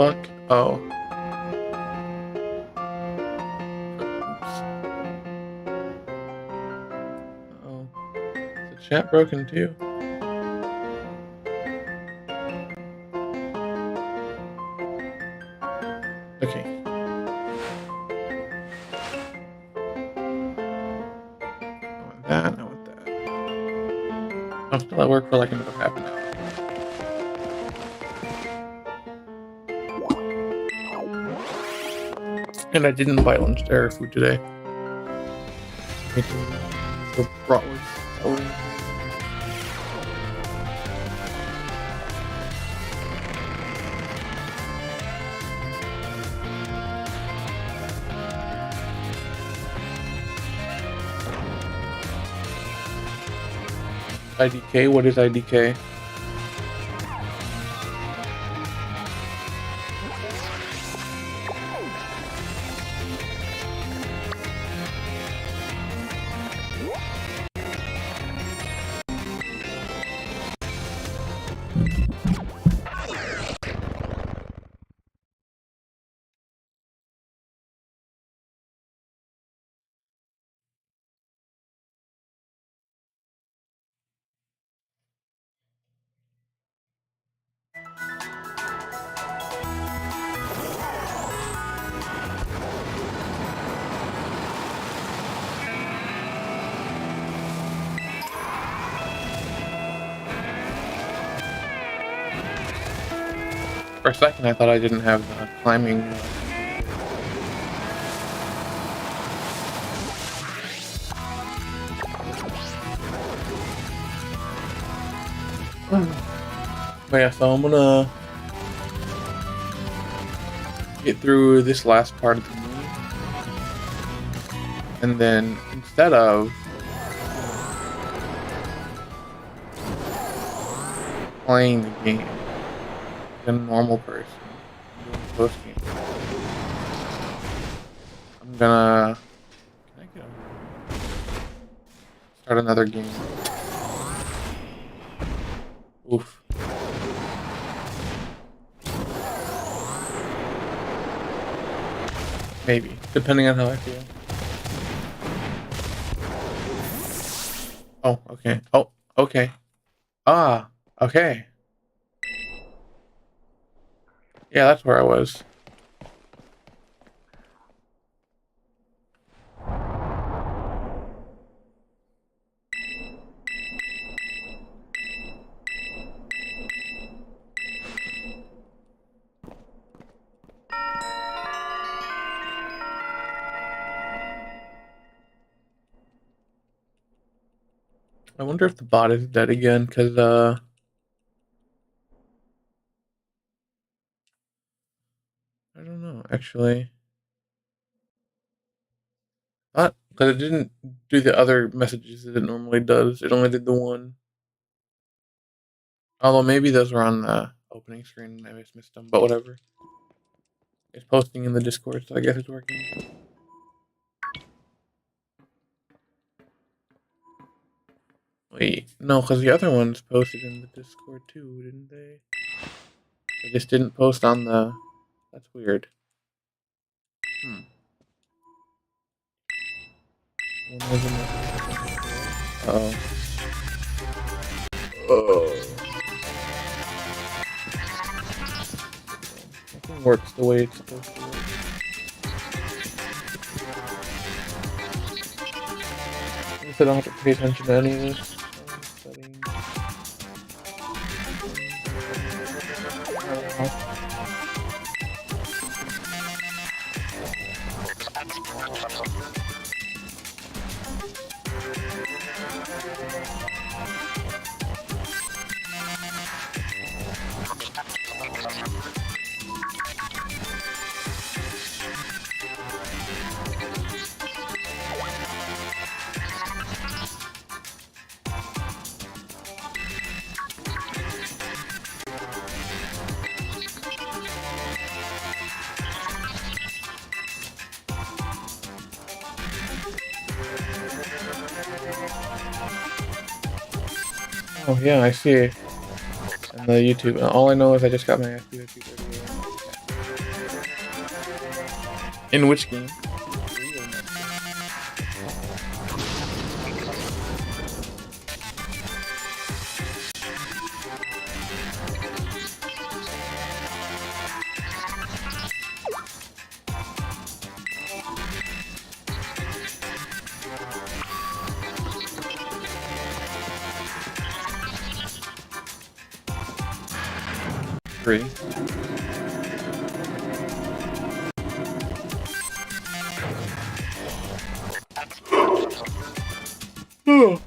fuck? Oh. Oh. Is the chat broken too? Okay. I want that, I want that. I'll still at work for like another half an hour. And I didn't buy lunch or food today. The bratwurst. IDK? What is IDK? For a second, I thought I didn't have the climbing. But yeah, so I'm gonna get through this last part of the game, and then instead of playing the game like a normal person doing post game, I'm gonna start another game. Oof. Maybe, depending on how I feel. Oh, okay. Oh, okay. Ah, okay. Yeah, that's where I was. I wonder if the bot is dead again, because, I don't know, actually. Not, because it didn't do the other messages that it normally does. It only did the one. Although maybe those were on the opening screen and I just missed them, but whatever. It's posting in the Discord, so I guess it's working. Wait, no, because the other ones posted in the Discord too, didn't they? They just didn't post on the... That's weird. Uh-oh. Oh. Nothing works the way it's supposed to work. I guess I don't have to pay attention to any of this. Settings. Oh yeah, I see it. And the YouTube. All I know is I just got my FB. In which game? Three. Oh.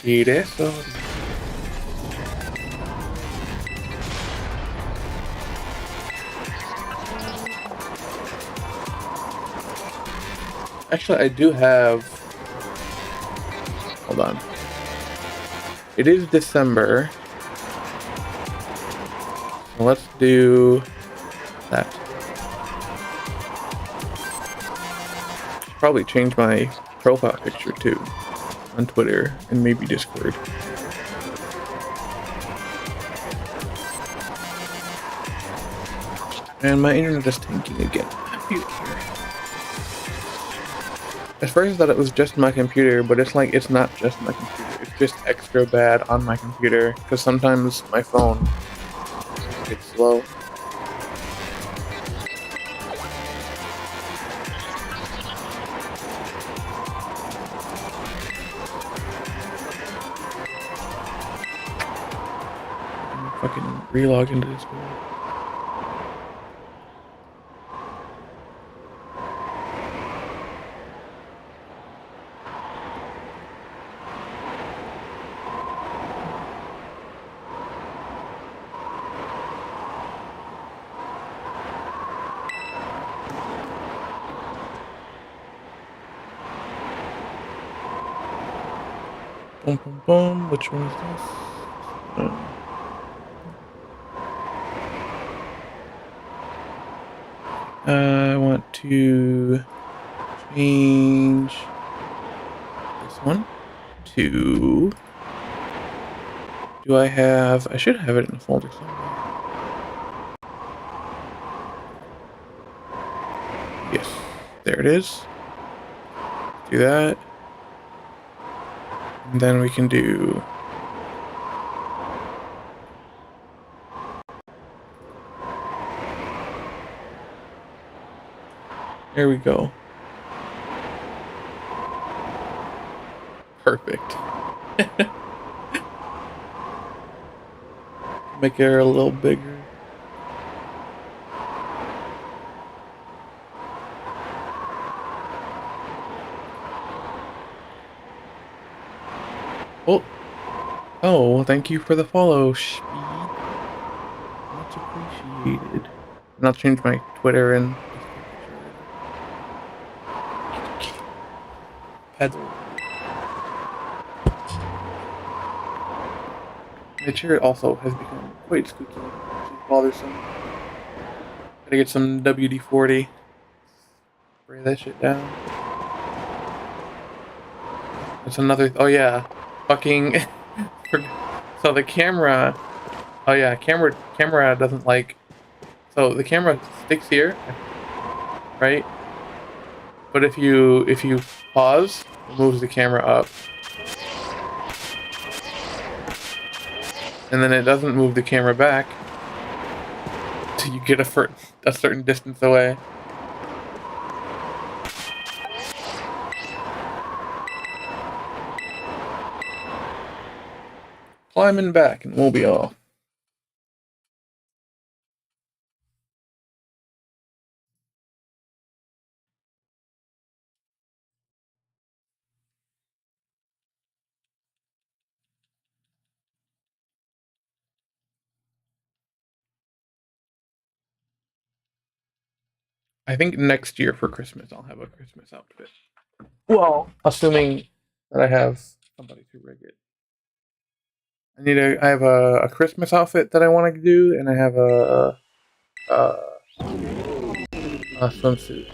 Y de eso. Actually, I do have. Hold on. It is December. Let's do that. Probably change my profile picture too on Twitter and maybe Discord. And my internet is tanking again. At first I thought it was just my computer, but it's like it's not just my computer. It's just extra bad on my computer because sometimes my phone gets slow. Fucking relog into this one. Boom, boom, boom. Which one is this? I want to change this one to. Do I have? I should have it in the folder somewhere. Yes, there it is. Do that. And then we can do. There we go. Perfect. Make it a little bigger. Oh, thank you for the follow, Speed. Much appreciated. And I'll change my Twitter and the chair also has become quite squeaky, which is bothersome. Gotta get some WD-40. Spray that shit down. That's another. Oh yeah, fucking. So the camera. Oh yeah, camera doesn't like. So the camera sticks here, right? But if you pause, it moves the camera up. And then it doesn't move the camera back till you get a certain distance away. Climbing back and we'll be off. I think next year for Christmas I'll have a Christmas outfit. Well, assuming that I have somebody to rig it. I have a Christmas outfit that I want to do, and I have a swimsuit.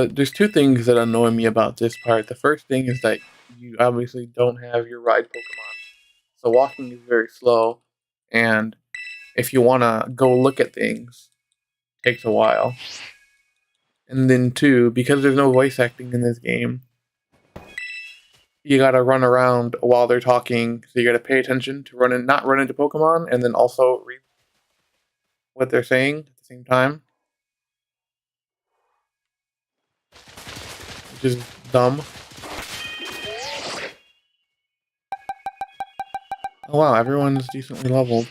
there's two things that annoy me about this part. The first thing is that you obviously don't have your ride Pokemon, so walking is very slow, and if you want to go look at things, it takes a while. And then two, because there's no voice acting in this game, you gotta run around while they're talking, so you gotta pay attention to not run into Pokemon, and then also read what they're saying at the same time, which is dumb. Oh wow, everyone's decently leveled.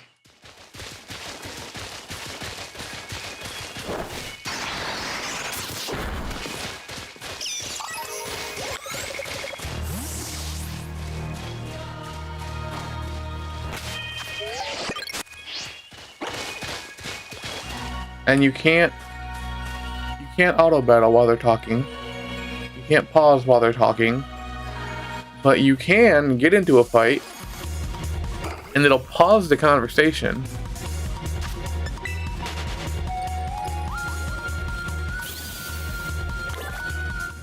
And you can't auto battle while they're talking. You can't pause while they're talking. But you can get into a fight and it'll pause the conversation.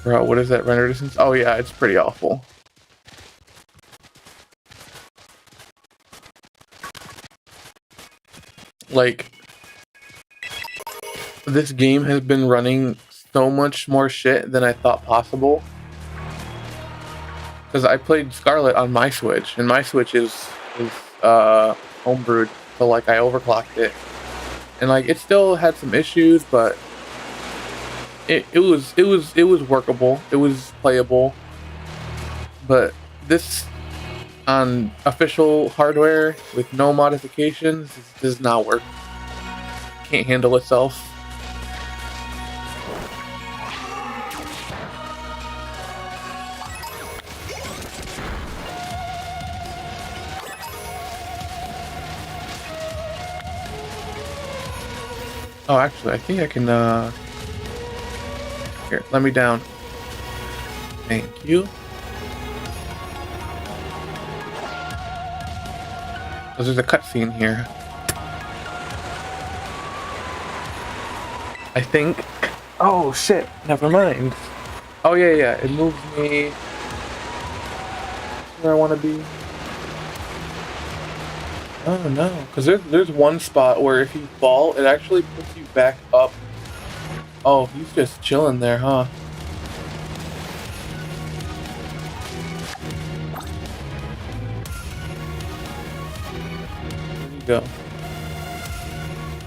Bro, what is that render distance? Oh yeah, it's pretty awful. Like, this game has been running so much more shit than I thought possible. Because I played Scarlet on my Switch, and my Switch is homebrewed, so like I overclocked it, and like it still had some issues, but it was workable. It was playable. But this on official hardware with no modifications does not work. Can't handle itself. Oh, actually, I think I can, here, let me down. Thank you. So there's a cutscene here. I think. Oh, shit. Never mind. Oh, yeah. It moves me where I want to be. Oh no, because there's one spot where if you fall, it actually puts you back up. Oh, he's just chilling there, huh? There you go.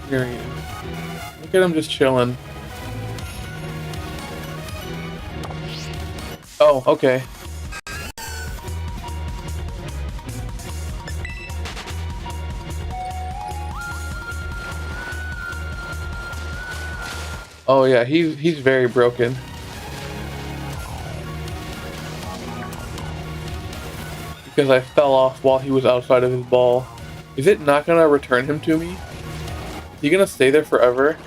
Here he is. Look at him just chilling. Oh, okay. Oh yeah, he's very broken. Because I fell off while he was outside of his ball. Is it not gonna return him to me? Is he gonna stay there forever?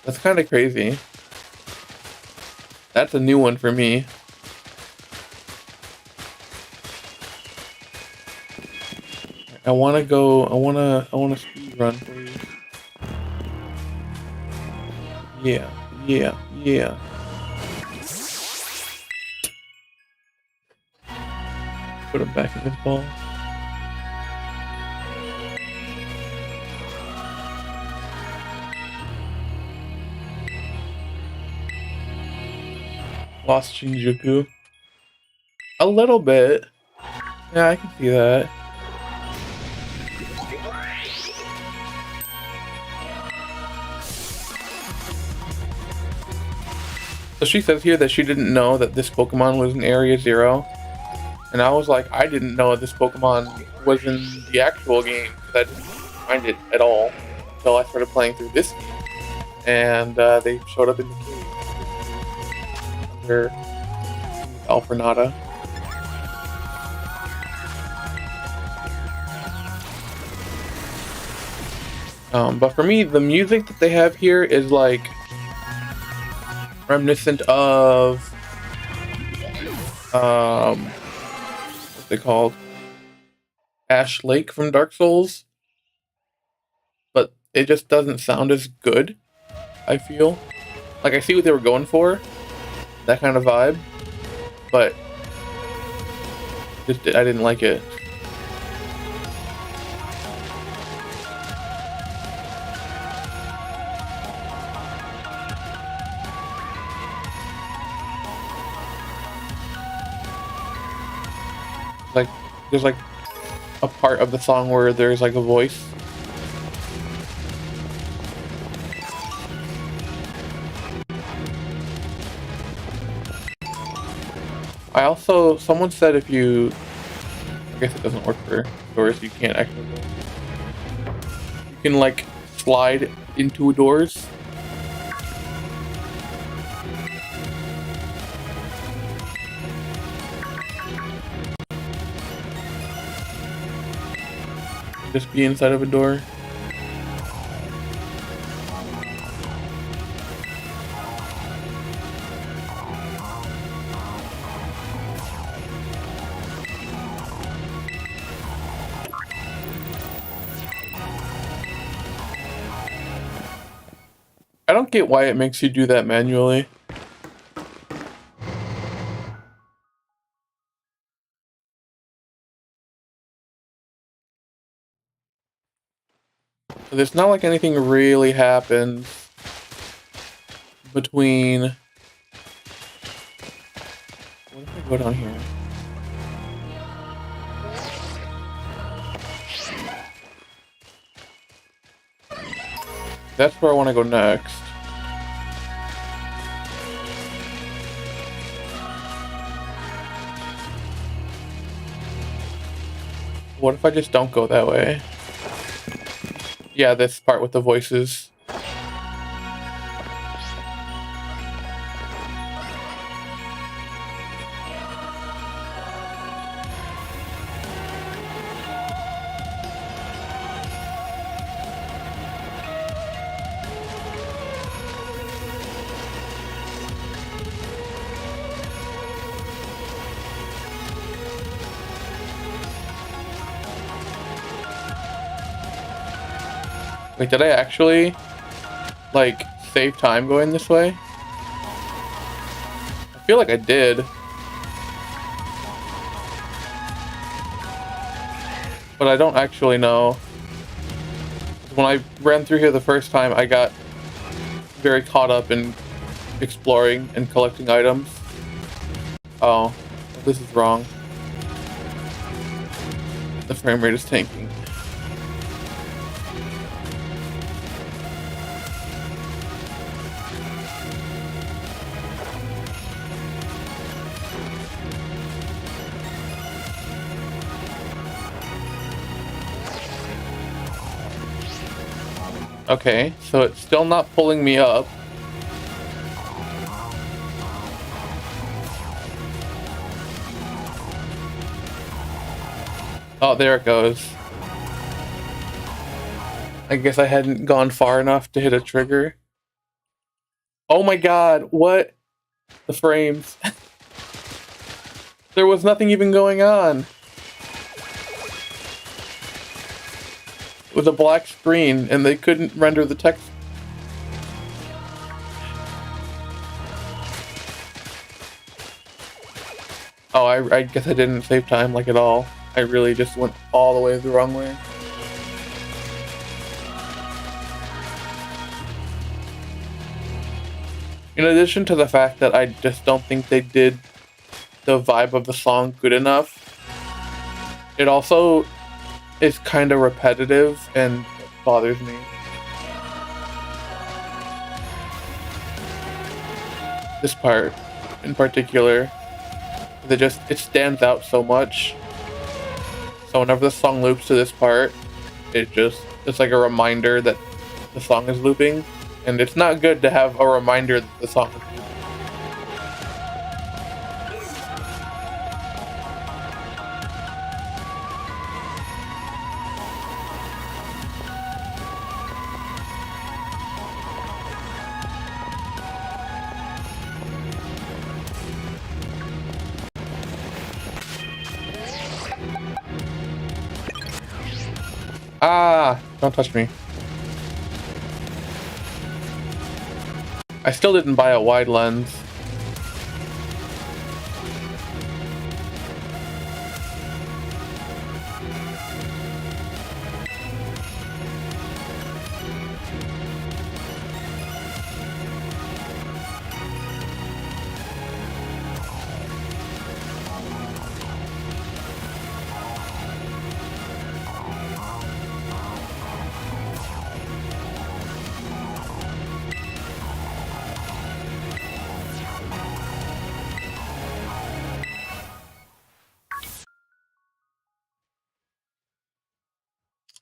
That's kind of crazy. That's a new one for me. I wanna speed run, please. Yeah. Put him back in his ball. Lost Shinjuku. A little bit. Yeah, I can see that. So she says here that she didn't know that this Pokemon was in Area 0. And I was like, I didn't know this Pokemon was in the actual game, because I didn't find it at all until I started playing through this game. And they showed up in the game under Alfrenata. But for me, the music that they have here is like reminiscent of what's it called? Ash Lake from Dark Souls, but it just doesn't sound as good, I feel. Like, I see what they were going for, that kind of vibe, but just I didn't like it. Like, there's like a part of the song where there's like a voice. I also, someone said if you, I guess it doesn't work for doors, you can't actually go. You can like slide into doors. Just be inside of a door. I don't get why it makes you do that manually. There's not like anything really happens between. What if I go down here? That's where I want to go next. What if I just don't go that way? Yeah, this part with the voices. Wait, did I actually, like, save time going this way? I feel like I did. But I don't actually know. When I ran through here the first time, I got very caught up in exploring and collecting items. Oh, this is wrong. The frame rate is tanking. Okay, so it's still not pulling me up. Oh, there it goes. I guess I hadn't gone far enough to hit a trigger. Oh my god, what? The frames. There was nothing even going on. With a black screen, and they couldn't render the text. Oh, I guess I didn't save time, like, at all. I really just went all the way the wrong way. In addition to the fact that I just don't think they did the vibe of the song good enough, it also is kind of repetitive and bothers me. This part in particular, it stands out so much. So whenever the song loops to this part, it's like a reminder that the song is looping, and it's not good to have a reminder that the song is looping. Ah, don't touch me. I still didn't buy a wide lens.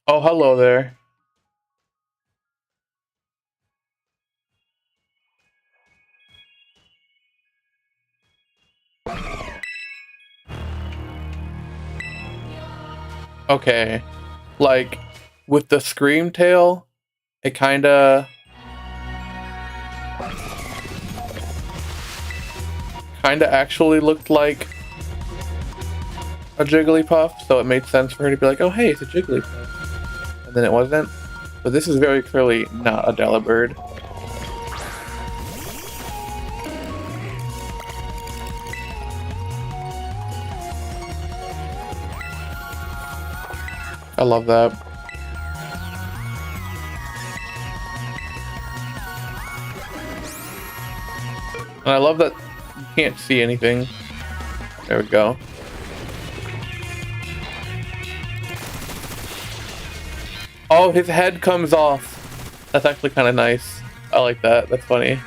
Oh, hello there. Okay. Like, with the scream tail, it kinda actually looked like a Jigglypuff, so it made sense for her to be like, oh hey, it's a Jigglypuff. And then it wasn't. But this is very clearly not a Delibird. I love that. And I love that you can't see anything. There we go. Oh, his head comes off. That's actually kind of nice. I like that. That's funny.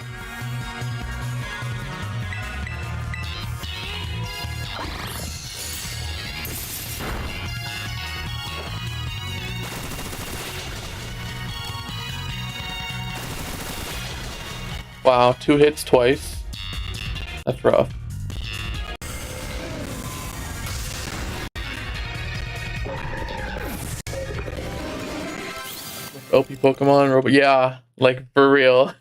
Wow, 2 hits twice. That's rough. OP Pokemon robot. Yeah, like for real.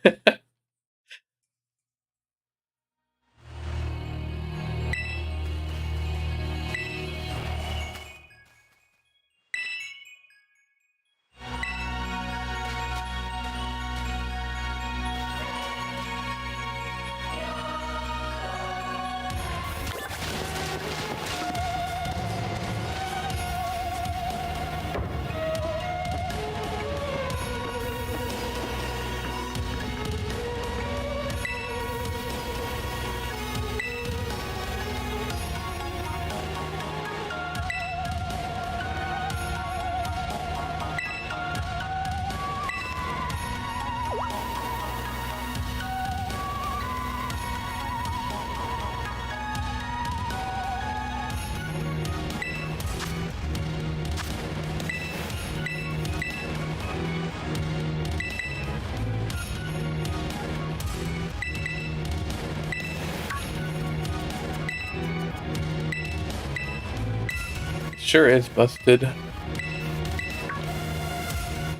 Sure is busted.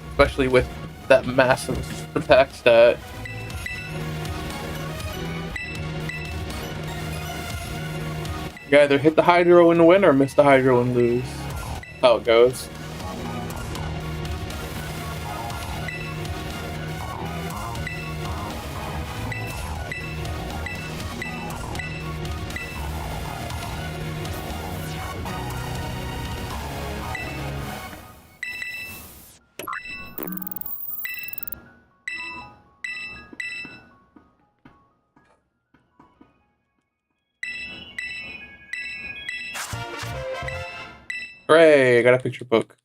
Especially with that massive attack stat. You either hit the Hydro and win or miss the Hydro and lose. That's how it goes. Hooray, I got a picture book.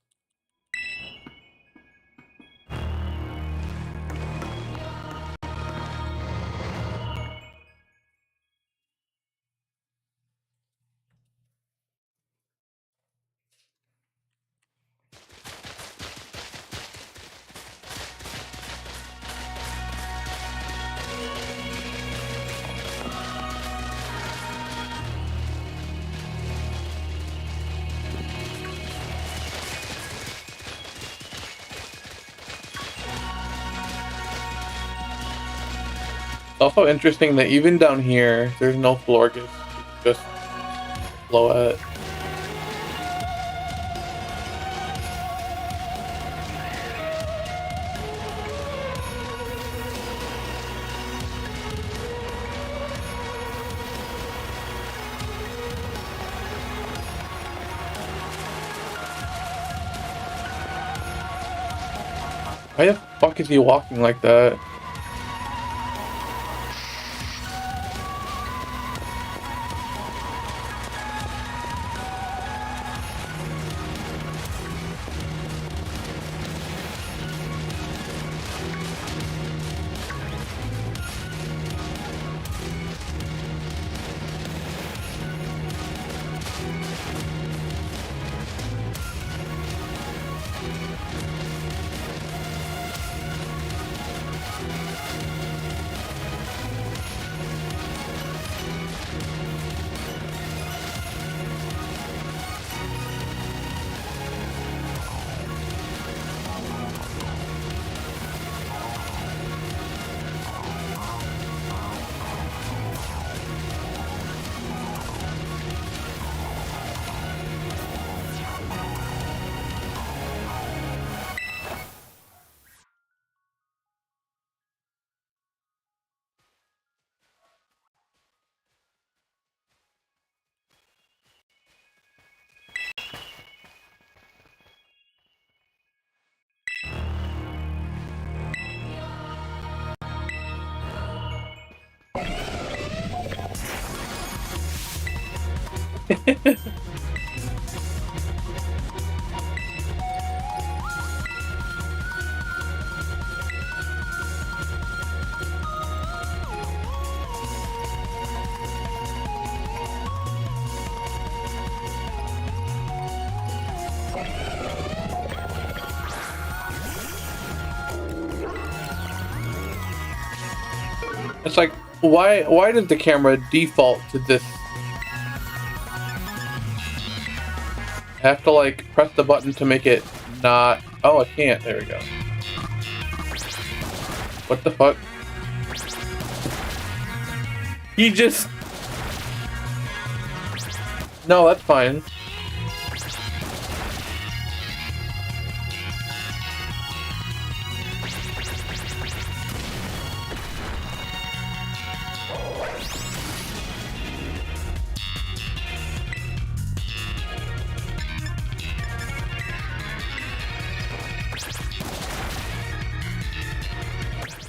It's also interesting that even down here, there's no Florges. It's just Floette. fuck is he walking like that? It's like, why did the camera default to this? I have to like press the button to make it not. Oh, I can't. There we go. What the fuck? He just. No, that's fine.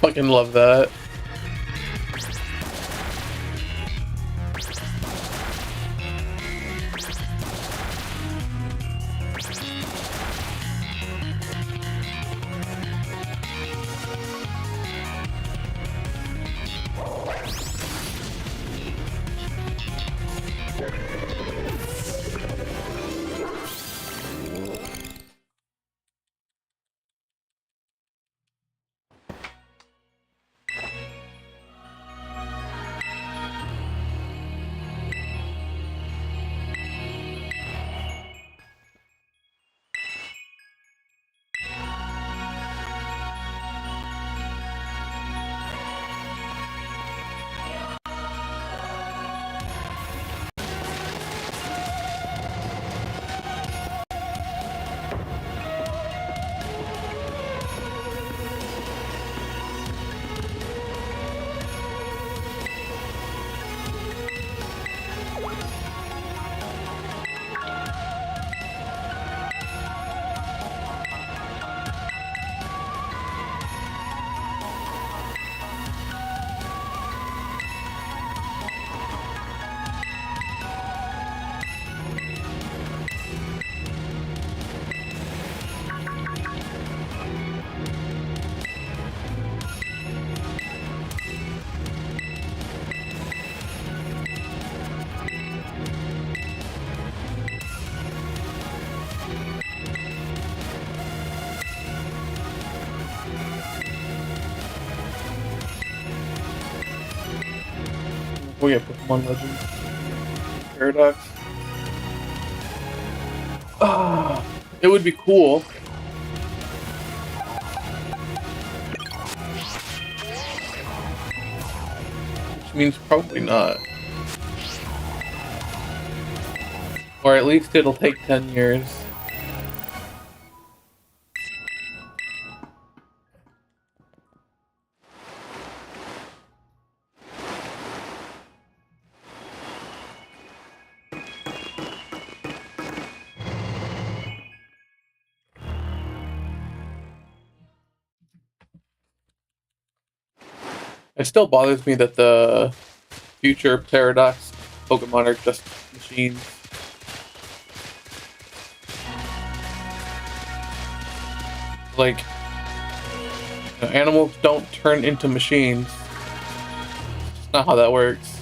Fucking love that. We get Pokemon Legends. Paradox. Ah, it would be cool. Which means probably not. Or at least it'll take 10 years. It still bothers me that the future Paradox Pokemon are just machines. Like, animals don't turn into machines. It's not how that works.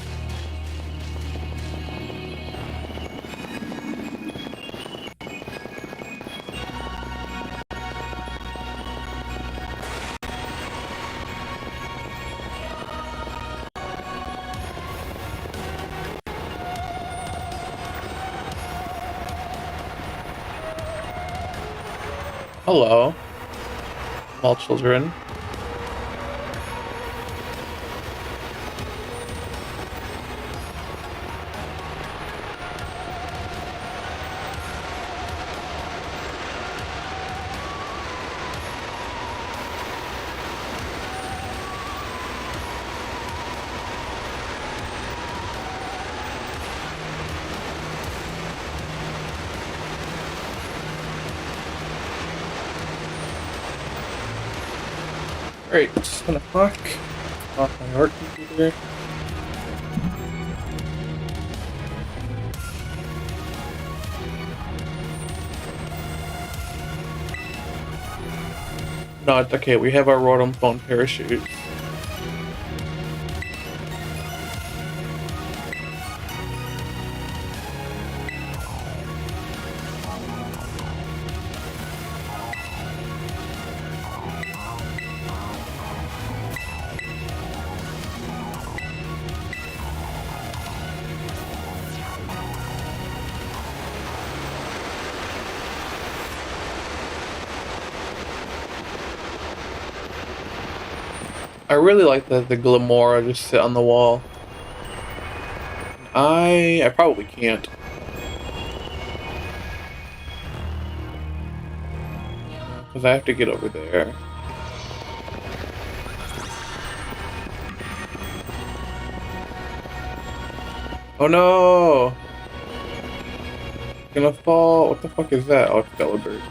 Hello, small children. Alright, just gonna fuck off my art computer. No, it's okay, we have our Rotom Phone parachutes. I really like that the Glamora just sit on the wall. I probably can't. Because I have to get over there. Oh no! Gonna fall. What the fuck is that? Oh, it's Delibird.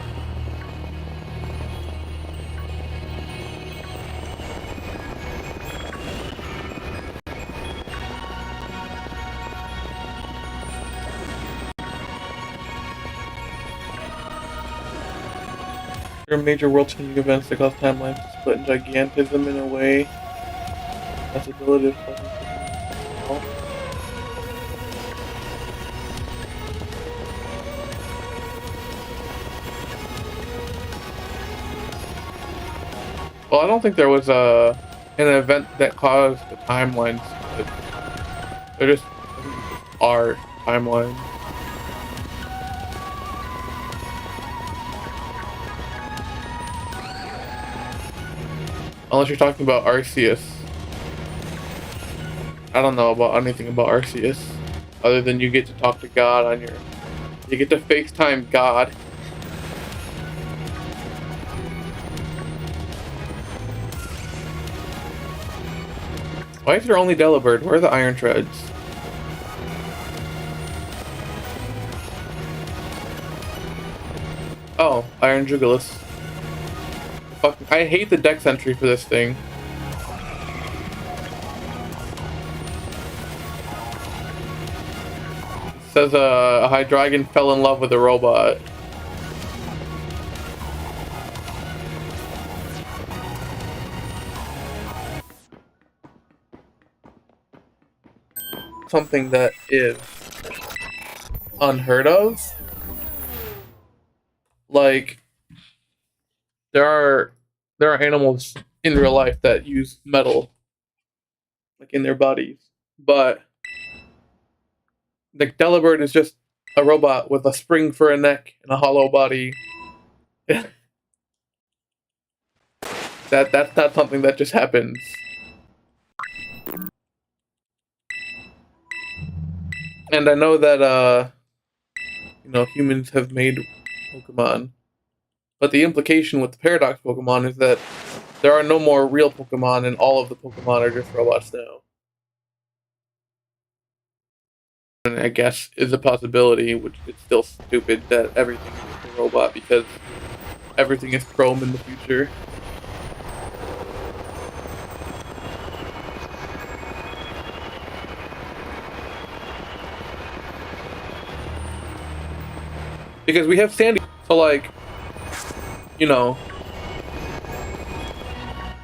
There are major world-changing events that cause timelines to split in gigantism in a way that's ability to Well, I don't think there was an event that caused the timelines. They're just our timeline. Unless you're talking about Arceus. I don't know about anything about Arceus. Other than you get to talk to God on your... You get to FaceTime God. Why is there only Delibird? Where are the Iron Treads? Oh, Iron Jugulis. Fuck, I hate the dex entry for this thing. It says a Hydreigon fell in love with a robot. Something that is unheard of. Like, there are animals in real life that use metal, like in their bodies, but the Delibird is just a robot with a spring for a neck and a hollow body. That's not something that just happens. And I know that humans have made Pokemon, but the implication with the Paradox Pokemon is that there are no more real Pokemon, and all of the Pokemon are just robots now. And I guess is a possibility, which is still stupid, that everything is just a robot because everything is chrome in the future. Because we have Sandy, so like, you know,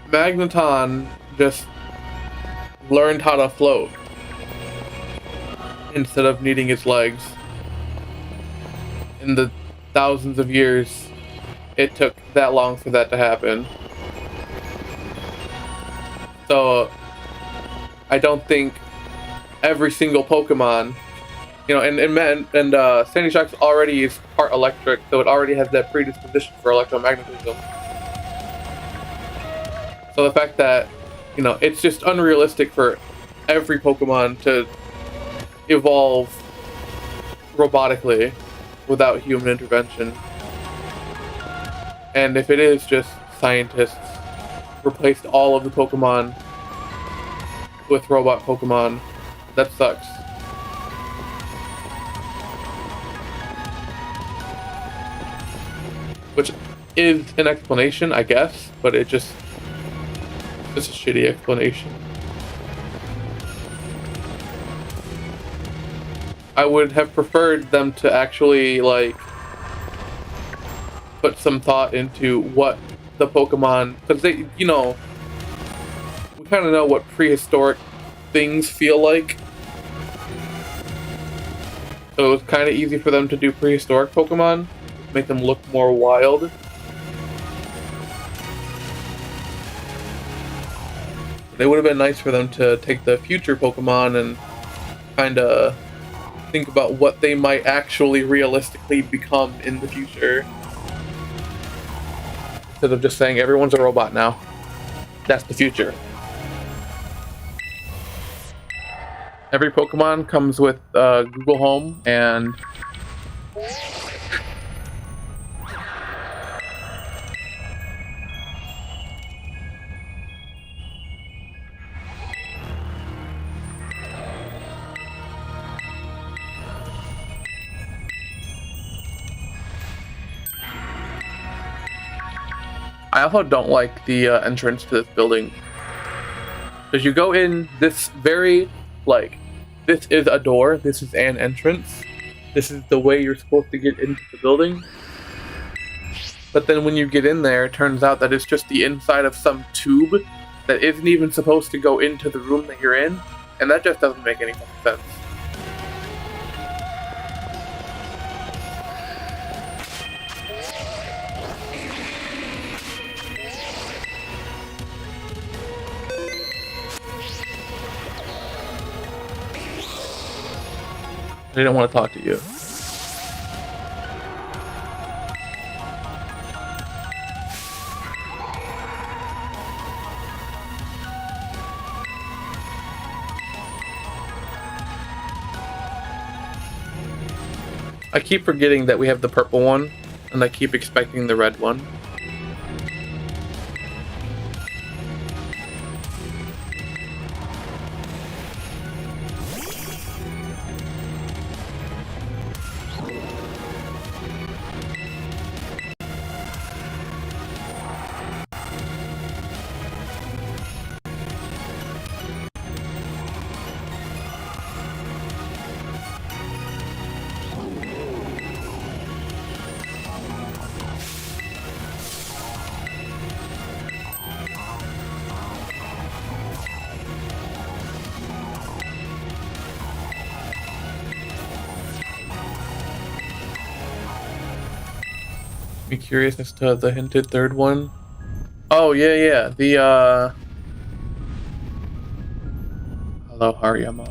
Magneton just learned how to float instead of needing its legs. In the thousands of years it took that long for that to happen. So I don't think every single Pokemon, you know, and Sandy Shock's already is part electric, so it already has that predisposition for electromagnetism. So the fact that, you know, it's just unrealistic for every Pokemon to evolve robotically without human intervention. And if it is just scientists replaced all of the Pokemon with robot Pokemon, that sucks. Which is an explanation, I guess, but it's a shitty explanation. I would have preferred them to actually, like, put some thought into what the Pokemon, because they, you know, we kind of know what prehistoric things feel like. So it was kind of easy for them to do prehistoric Pokemon, make them look more wild. It would have been nice for them to take the future Pokemon and kind of think about what they might actually realistically become in the future. Instead of just saying everyone's a robot now. That's the future. Every Pokemon comes with Google Home and I also don't like the entrance to this building. Because you go in this very, like, this is a door, this is an entrance, this is the way you're supposed to get into the building. But then when you get in there, it turns out that it's just the inside of some tube that isn't even supposed to go into the room that you're in, and that just doesn't make any sense. I didn't want to talk to you. I keep forgetting that we have the purple one, and I keep expecting the red one. Be curious as to the hinted third one. Oh yeah, the hello Hariyama.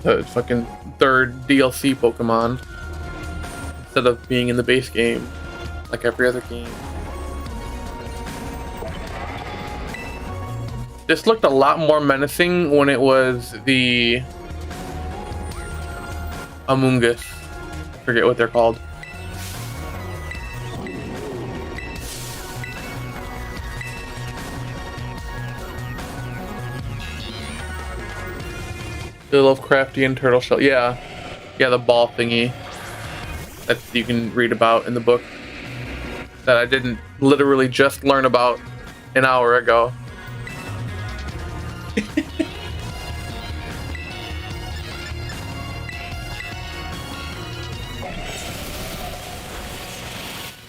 The fucking third DLC Pokemon instead of being in the base game like every other game. This looked a lot more menacing when it was the Amoonguss. I forget what they're called. The Lovecraftian turtle shell. Yeah, the ball thingy that you can read about in the book that I didn't literally just learn about an hour ago.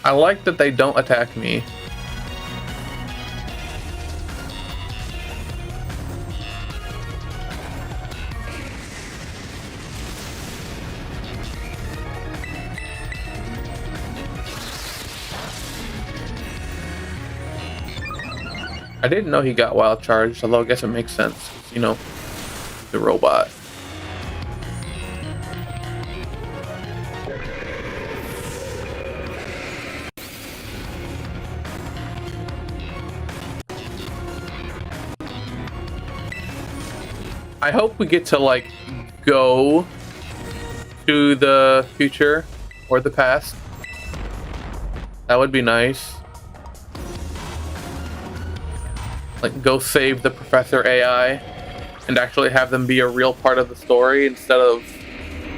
I like that they don't attack me. I didn't know he got wild charged, although I guess it makes sense. You know, the robot. I hope we get to, like, go to the future or the past. That would be nice. Like, go save the Professor AI and actually have them be a real part of the story instead of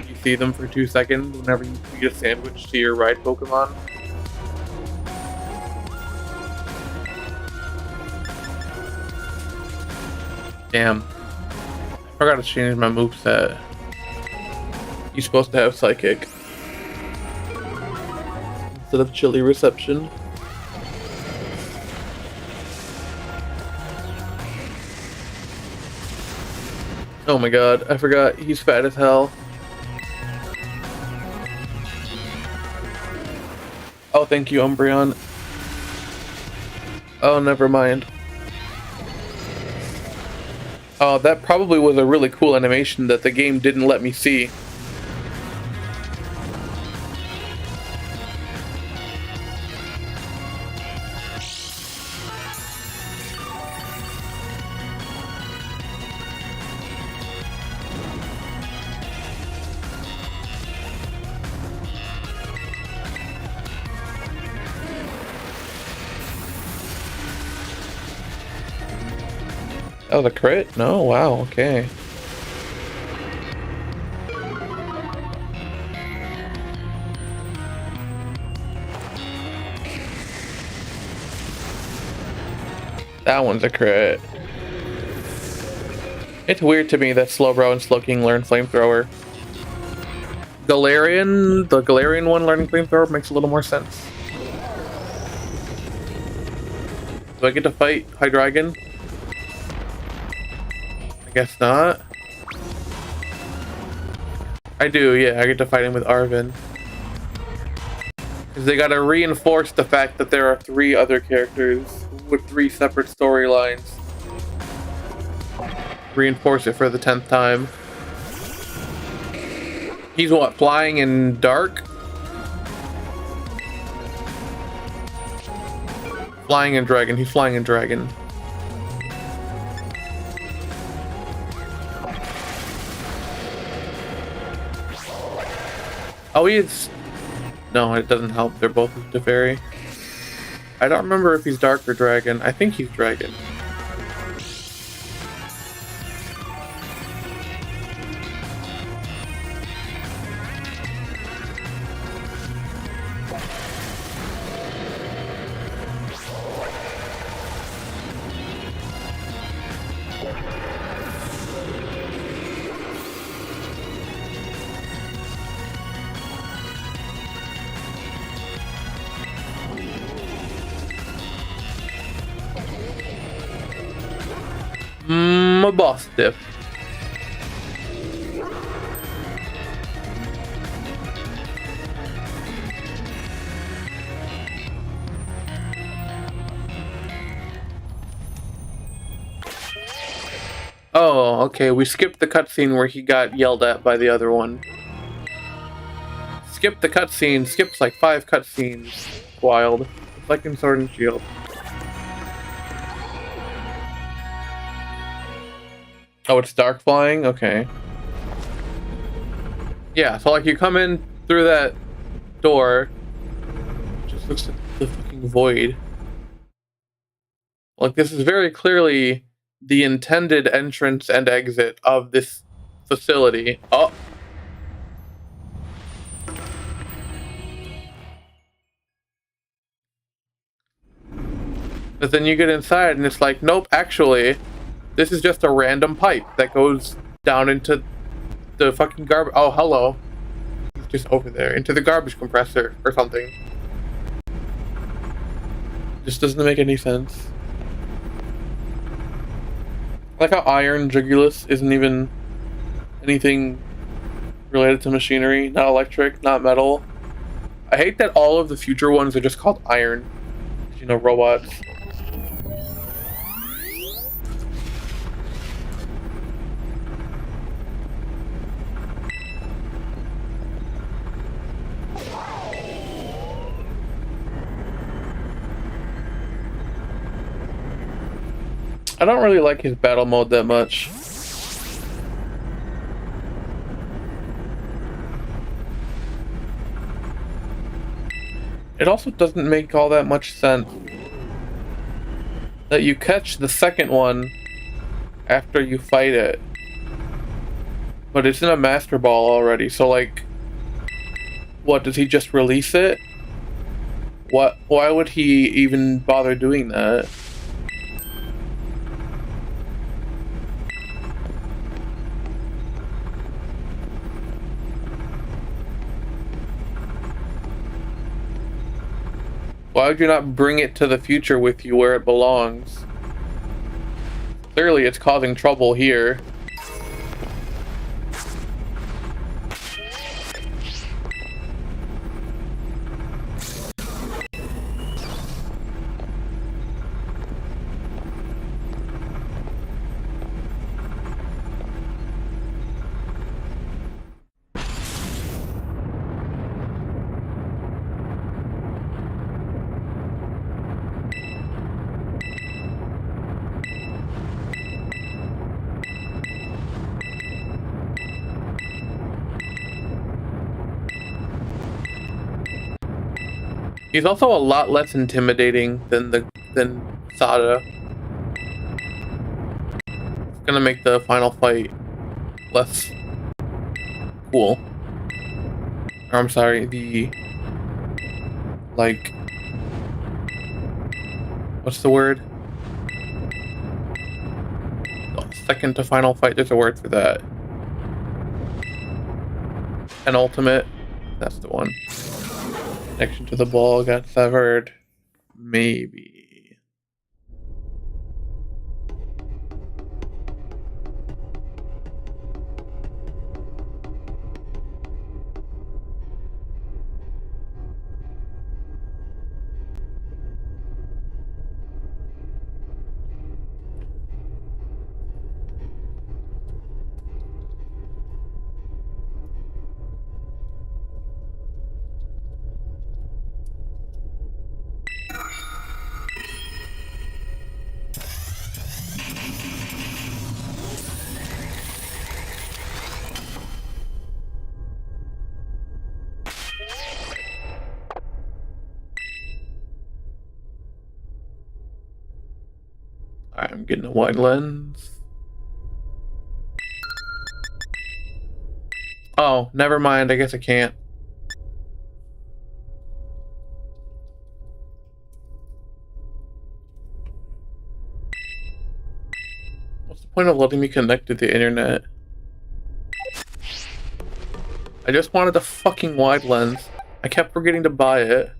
you see them for 2 seconds whenever you feed a sandwich to your ride Pokemon. Damn. I forgot to change my moveset. You're supposed to have Psychic instead of Chilly Reception. Oh my god, I forgot. He's fat as hell. Oh, thank you, Umbreon. Oh, never mind. Oh, that probably was a really cool animation that the game didn't let me see. Oh, the crit? No? Wow, okay. That one's a crit. It's weird to me that Slowbro and Slowking learn Flamethrower. Galarian, the Galarian one learning Flamethrower makes a little more sense. Do I get to fight Hydreigon? I guess not. I do, yeah, I get to fight him with Arven. Because they gotta reinforce the fact that there are 3 other characters with 3 separate storylines. Reinforce it for the 10th time. He's what, flying in dark? Flying in dragon, he's flying in dragon. Oh, he's... No, it doesn't help. They're both Teferi. I don't remember if he's Dark or Dragon. I think he's Dragon. A boss diff. Oh, okay, we skipped the cutscene where he got yelled at by the other one. Skip the cutscene, skips like 5 cutscenes. Wild. It's like in Sword and Shield. Oh, it's dark flying? Okay. Yeah, so like you come in through that door, it just looks like the fucking void. Like this is very clearly the intended entrance and exit of this facility. Oh. But then you get inside and it's like, nope, actually, this is just a random pipe that goes down into the fucking garbage. Oh, hello. He's just over there. Into the garbage compressor or something. Just doesn't make any sense. Like how iron jugulus isn't even anything related to machinery, not electric, not metal. I hate that all of the future ones are just called iron. You know, robots. I don't really like his battle mode that much. It also doesn't make all that much sense that you catch the second one after you fight it. But it's in a Master Ball already, so like, what, does he just release it? Why would he even bother doing that? Why would you not bring it to the future with you where it belongs? Clearly it's causing trouble here. He's also a lot less intimidating than Sada. It's gonna make the final fight less cool. Or I'm sorry, like, what's the word? Second to final fight, there's a word for that. Penultimate, that's the one. Connection to the ball got severed. Maybe. Alright, I'm getting a wide lens. Oh, never mind. I guess I can't. What's the point of letting me connect to the internet? I just wanted a fucking wide lens. I kept forgetting to buy it.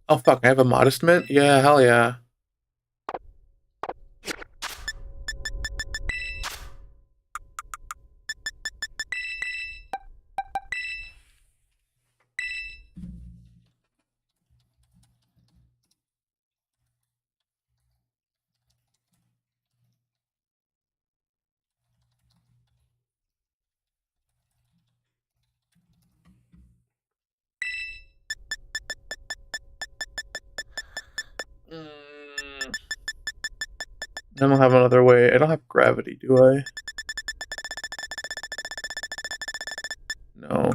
Oh fuck, I have a modest mint? Yeah, hell yeah. I don't have another way. I don't have gravity, do I? No.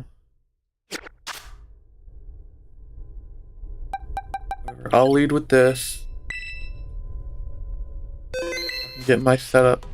Whatever. I'll lead with this. Get my setup.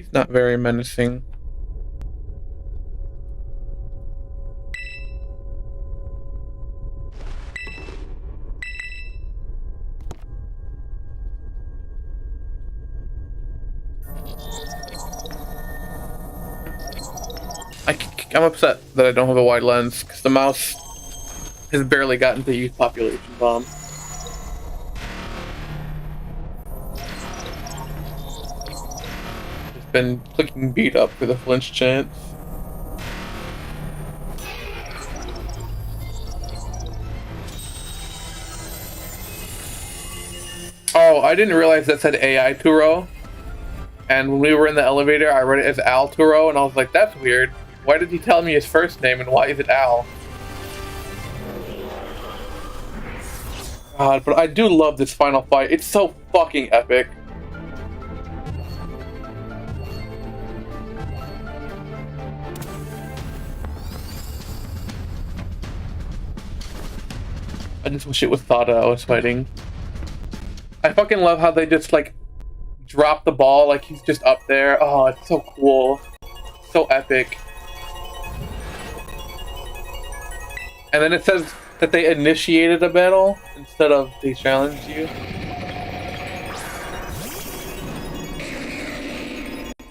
He's not very menacing. I'm upset that I don't have a wide lens because the mouse has barely gotten to youth population bomb. It's been clicking beat up for the flinch chance. Oh, I didn't realize that said AI Turo. And when we were in the elevator, I read it as Al Turo, and I was like, that's weird. Why did he tell me his first name, and why is it Al? God, but I do love this final fight. It's so fucking epic. I just wish it was Thada I was fighting. I fucking love how they just, like, drop the ball like he's just up there. Oh, it's so cool. So epic. And then it says that they initiated a battle instead of they challenged you.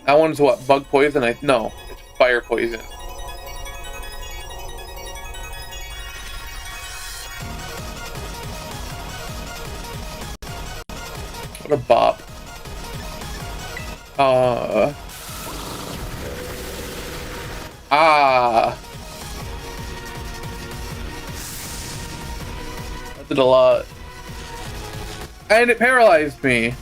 That one's what? Bug poison? No, it's fire poison. What a bop. That did a lot. And it paralyzed me.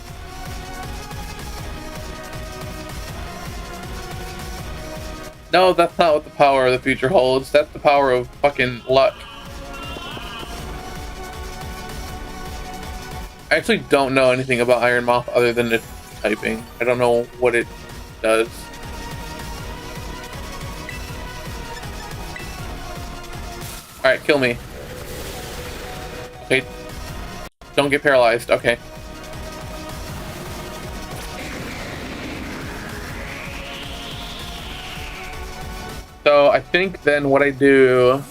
No, that's not what the power of the future holds. That's the power of fucking luck. I actually don't know anything about Iron Moth other than its typing. I don't know what it does. Alright, kill me. Okay. Don't get paralyzed. Okay. So I think then what I do...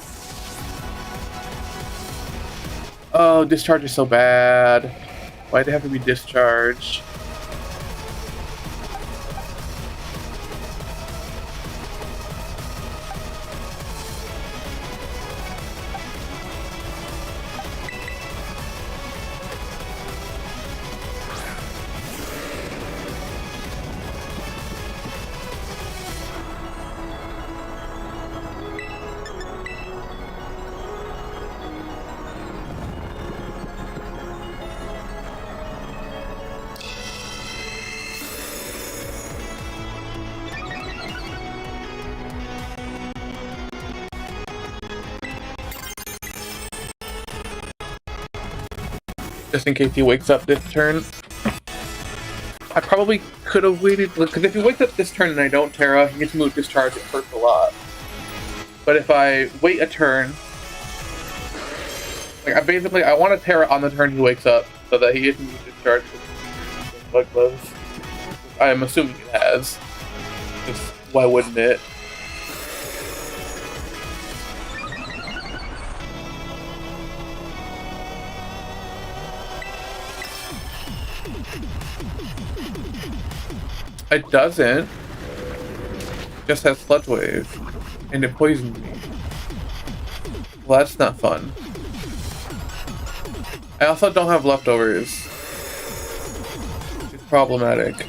Oh, discharge is so bad. Why'd it have to be discharged? Just in case he wakes up this turn. I probably could have waited, because if he wakes up this turn and I don't Terra, he gets moved discharge, it hurts a lot. But if I wait a turn, like I want to Terra on the turn he wakes up, so that he gets moved discharge with Bug Buzz. I am assuming it has. Just, why wouldn't it? It doesn't. It just has Sludge Wave. And it poisoned me. Well, that's not fun. I also don't have leftovers. It's problematic.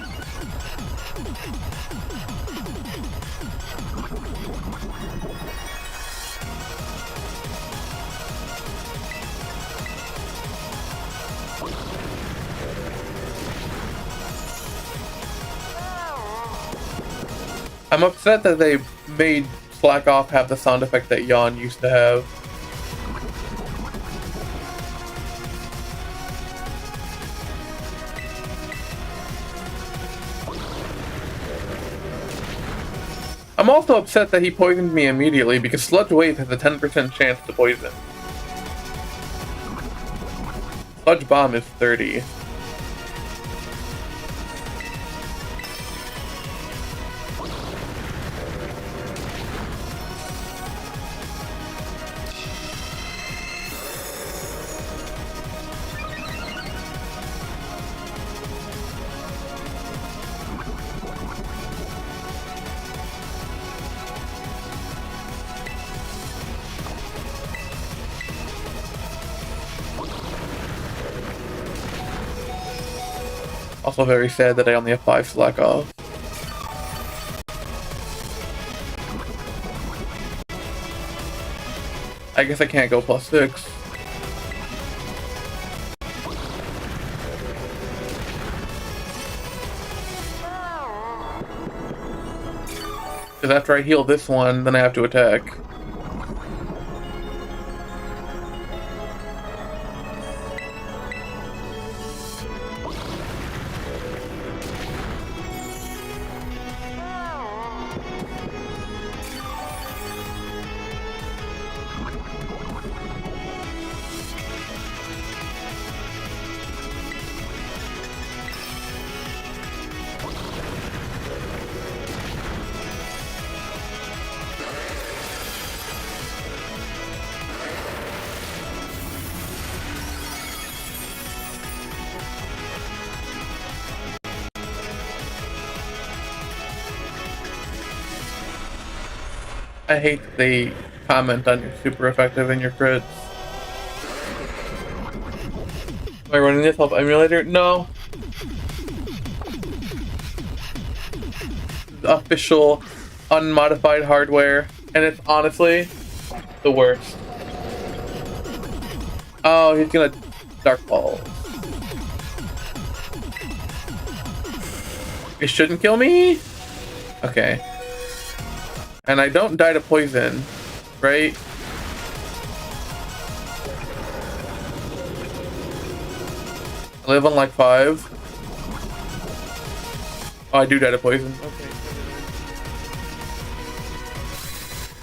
I'm upset that they made Slack Off have the sound effect that Yawn used to have. I'm also upset that he poisoned me immediately because Sludge Wave has a 10% chance to poison. Sludge Bomb is 30. Also very sad that I only have 5 slack off. I guess I can't go +6. Because after I heal this one, then I have to attack. I hate that they comment on your super effective and your crits. Am I running this off emulator? No. Official, unmodified hardware, and it's honestly the worst. Oh, he's gonna Dark Ball. It shouldn't kill me? Okay. And I don't die to poison, right? I live on like 5. Oh, I do die to poison.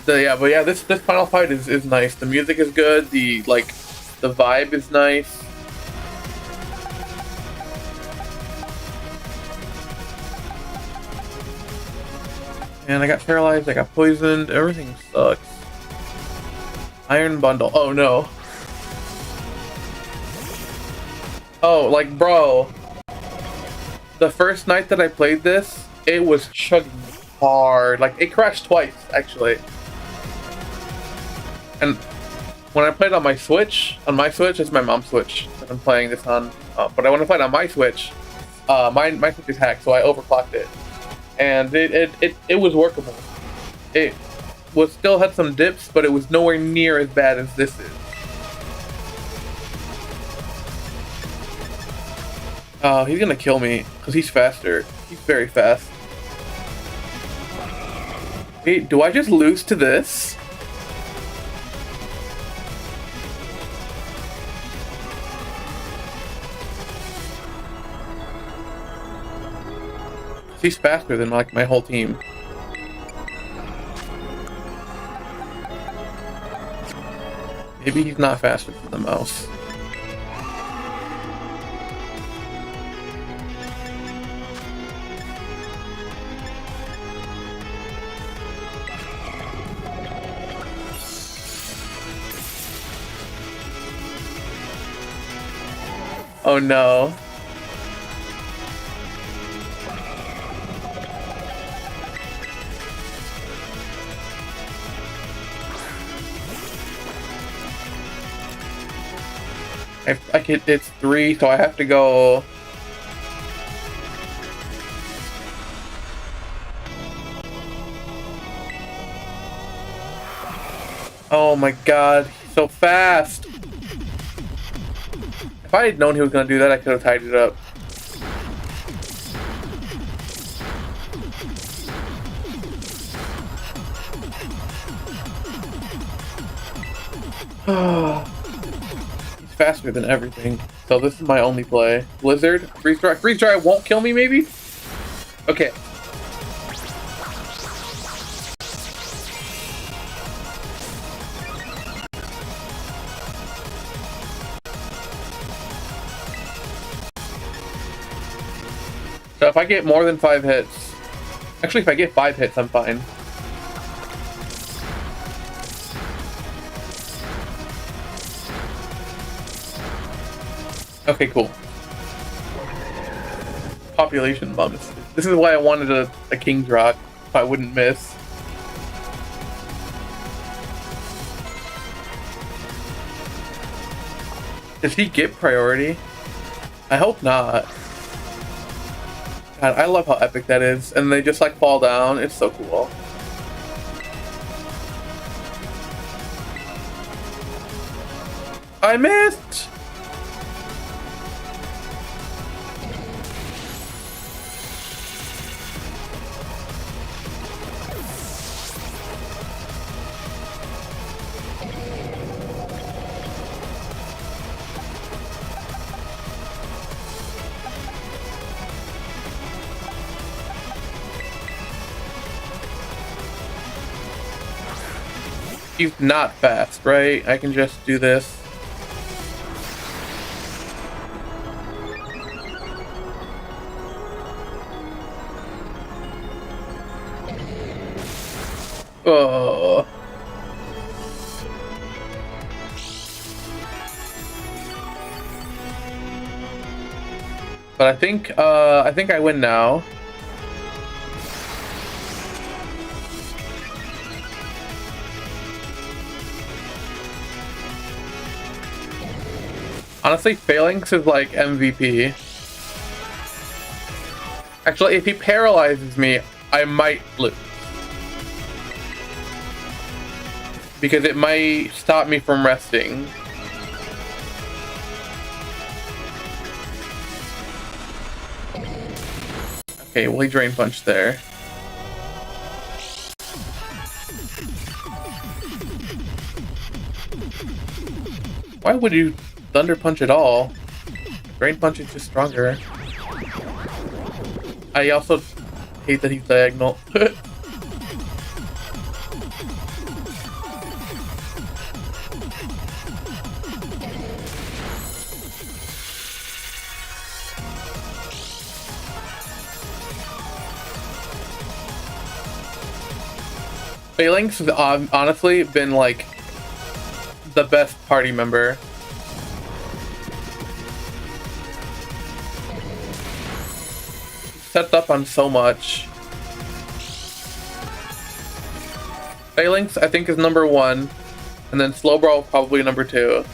Okay. But yeah, this final fight is nice. The music is good. The vibe is nice. And I got paralyzed, I got poisoned, everything sucks. Iron bundle. Oh no. Oh, like bro. The first night that I played this, it was chugging hard. Like it crashed twice, actually. And when I played on my Switch, it's my mom's Switch that I'm playing this on. But I want to play it on my Switch. My Switch is hacked, so I overclocked it. And it was workable. It was still had some dips, but it was nowhere near as bad as this is. Oh, he's gonna kill me because he's faster. He's very fast. Wait, do I just lose to this? He's faster than like my whole team. Maybe he's not faster than the mouse. Oh no. It's 3, so I have to go. Oh my god, he's so fast. If I had known he was gonna do that, I could have tied it up. He's faster than everything. So this is my only play. Blizzard, freeze dry. Freeze dry won't kill me, maybe? Okay. So if I get more than 5 hits, actually if I get 5 hits, I'm fine. Okay, cool. Population bumps. This is why I wanted a King's Rock, so I wouldn't miss. Does he get priority? I hope not. God, I love how epic that is. And they just like fall down. It's so cool. I missed! He's not fast, right? I can just do this. Oh. But I think I win now. Honestly, Phalanx is like MVP. Actually, if he paralyzes me, I might lose. Because it might stop me from resting. Okay, well, he drain punched there. Why would you thunder punch at all? Drain punch is just stronger. I also hate that he's diagonal. Phalanx has honestly been like the best party member. Sets up on so much. Phalanx, I think, is number 1, and then Slow Brawl probably number 2.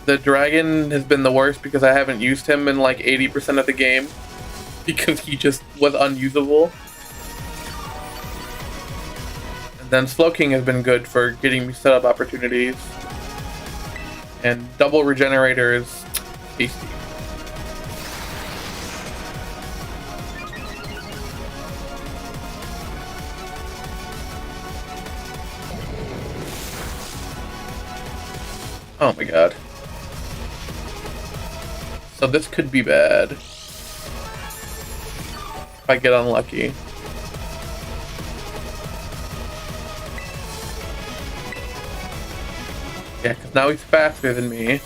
The dragon has been the worst because I haven't used him in like 80% of the game because he just was unusable. And then Slowking has been good for getting me setup opportunities. And double regenerator is tasty. Oh my god. So this could be bad. If I get unlucky. Yeah, because now he's faster than me.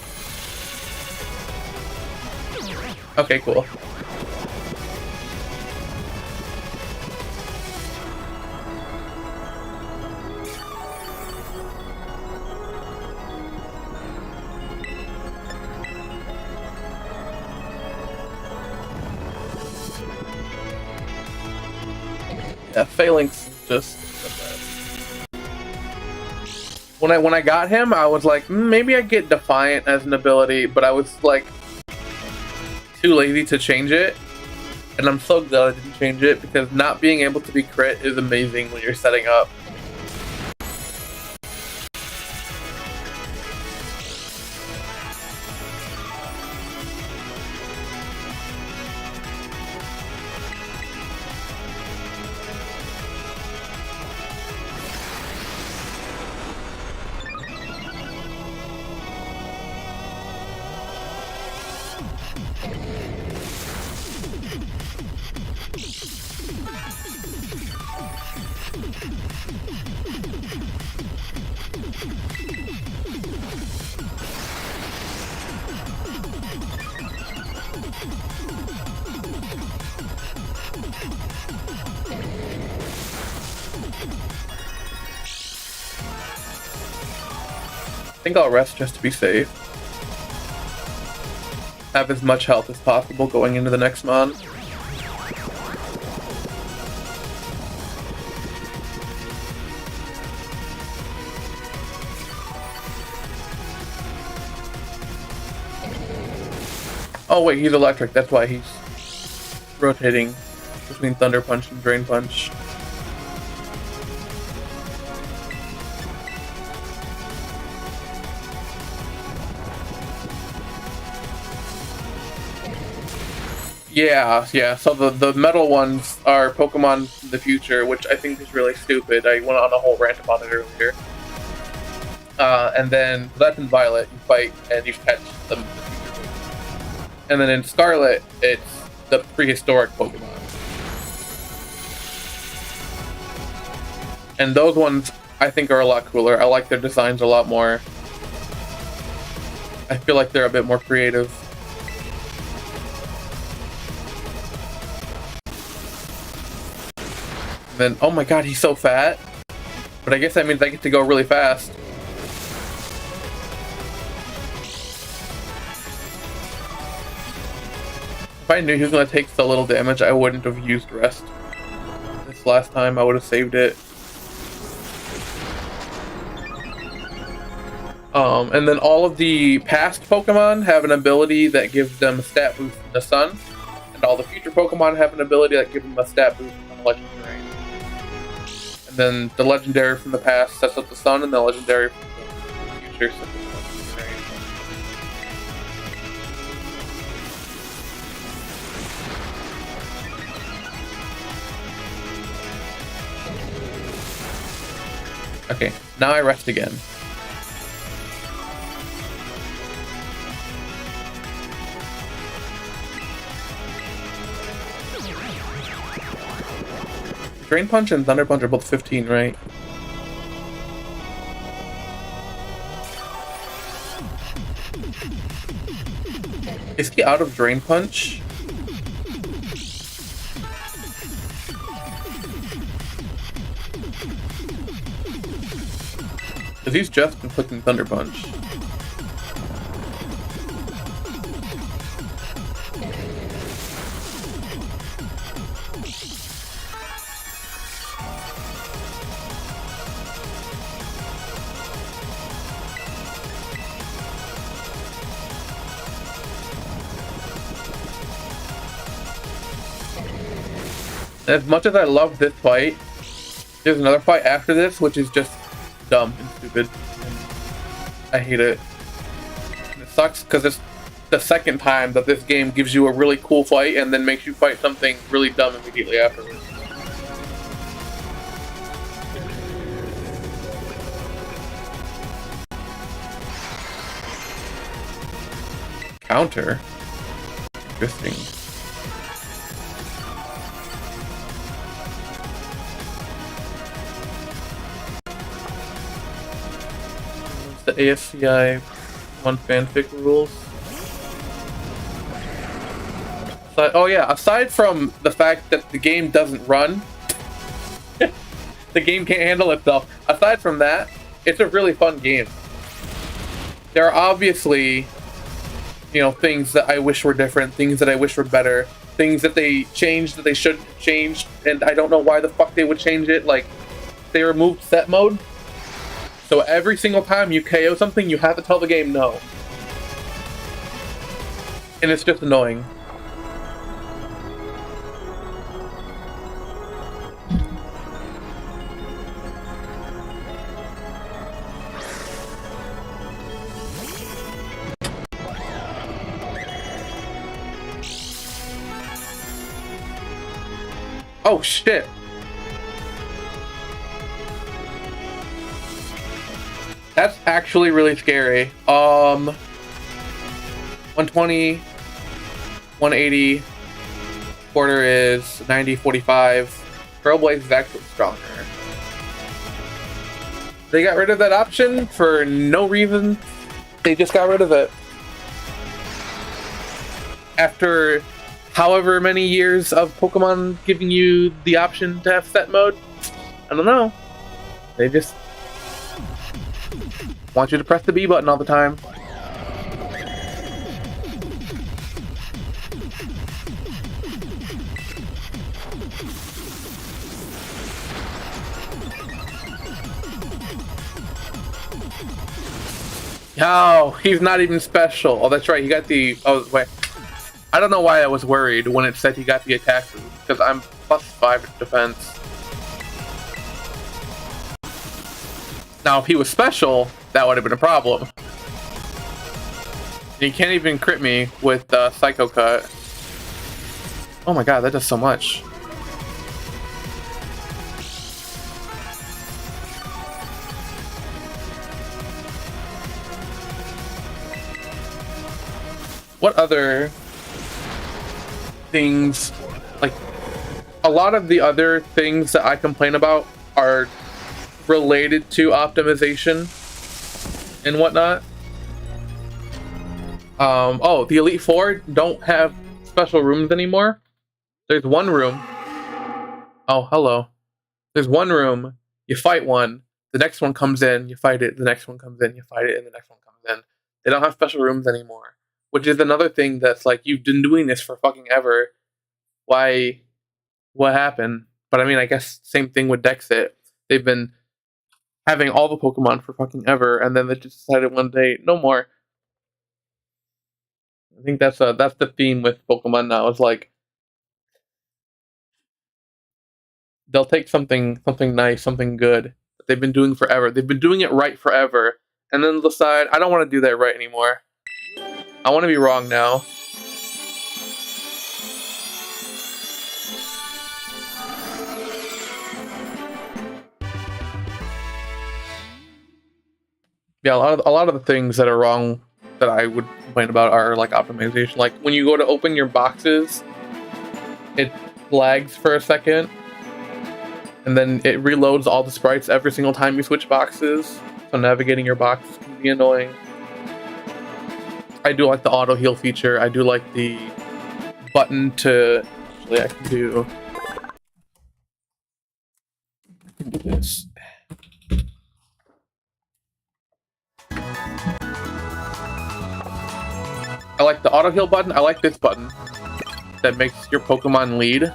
Okay, cool. Yeah, Phalanx is just the best. When I got him, I was like, maybe I get Defiant as an ability, but I was like too lazy to change it. And I'm so glad I didn't change it because not being able to be crit is amazing when you're setting up. I think I'll rest just to be safe. Have as much health as possible going into the next mon. Oh wait, he's electric. That's why he's rotating between Thunder Punch and Drain Punch. Yeah. So the metal ones are Pokemon from the future, which I think is really stupid. I went on a whole rant about it earlier. And then that's in Violet, you fight and you catch the future Pokemon. And then in Scarlet, it's the prehistoric Pokemon. And those ones I think are a lot cooler. I like their designs a lot more. I feel like they're a bit more creative. And then, oh my god, he's so fat. But I guess that means I get to go really fast. If I knew he was going to take so little damage, I wouldn't have used Rest. This last time, I would have saved it. And then all of the past Pokemon have an ability that gives them a stat boost in the Sun. And all the future Pokemon have an ability that gives them a stat boost in the Legendary. And then the Legendary from the past sets up the Sun, and the Legendary from the future sets up the Legendary. Okay, now I rest again. Drain Punch and Thunder Punch are both 15, right? Is he out of Drain Punch? Because he's just inflicting Thunder Punch. As much as I love this fight, there's another fight after this, which is just dumb and stupid. I hate it. And it sucks because it's the second time that this game gives you a really cool fight and then makes you fight something really dumb immediately afterwards. Counter? Interesting. The ASCI one fanfic rules. So, oh yeah, aside from the fact that the game doesn't run, the game can't handle itself. Aside from that, it's a really fun game. There are obviously, you know, things that I wish were different, things that I wish were better, things that they changed that they shouldn't have changed, and I don't know why the fuck they would change it. Like, they removed set mode. So every single time you KO something, you have to tell the game no. And it's just annoying. Oh shit. That's actually really scary. 120, 180, quarter is 90, 45. Trailblaze is actually stronger. They got rid of that option for no reason. They just got rid of it. After however many years of Pokemon giving you the option to have set mode, I don't know. They just want you to press the B button all the time. Oh, he's not even special. Oh, that's right. He got the... Oh, wait. I don't know why I was worried when it said he got the attack boost, because I'm +5 defense. Now, if he was special, that would have been a problem. He can't even crit me with Psycho Cut. Oh my god, that does so much. What other things, like, a lot of the other things that I complain about are related to optimization and whatnot. Oh, the Elite Four don't have special rooms anymore. There's one room. Oh, hello. There's one room, you fight one, the next one comes in, you fight it, the next one comes in, you fight it, and the next one comes in. They don't have special rooms anymore. Which is another thing that's like, you've been doing this for fucking ever. Why? What happened? But I mean, I guess same thing with Dexit. They've been having all the Pokemon for fucking ever, and then they just decided one day, no more. I think that's the theme with Pokemon now. It's like they'll take something nice, something good that they've been doing forever. They've been doing it right forever, and then they'll decide, I don't want to do that right anymore. I want to be wrong now. Yeah, a lot of the things that are wrong that I would complain about are like optimization. Like when you go to open your boxes, it lags for a second, and then it reloads all the sprites every single time you switch boxes. So navigating your boxes can be annoying. I do like the auto heal feature. I do like the button to actually I can do this. I like the auto heal button. I like this button that makes your Pokemon lead.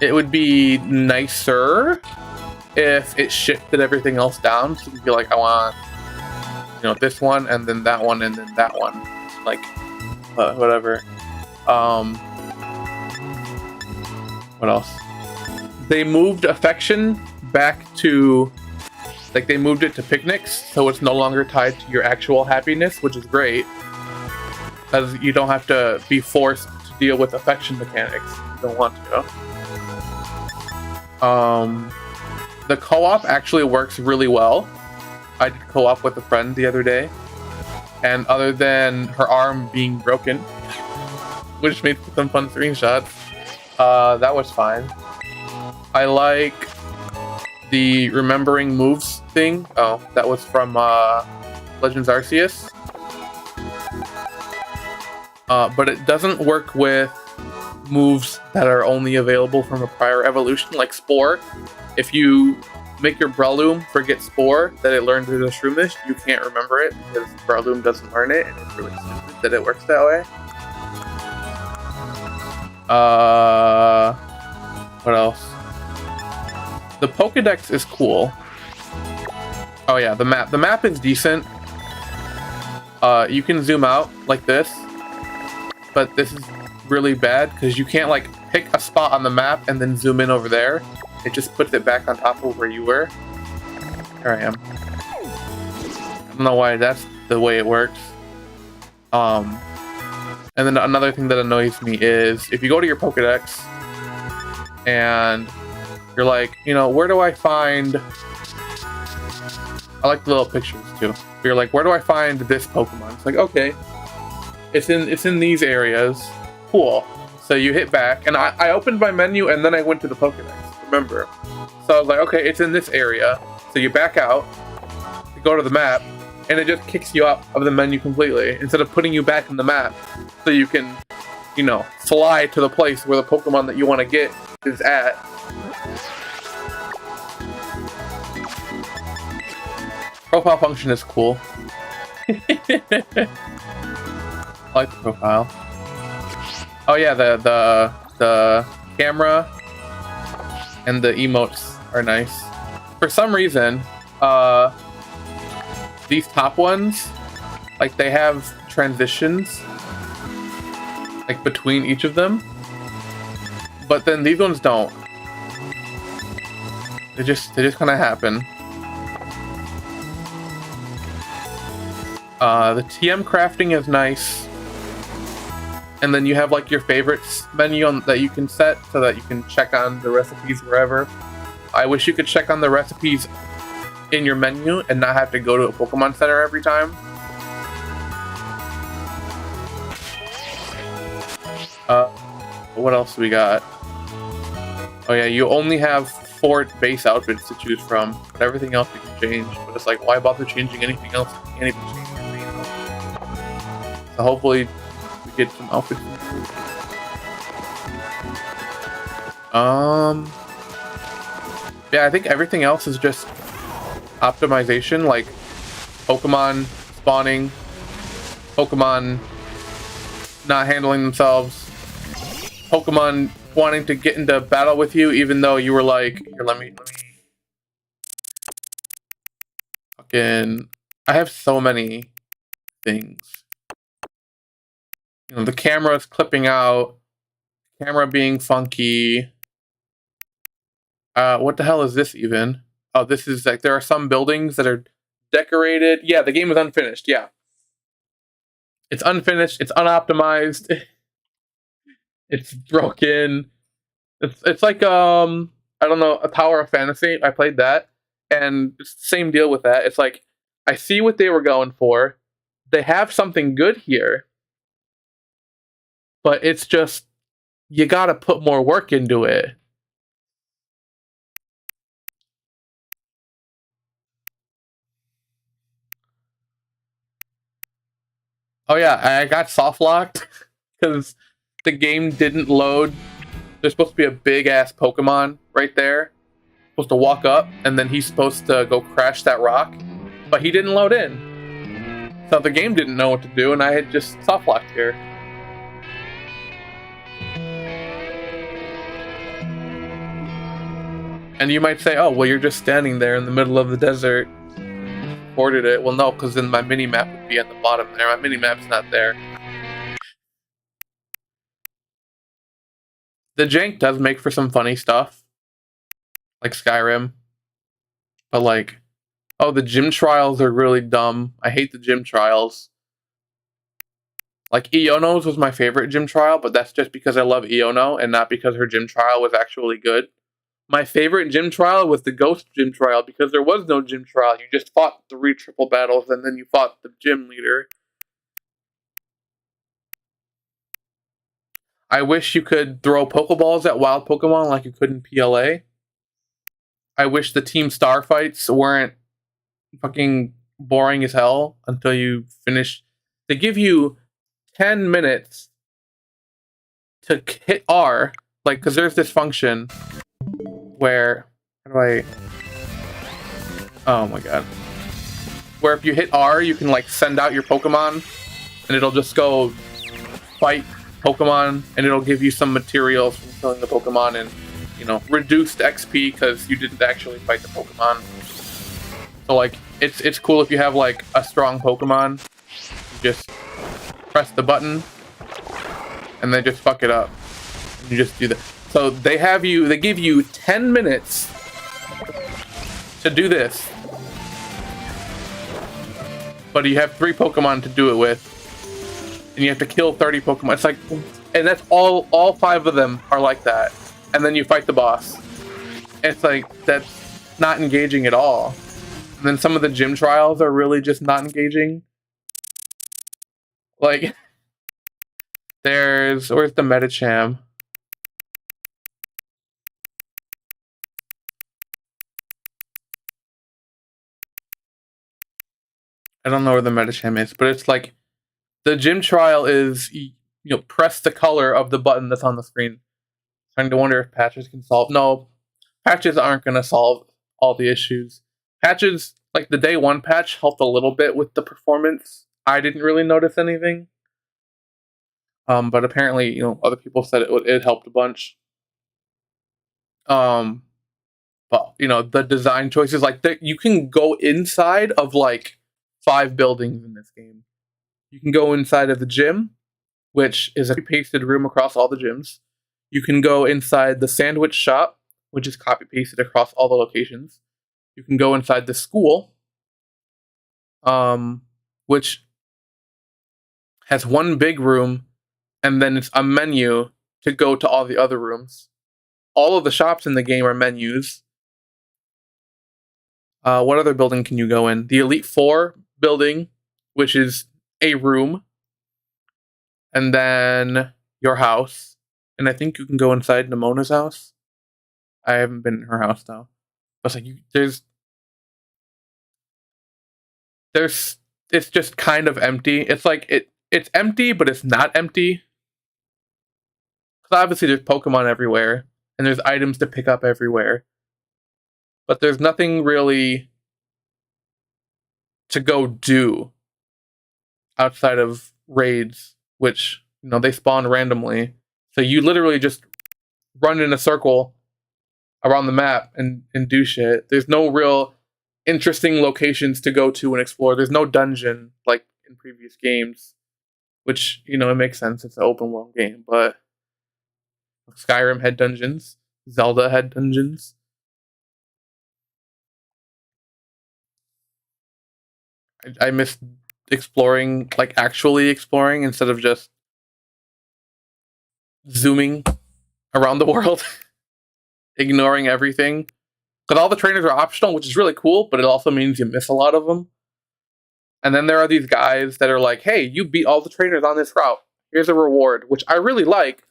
It would be nicer if it shifted everything else down, so you'd be like, I want, you know, this one, and then that one, and then that one. Like, whatever. What else? They moved Affection back to, like, they moved it to picnics, so it's no longer tied to your actual happiness, which is great. Because you don't have to be forced to deal with affection mechanics if you don't want to. The co-op actually works really well. I did co-op with a friend the other day, and other than her arm being broken, which made some fun screenshots, that was fine. I like the remembering moves thing. Oh, that was from Legends Arceus. But it doesn't work with moves that are only available from a prior evolution, like Spore. If you make your Breloom forget Spore that it learned through the Shroomish, you can't remember it because Breloom doesn't learn it, and it's really stupid that it works that way. What else? The Pokédex is cool. Oh yeah, the map. The map is decent. You can zoom out like this, but this is really bad because you can't like pick a spot on the map and then zoom in over there. It just puts it back on top of where you were. Here I am. I don't know why that's the way it works. And then another thing that annoys me is if you go to your Pokédex and you're like, you know, where do I find... I like the little pictures too. You're like, where do I find this Pokemon? It's like, okay, it's in these areas. Cool. So you hit back, and I opened my menu and then I went to the Pokédex. Remember? So I was like, okay, it's in this area. So you back out, you go to the map, and it just kicks you out of the menu completely instead of putting you back in the map, so you can, you know, fly to the place where the Pokemon that you want to get is at. Profile function is cool. I like the profile. Oh yeah, the camera and the emotes are nice. For some reason, these top ones, like, they have transitions like between each of them. But then these ones don't. They just kind of happen. The TM crafting is nice. And then you have like your favorites menu that you can set so that you can check on the recipes wherever. I wish you could check on the recipes in your menu and not have to go to a Pokemon Center every time. What else do we got? Oh yeah, you only have 4 base outfits to choose from, but everything else you can change. But it's like, why bother changing anything else? You can't even change your name. So hopefully we get some outfits. Yeah, I think everything else is just optimization, like Pokemon spawning, Pokemon not handling themselves, Pokemon wanting to get into battle with you even though you were like, here, let me fucking, I have so many things. You know, the camera's clipping out, camera being funky. What the hell is this even? Oh, this is like, there are some buildings that are decorated. Yeah, the game is unfinished, yeah. It's unfinished, it's unoptimized, it's broken. It's like, I don't know, a Tower of Fantasy. I played that, and it's the same deal with that. It's like, I see what they were going for. They have something good here, but it's just, you gotta put more work into it. Oh yeah, I got soft locked because the game didn't load. There's supposed to be a big ass Pokemon right there. Supposed to walk up, and then he's supposed to go crash that rock, but he didn't load in. So the game didn't know what to do, and I had just soft locked here. And you might say, oh, well, you're just standing there in the middle of the desert. Ported it. Well, no, because then my mini-map would be at the bottom there. My mini-map's not there. The jank does make for some funny stuff. Like Skyrim. But like, oh, the gym trials are really dumb. I hate the gym trials. Like, Iono's was my favorite gym trial, but that's just because I love Iono and not because her gym trial was actually good. My favorite gym trial was the Ghost gym trial because there was no gym trial. You just fought 3 triple battles and then you fought the gym leader. I wish you could throw Pokeballs at wild Pokemon like you could in PLA. I wish the Team Star fights weren't fucking boring as hell until you finish. They give you 10 minutes to hit R, like, because there's this function where, how do I, oh my god, where if you hit R, you can like send out your Pokemon, and it'll just go fight Pokemon, and it'll give you some materials from killing the Pokemon, and, you know, reduced XP because you didn't actually fight the Pokemon. So like, it's cool if you have like a strong Pokemon, you just press the button, and then just fuck it up. And you just do that. So they give you 10 minutes to do this. But you have 3 Pokemon to do it with. And you have to kill 30 Pokemon. It's like, and that's all 5 of them are like that. And then you fight the boss. And it's like, that's not engaging at all. And then some of the gym trials are really just not engaging. Like, where's the Medicham? I don't know where the Medicham is, but it's like, the gym trial is, you know, press the color of the button that's on the screen. Trying to wonder if patches can solve. No, patches aren't going to solve all the issues. Patches, like the day 1 patch, helped a little bit with the performance. I didn't really notice anything. But apparently, you know, other people said it helped a bunch. But, you know, the design choices, like, you can go inside of like 5 buildings in this game. You can go inside of the gym. which is a pasted room across all the gyms. You can go inside the sandwich shop, which is copy pasted across all the locations. You can go inside the school, which has one big room, and then it's a menu to go to all the other rooms. All of the shops in the game are menus. What other building can you go in? The Elite Four building, which is a room, and then your house. And I think you can go inside Namona's house. I haven't been in her house though. But it's like there's it's just kind of empty. It's like it's empty, but it's not empty. Because obviously there's Pokemon everywhere, and there's items to pick up everywhere. But there's nothing really to go do outside of raids, which they spawn randomly. So you literally just run in a circle around the map and do shit. There's no real interesting locations to go to and explore. There's no dungeon like in previous games, which it makes sense. It's an open world game, but Skyrim had dungeons. Zelda had dungeons. I miss exploring, like actually exploring instead of just zooming around the world, ignoring everything. Because all the trainers are optional, which is really cool, but it also means you miss a lot of them. And then there are these guys that are like, hey, you beat all the trainers on this route. Here's a reward, which I really like,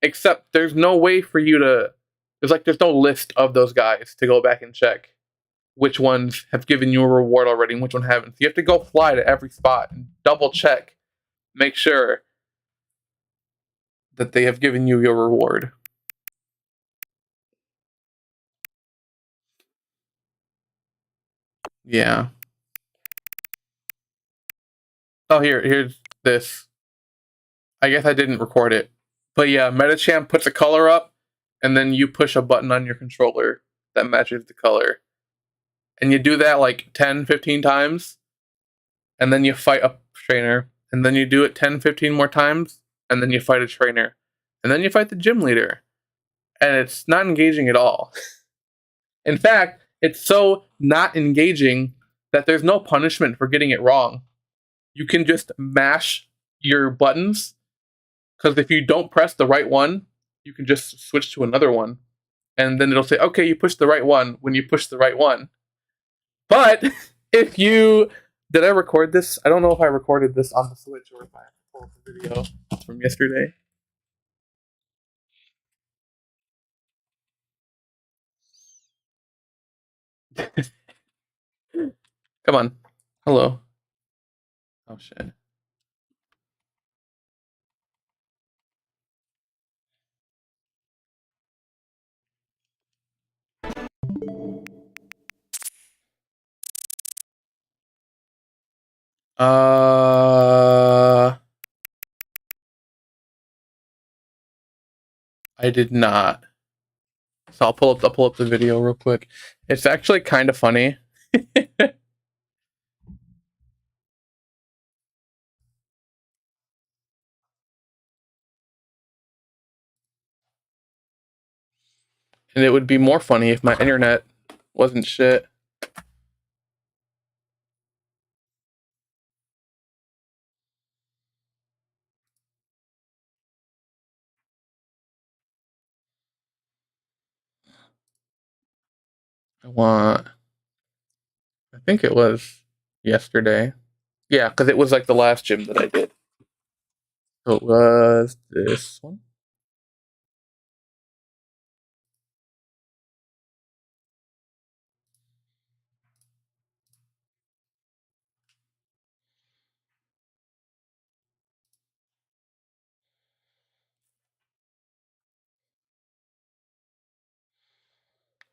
except there's no way for you to... There's no list of those guys to go back and check which ones have given you a reward already and which one haven't. So you have to go fly to every spot and double check, make sure that they have given you your reward. Yeah. Oh, here's this. I guess I didn't record it. But yeah, Metachamp puts a color up, and then you push a button on your controller that matches the color. And you do that like 10, 15 times, and then you fight a trainer. And then you do it 10, 15 more times, and then you fight a trainer. And then you fight the gym leader. And it's not engaging at all. In fact, it's so not engaging that there's no punishment for getting it wrong. You can just mash your buttons, because if you don't press the right one, you can just switch to another one. And then it'll say, okay, you pushed the right one when you push the right one. But if you... Did I record this? I don't know if I recorded this on the Switch or if I pulled the video from yesterday. Come on. Hello. Oh, shit. I did not. So I'll pull up the video real quick. It's actually kind of funny. And it would be more funny if my internet wasn't shit. I think it was yesterday. Yeah, because it was like the last gym that I did. So it was this one.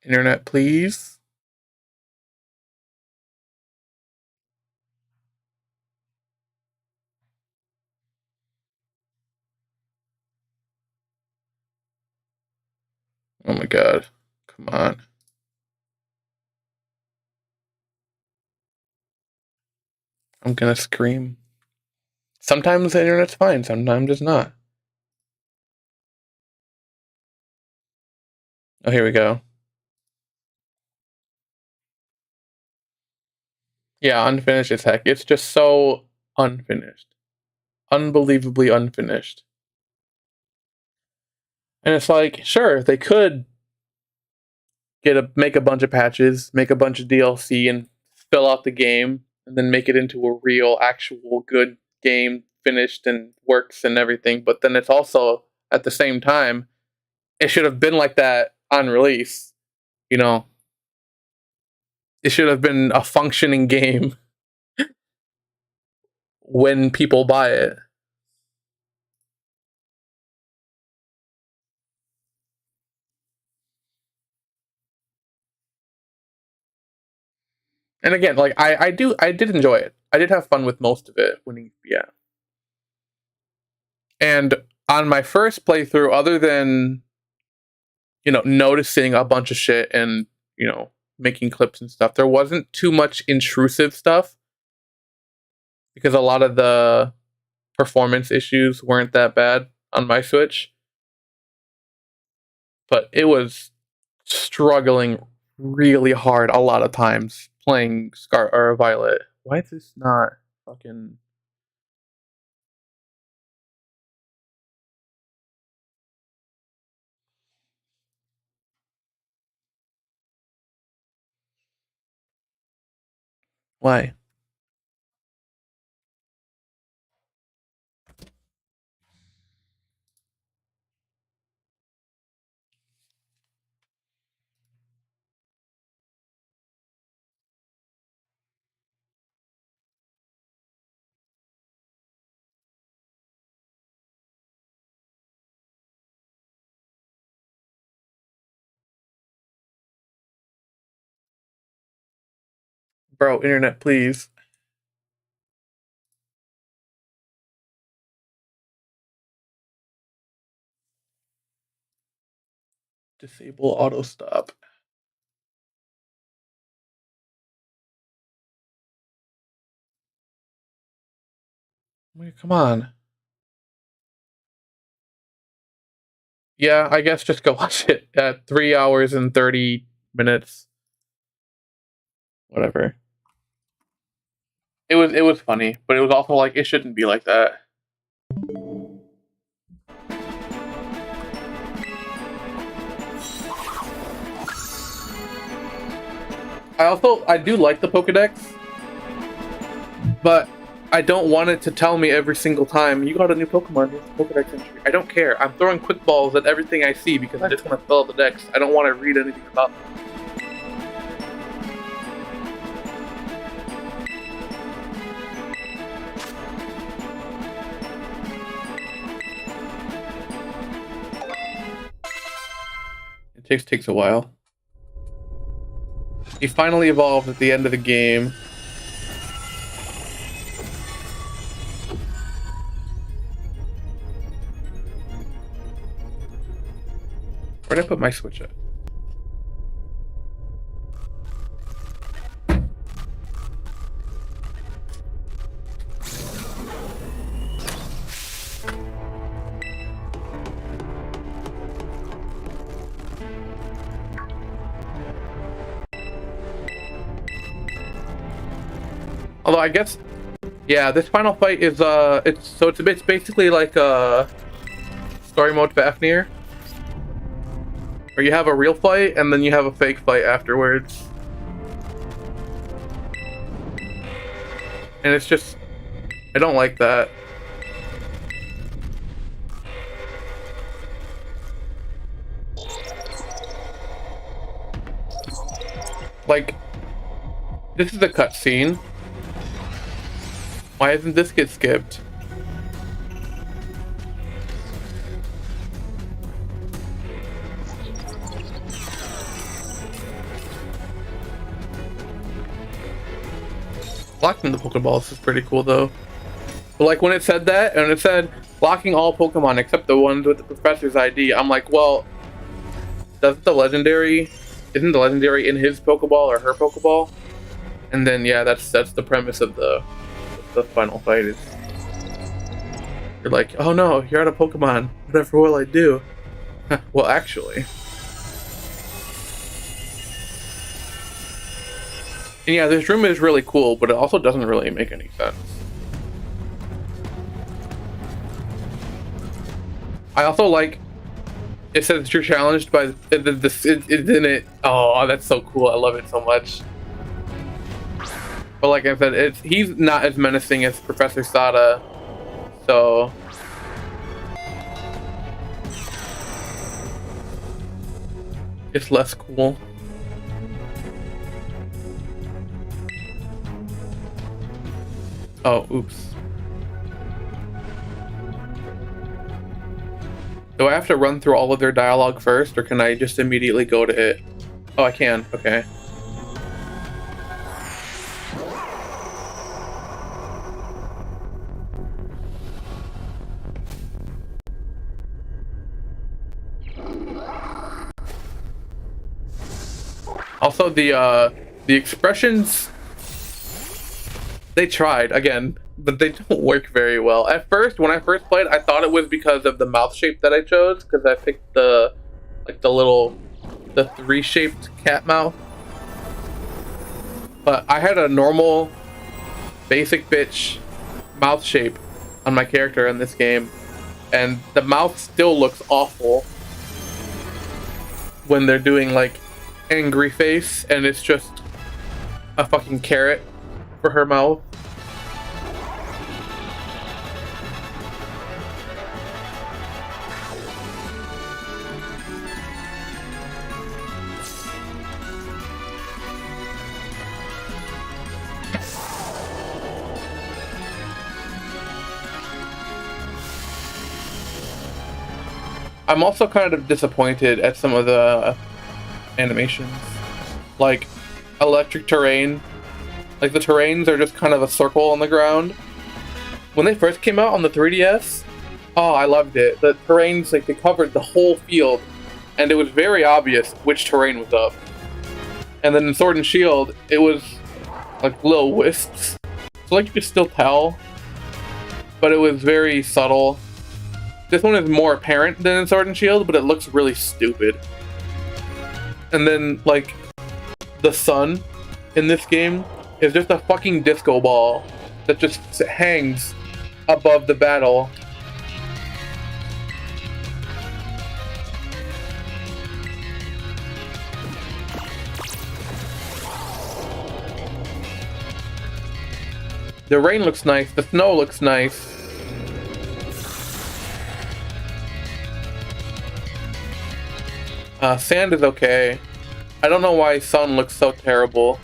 Internet, please. Oh my god. Come on. I'm gonna scream. Sometimes the internet's fine, sometimes it's not. Oh, here we go. Yeah, unfinished as heck. It's just so unfinished. Unbelievably unfinished. And it's like, sure, they could make a bunch of patches, make a bunch of DLC, and fill out the game, and then make it into a real, actual, good game, finished and works and everything. But then it's also at the same time, it should have been like that on release. You know, it should have been a functioning game when people buy it. And again, like I did enjoy it. I did have fun with most of it. Yeah. And on my first playthrough, other than noticing a bunch of shit and making clips and stuff, there wasn't too much intrusive stuff because a lot of the performance issues weren't that bad on my Switch. But it was struggling really hard a lot of times playing Scar or Violet. Why is this not fucking? Why? Bro, internet, please. Disable auto stop. Wait, come on. Yeah, I guess just go watch it at 3 hours and 30 minutes. Whatever. It was funny, but it was also like it shouldn't be like that. I do like the Pokedex, but I don't want it to tell me every single time you got a new Pokemon. Here's the Pokedex entry. I don't care. I'm throwing quick balls at everything I see because I just want to fill out the decks. I don't want to read anything about them. It takes a while. He finally evolved at the end of the game. Where'd I put my Switch at? Although I guess, yeah, this final fight is it's basically like a story mode Fafnir, where you have a real fight and then you have a fake fight afterwards, and it's just I don't like that. Like, this is a cutscene. Why doesn't this get skipped? Locking the Pokeballs is pretty cool though. But like when it said that, and it said locking all Pokemon except the ones with the professor's ID, I'm like, well, isn't the legendary in his Pokeball or her Pokeball? And then yeah, that's the premise of the final fight is You're like, oh no, you're out of Pokemon. Whatever will I do? Well, actually. And yeah, this room is really cool, but it also doesn't really make any sense. I also like, it says that you're challenged by this, isn't it? Oh, that's so cool. I love it so much. But like I said, he's not as menacing as Professor Sada, so it's less cool. Oh, oops. Do I have to run through all of their dialogue first, or can I just immediately go to it? Oh, I can. Okay. Also, the expressions, they tried again, but they don't work very well. At first, when I first played, I thought it was because of the mouth shape that I chose, because I picked the three-shaped cat mouth. But I had a normal, basic bitch mouth shape on my character in this game, and the mouth still looks awful when they're doing like angry face, and it's just a fucking carrot for her mouth. I'm also kind of disappointed at some of the animations, like electric terrain. Like the terrains are just kind of a circle on the ground. When they first came out on the 3DS, oh, I loved it. The terrains, like, they covered the whole field, and it was very obvious which terrain was up. And then in Sword and Shield, it was like little wisps, so like you could still tell, but it was very subtle. This one is more apparent than in Sword and Shield, but it looks really stupid. And then, like, the sun in this game is just a fucking disco ball that just hangs above the battle. The rain looks nice, the snow looks nice. Sand is okay. I don't know why sun looks so terrible.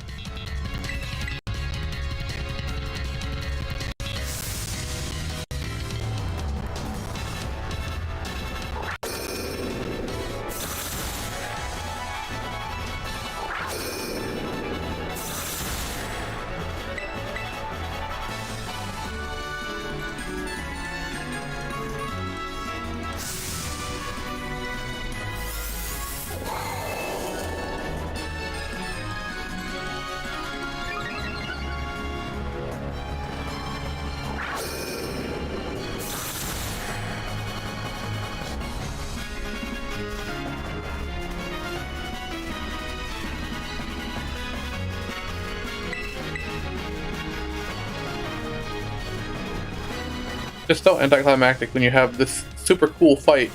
Just so anticlimactic when you have this super cool fight,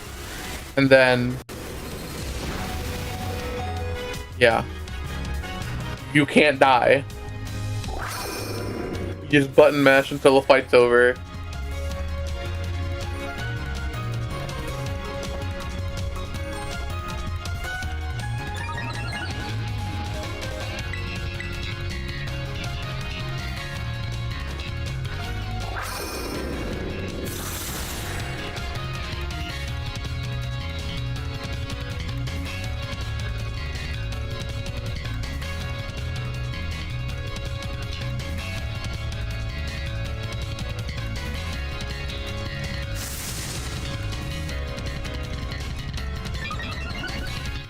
and then, yeah, you can't die. You just button mash until the fight's over.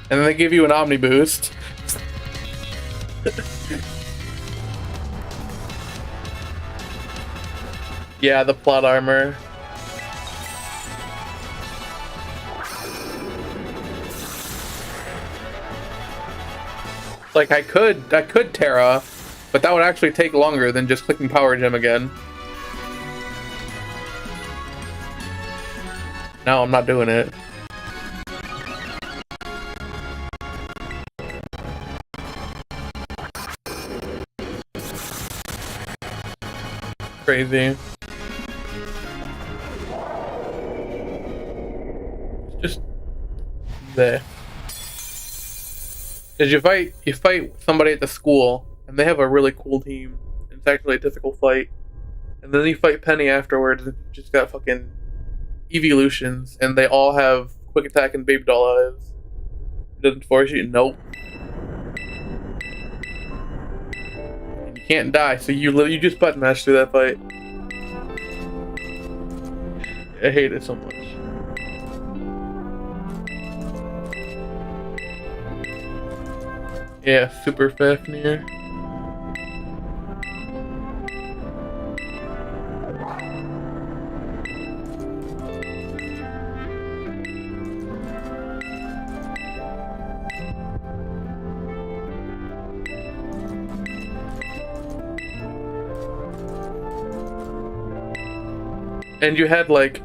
And then they give you an Omni boost. Yeah, the plot armor. Like I could Terra, but that would actually take longer than just clicking Power Gem again. No, I'm not doing it. Crazy. Just there. Cause you fight somebody at the school, and they have a really cool team. It's actually a difficult fight, and then you fight Penny afterwards. And just got fucking evolutions, and they all have quick attack and baby doll eyes. It doesn't force you. Nope. And you can't die, so you just button mash through that fight. I hate it so much. Yeah, super Fafnir. And you had like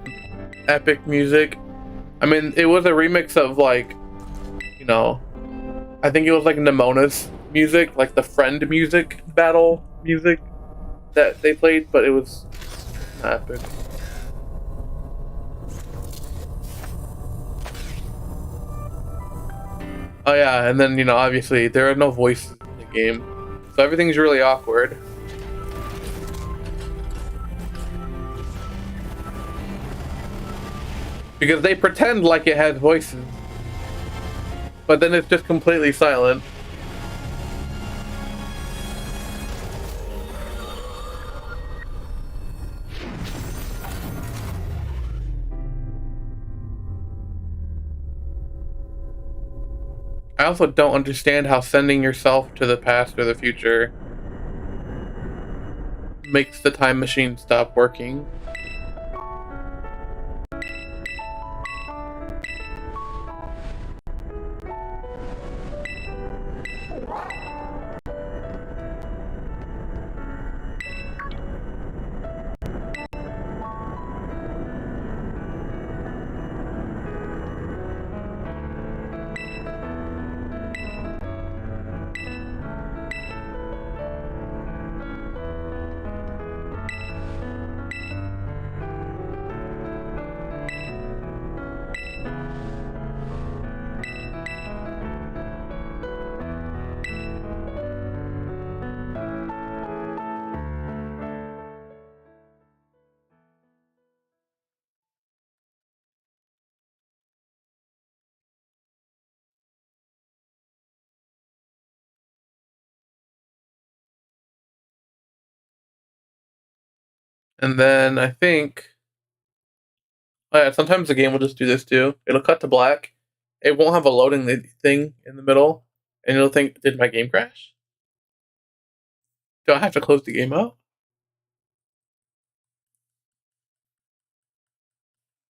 epic music. I mean, it was a remix of like, you know, I think it was like Nemona's music, like the Friend music battle music that they played, but it was epic. Oh yeah, and then, you know, obviously there are no voices in the game, so everything's really awkward. Because they pretend like it has voices, but then it's just completely silent. I also don't understand how sending yourself to the past or the future makes the time machine stop working. And then I think, oh yeah, sometimes the game will just do this too. It'll cut to black. It won't have a loading thing in the middle, and it'll think, "Did my game crash? Do I have to close the game out?"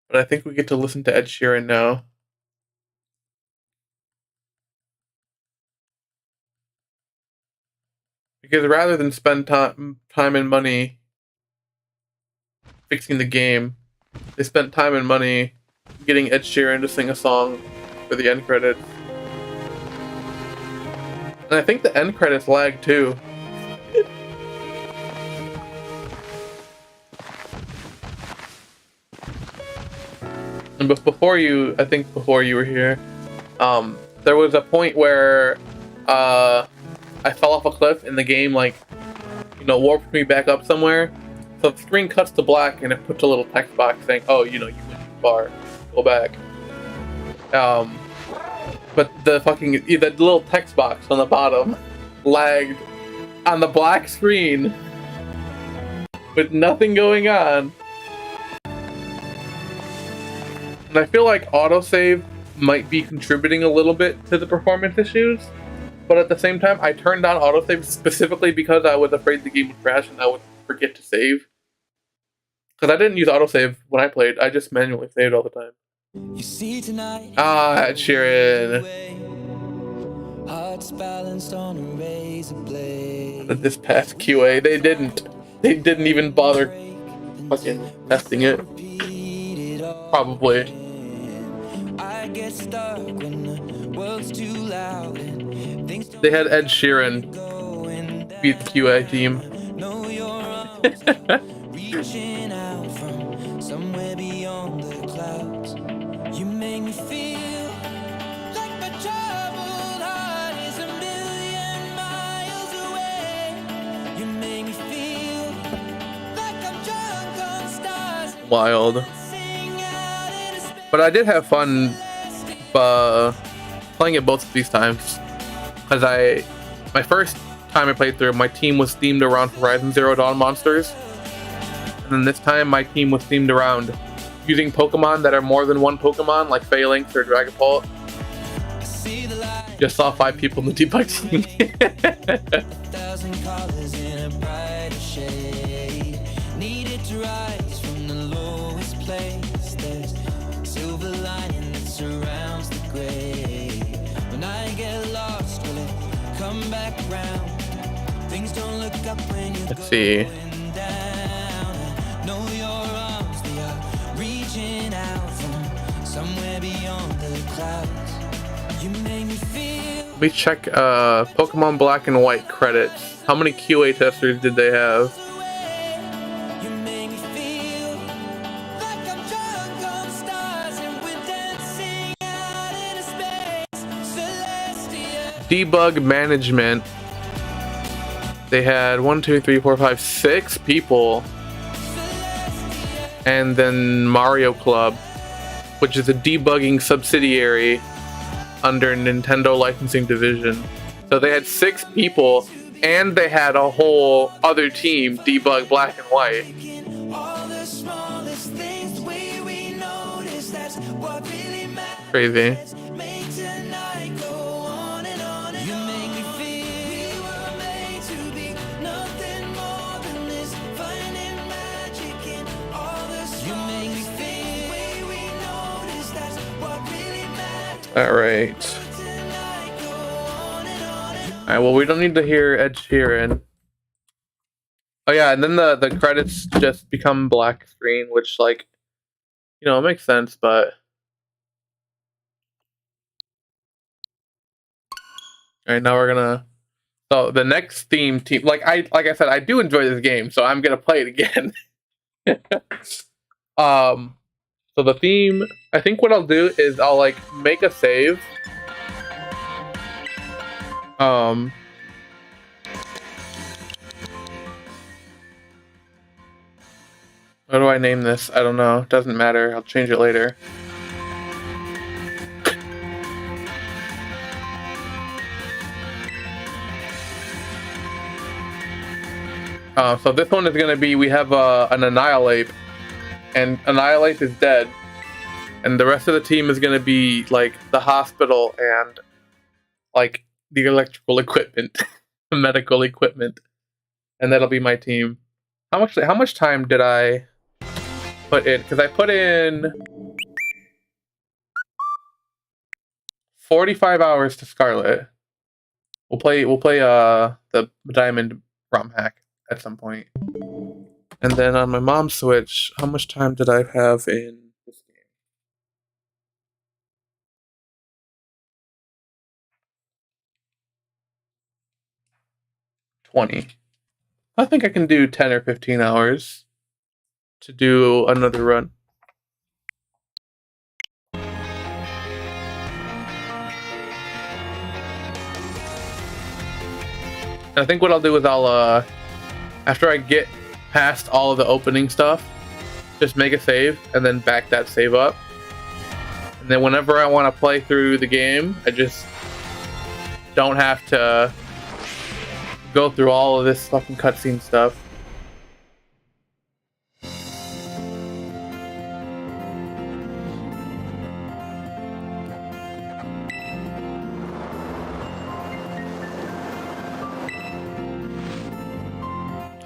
But I think we get to listen to Ed Sheeran now. Because rather than spend time and money fixing the game, they spent time and money getting Ed Sheeran to sing a song for the end credits. And I think the end credits lag too. And before you were here, there was a point where I fell off a cliff and the game, like, you know, warped me back up somewhere. So the screen cuts to black and it puts a little text box saying, "Oh, you know, you went too far. Go back." But the little text box on the bottom lagged on the black screen with nothing going on. And I feel like autosave might be contributing a little bit to the performance issues. But at the same time, I turned on autosave specifically because I was afraid the game would crash and I would forget to save. Because I didn't use autosave when I played, I just manually saved all the time. You see tonight, Ed Sheeran. This past QA, they didn't even bother fucking testing it. Probably. They had Ed Sheeran beat the QA team. Reaching out from somewhere beyond the clouds. You make me feel like my troubled heart is a million miles away. You make me feel like I'm drunk on stars. Wild. But I did have fun playing it both of these times. Because my first time I played through, my team was themed around Horizon Zero Dawn monsters. And then this time, my team was themed around using Pokemon that are more than one Pokemon, like Phalanx or Dragapult. Just saw 5 people in the debug team. Let's see. Let me check Pokemon Black and White credits. How many QA testers did they have? Debug management. They had 1, 2, 3, 4, 5, 6 people. And then Mario Club, which is a debugging subsidiary under Nintendo licensing division. So they had 6 people, and they had a whole other team debug Black and White. Crazy. Alright. Alright, well, we don't need to hear Ed Sheeran. Oh yeah, and then the credits just become black screen, which, like, you know, it makes sense, but... Alright, now we're gonna... So, the next team... Like I said, I do enjoy this game, so I'm gonna play it again. So the theme... I think what I'll do is I'll, like, make a save. What do I name this? I don't know. Doesn't matter. I'll change it later. So this one is going to be, we have an Annihilate. And Annihilate is dead. And the rest of the team is going to be, like, the hospital and, like, the electrical equipment. The medical equipment. And that'll be my team. How much time did I put in? Because I put in 45 hours to Scarlet. We'll play the Diamond ROM hack at some point. And then on my mom's Switch, how much time did I have in this game? 20. I think I can do 10 or 15 hours to do another run. And I think what I'll do is I'll, after I get past all of the opening stuff, just make a save and then back that save up. And then whenever I want to play through the game, I just don't have to go through all of this fucking cutscene stuff.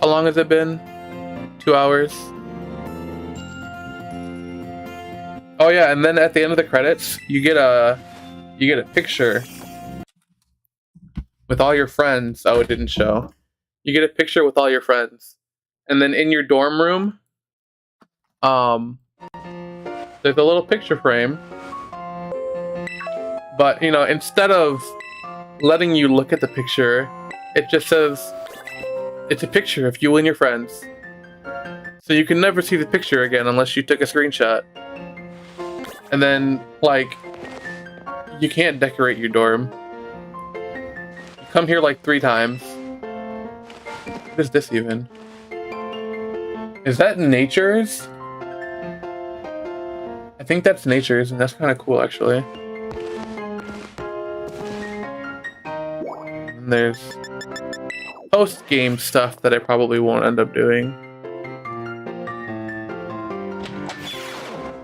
How long has it been? 2 hours? Oh yeah, and then at the end of the credits, you get a picture with all your friends. Oh, it didn't show. You get a picture with all your friends, and then in your dorm room, there's a little picture frame. But you know, instead of letting you look at the picture, it just says it's a picture of you and your friends. So you can never see the picture again unless you took a screenshot. And then, like, you can't decorate your dorm. You come here like 3 times. What is this even? Is that nature's? I think that's nature's, and that's kind of cool, actually. And there's post-game stuff that I probably won't end up doing.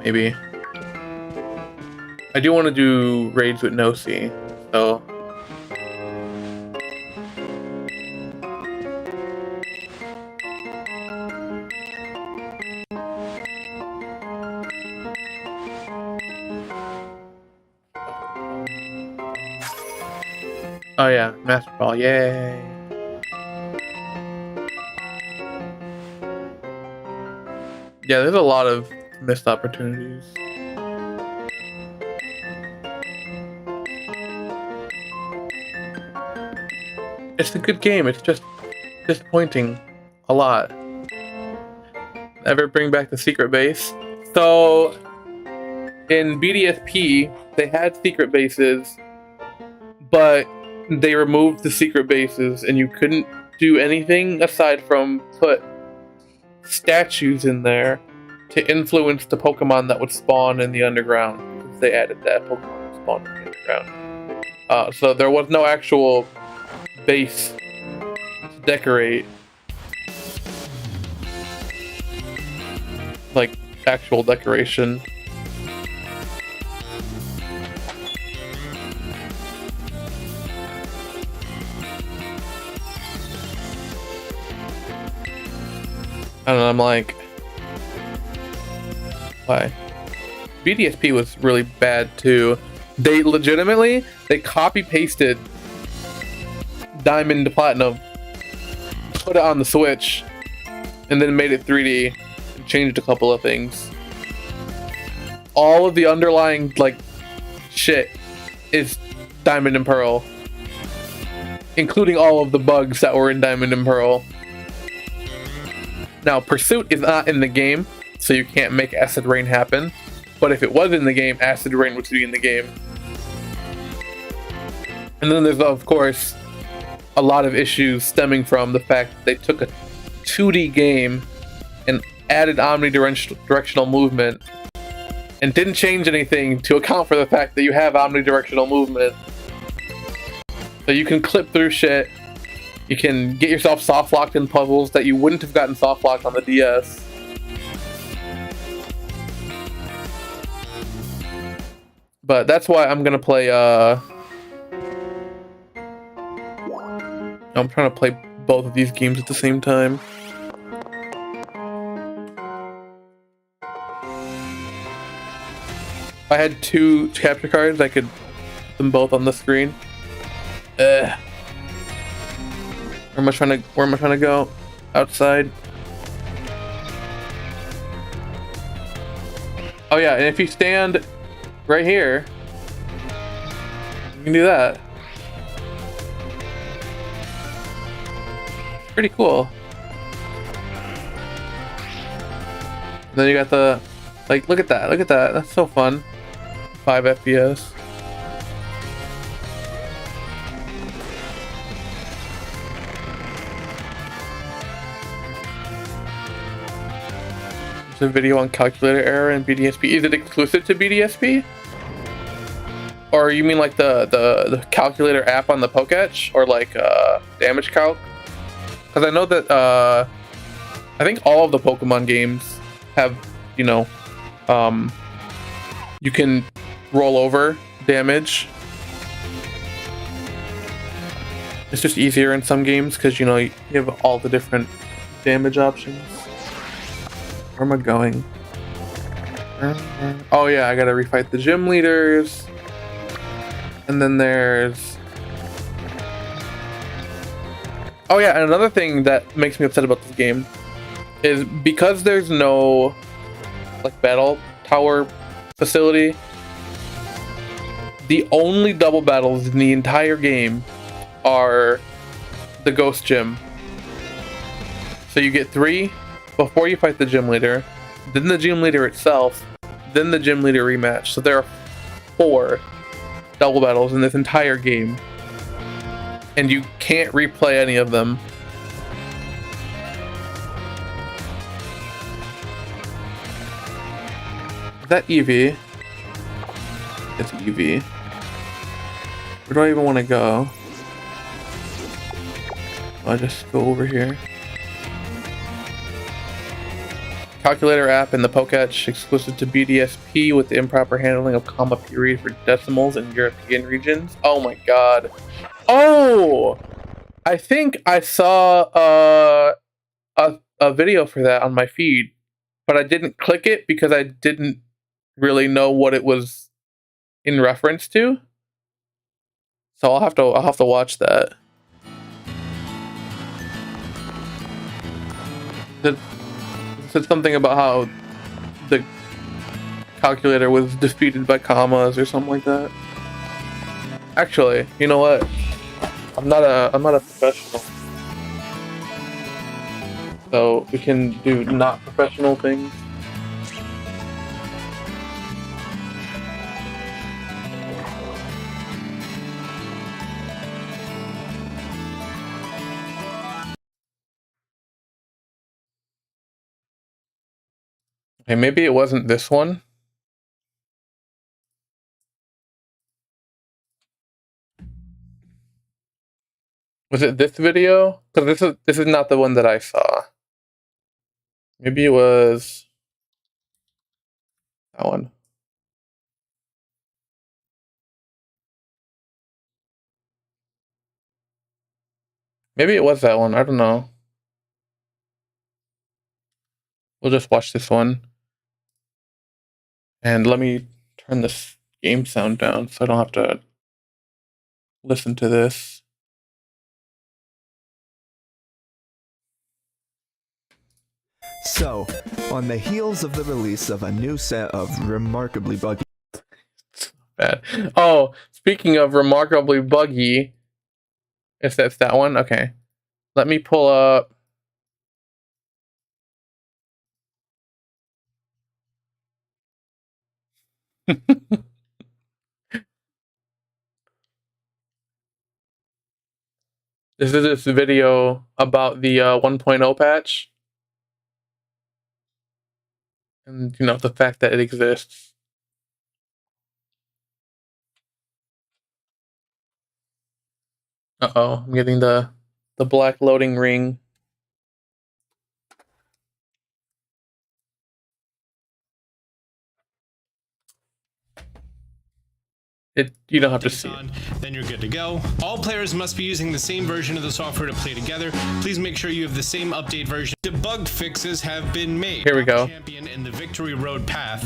Maybe. I do want to do raids with no C, so. Oh yeah, Master Ball, yay! Yeah, there's a lot of missed opportunities. It's a good game, it's just disappointing a lot. Ever bring back the secret base? So, in BDSP, they had secret bases, but they removed the secret bases and you couldn't do anything aside from put statues in there to influence the Pokemon that would spawn in the underground. Because they added that Pokemon would spawn in the underground. So there was no actual base to decorate. Like, actual decoration. And I'm like, why? BDSP was really bad too. They legitimately, they copy pasted Diamond to Platinum, put it on the Switch, and then made it 3D and changed a couple of things. All of the underlying, like, shit is Diamond and Pearl, including all of the bugs that were in Diamond and Pearl. Now, Pursuit is not in the game, so you can't make Acid Rain happen. But if it was in the game, Acid Rain would be in the game. And then there's, of course, a lot of issues stemming from the fact that they took a 2D game and added omnidirectional movement and didn't change anything to account for the fact that you have omnidirectional movement. So you can clip through shit. You can get yourself soft-locked in puzzles that you wouldn't have gotten soft-locked on the DS. But that's why I'm gonna play, I'm trying to play both of these games at the same time. If I had 2 capture cards, I could put them both on the screen. Where am I trying to go? Outside. Oh yeah, and if you stand right here, you can do that. Pretty cool. And then you got the, like, look at that, that's so fun. 5 FPS. A video on calculator error in BDSP. Is it exclusive to BDSP? Or you mean like the calculator app on the Poketch? Or like damage calc? Because I know that I think all of the Pokemon games have, you know, you can roll over damage. It's just easier in some games because, you know, you have all the different damage options. Where am I going? Oh yeah, I gotta refight the gym leaders. And then there's Oh yeah, and another thing that makes me upset about this game is because there's no like battle tower facility, the only double battles in the entire game are the ghost gym. So you get 3 before you fight the gym leader, then the gym leader itself, then the gym leader rematch. So there are 4 double battles in this entire game, and you can't replay any of them. Is that Eevee? It's Eevee. Where do I even want to go? I'll just go over here. Calculator app in the Poketch, exclusive to BDSP with the improper handling of comma period for decimals in European regions. Oh my god. Oh! I think I saw a video for that on my feed, but I didn't click it because I didn't really know what it was in reference to. So I'll have to watch that. It said something about how the calculator was defeated by commas or something like that. Actually, you know what? I'm not a professional. So we can do not professional things. Okay, maybe it wasn't this one. Was it this video? Because this is not the one that I saw. Maybe it was that one. Maybe it was that one. I don't know. We'll just watch this one. And let me turn this game sound down so I don't have to listen to this. So, on the heels of the release of a new set of remarkably buggy... Bad. Oh, speaking of remarkably buggy, if that's that one, okay. Let me pull up. This is this video about the 1.0 patch. And, you know, the fact that it exists. Uh-oh, I'm getting the black loading ring. You don't have to see it. Then you're good to go. All players must be using the same version of the software to play together. Please make sure you have the same update version. Debug fixes have been made. Here we go. Champion in the Victory Road path,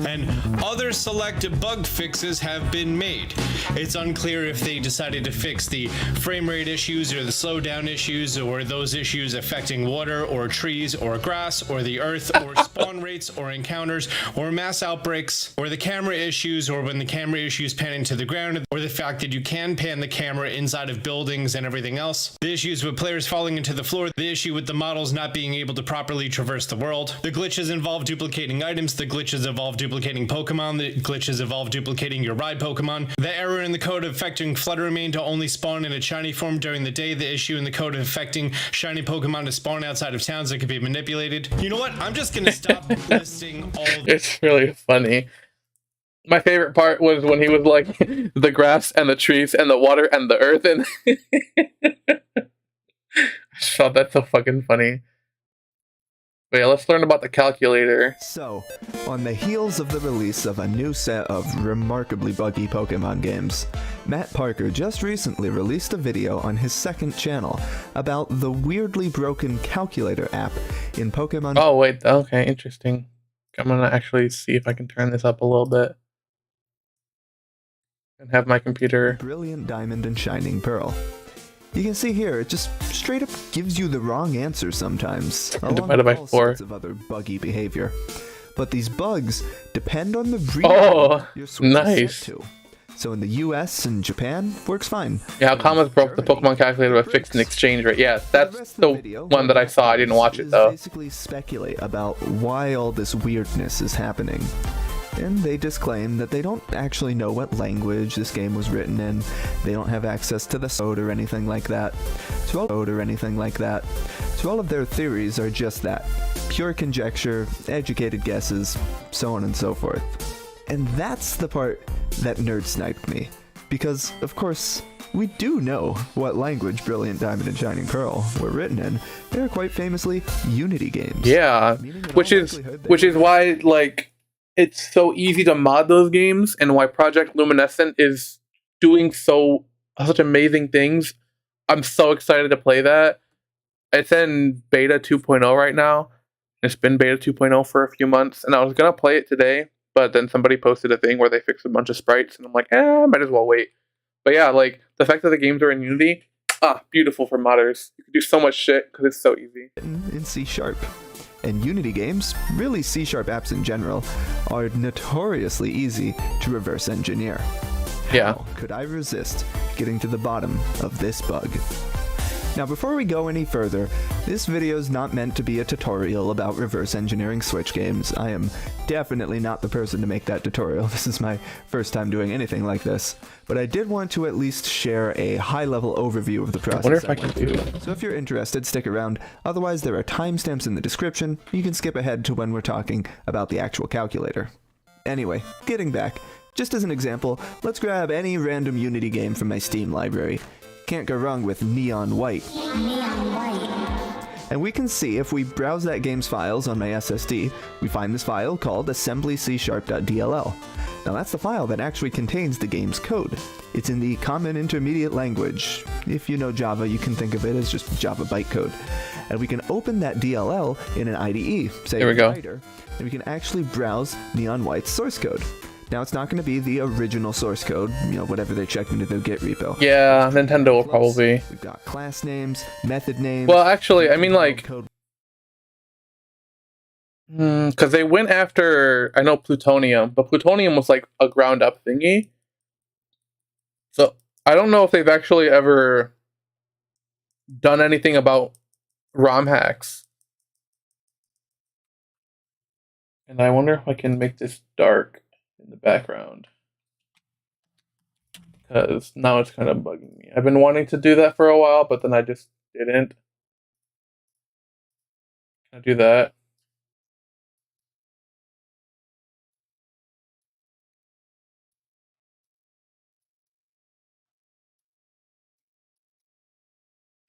and other select bug fixes have been made. It's unclear if they decided to fix the frame rate issues or the slowdown issues or those issues affecting water or trees or grass or the earth or spawn rates or encounters or mass outbreaks or the camera issues or when the camera issues pan into the ground or the fact that you can pan the camera inside of buildings and everything else. The issues with players falling into the floor. The issue with the models not being able to properly traverse the world. The glitches involve duplicating items. The glitches involve duplicating Pokemon. The glitches involve duplicating your ride Pokemon. The error in the code affecting Fluttermane to only spawn in a shiny form during the day. The issue in the code affecting shiny Pokemon to spawn outside of towns that can be manipulated. You know what? I'm just gonna stop listing all. It's really funny. My favorite part was when he was like, the grass and the trees and the water and the earth, and I just thought that's so fucking funny. But yeah, let's learn about the calculator. So, on the heels of the release of a new set of remarkably buggy Pokemon games, Matt Parker just recently released a video on his second channel about the weirdly broken calculator app in Pokemon... Oh, wait, okay, interesting. I'm gonna actually see if I can turn this up a little bit. And have my computer... Brilliant Diamond and Shining Pearl. You can see here, it just straight up gives you the wrong answer sometimes, along Divided by with all 4. sorts of other buggy behavior. But these bugs depend on the region Oh, your Switch is nice. set to. So in the US and Japan, works fine. Yeah, how Commas broke the Pokemon calculator with fixed an exchange rate. Yeah, that's the one that I saw. I didn't watch it though. Basically speculate about why all this weirdness is happening. And they disclaim that they don't actually know what language this game was written in. They don't have access to the code or anything like that. So all of their theories are just that. Pure conjecture, educated guesses, so on and so forth. And that's the part that nerd sniped me. Because, of course, we do know what language Brilliant Diamond and Shining Pearl were written in. They're quite famously Unity games. Yeah, which is why, like, it's so easy to mod those games, and why Project Luminescent is doing such amazing things. I'm so excited to play that. It's in beta 2.0 right now. It's been beta 2.0 for a few months, and I was gonna play it today, but then somebody posted a thing where they fixed a bunch of sprites, and I'm like, might as well wait. But yeah, like, the fact that the games are in Unity, beautiful for modders. You can do so much shit because it's so easy. In C#. And Unity games, really C# apps in general, are notoriously easy to reverse engineer. Yeah. How could I resist getting to the bottom of this bug? Now before we go any further, this video is not meant to be a tutorial about reverse engineering Switch games. I am definitely not the person to make that tutorial. This is my first time doing anything like this. But I did want to at least share a high-level overview of the process. I wonder if I can do it. So if you're interested, stick around. Otherwise, there are timestamps in the description. You can skip ahead to when we're talking about the actual calculator. Anyway, getting back. Just as an example, let's grab any random Unity game from my Steam library. Can't go wrong with Neon White. And we can see if we browse that game's files on my SSD, we find this file called assemblyc#.dll. Now that's the file that actually contains the game's code. It's in the Common Intermediate Language. If you know Java, you can think of it as just Java bytecode. And we can open that DLL in an IDE, say There we go. Writer, and we can actually browse Neon White's source code. Now, it's not going to be the original source code, whatever they check into their Git repo. Yeah, Nintendo will probably. We've got class names, method names. Well, actually, I mean, like, because they went after, I know, Plutonium, but Plutonium was like a ground up thingy. So I don't know if they've actually ever done anything about ROM hacks. And I wonder if I can make this dark in the background, because now it's kind of bugging me. I've been wanting to do that for a while, but then I just didn't. Can I do that?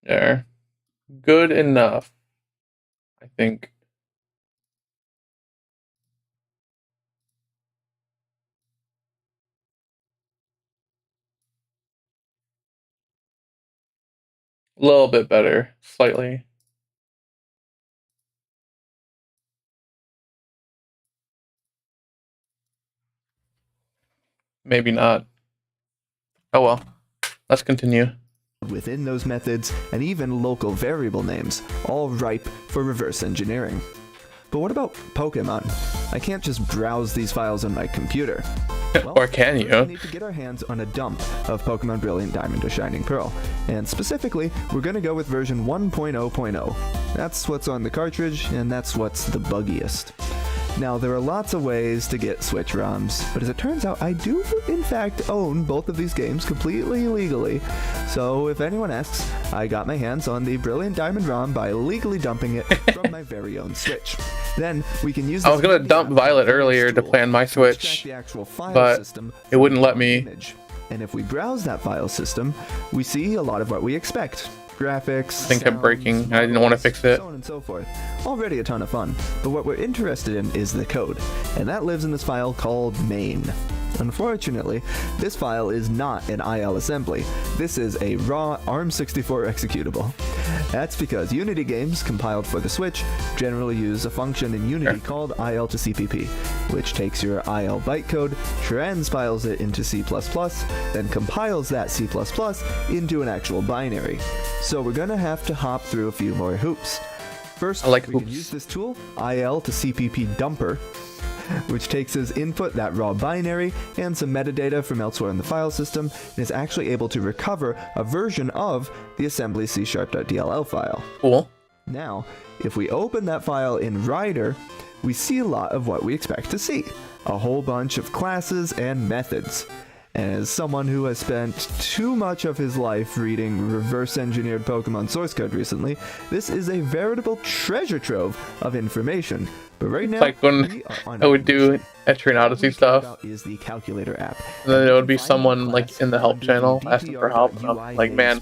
There. Good enough, I think. A little bit better, slightly. Maybe not. Oh well. Let's continue. Within those methods, and even local variable names, all ripe for reverse engineering. But what about Pokemon? I can't just browse these files on my computer. Well, Or can you? We need to get our hands on a dump of Pokemon Brilliant Diamond or Shining Pearl. And specifically, we're going to go with version 1.0.0. That's what's on the cartridge, and that's what's the buggiest. Now, there are lots of ways to get Switch ROMs, but as it turns out, I do in fact own both of these games completely legally. So if anyone asks, I got my hands on the Brilliant Diamond ROM by legally dumping it from my very own Switch. Then we can use. I was gonna dump Violet earlier to play on my Switch, but it wouldn't let me. And if we browse that file system, we see a lot of what we expect. Graphics, Thing kept breaking, and I didn't want to fix it. So on and so forth. Already a ton of fun, but what we're interested in is the code, and that lives in this file called main. Unfortunately, this file is not an IL assembly. This is a raw ARM64 executable. That's because Unity games compiled for the Switch generally use a function in Unity called IL to CPP, which takes your IL bytecode, transpiles it into C++, then compiles that C++ into an actual binary. So we're gonna have to hop through a few more hoops. First, we can use this tool, IL to CPP dumper, which takes as input that raw binary and some metadata from elsewhere in the file system, and is actually able to recover a version of the assembly C#.dll file. Cool. Now, if we open that file in Rider, we see a lot of what we expect to see. A whole bunch of classes and methods. And as someone who has spent too much of his life reading reverse-engineered Pokemon source code recently, this is a veritable treasure trove of information. But right now, like when I would do Etrian Odyssey stuff, is the calculator app. and then there would be someone like in the help channel asking for help, and I'm like, man,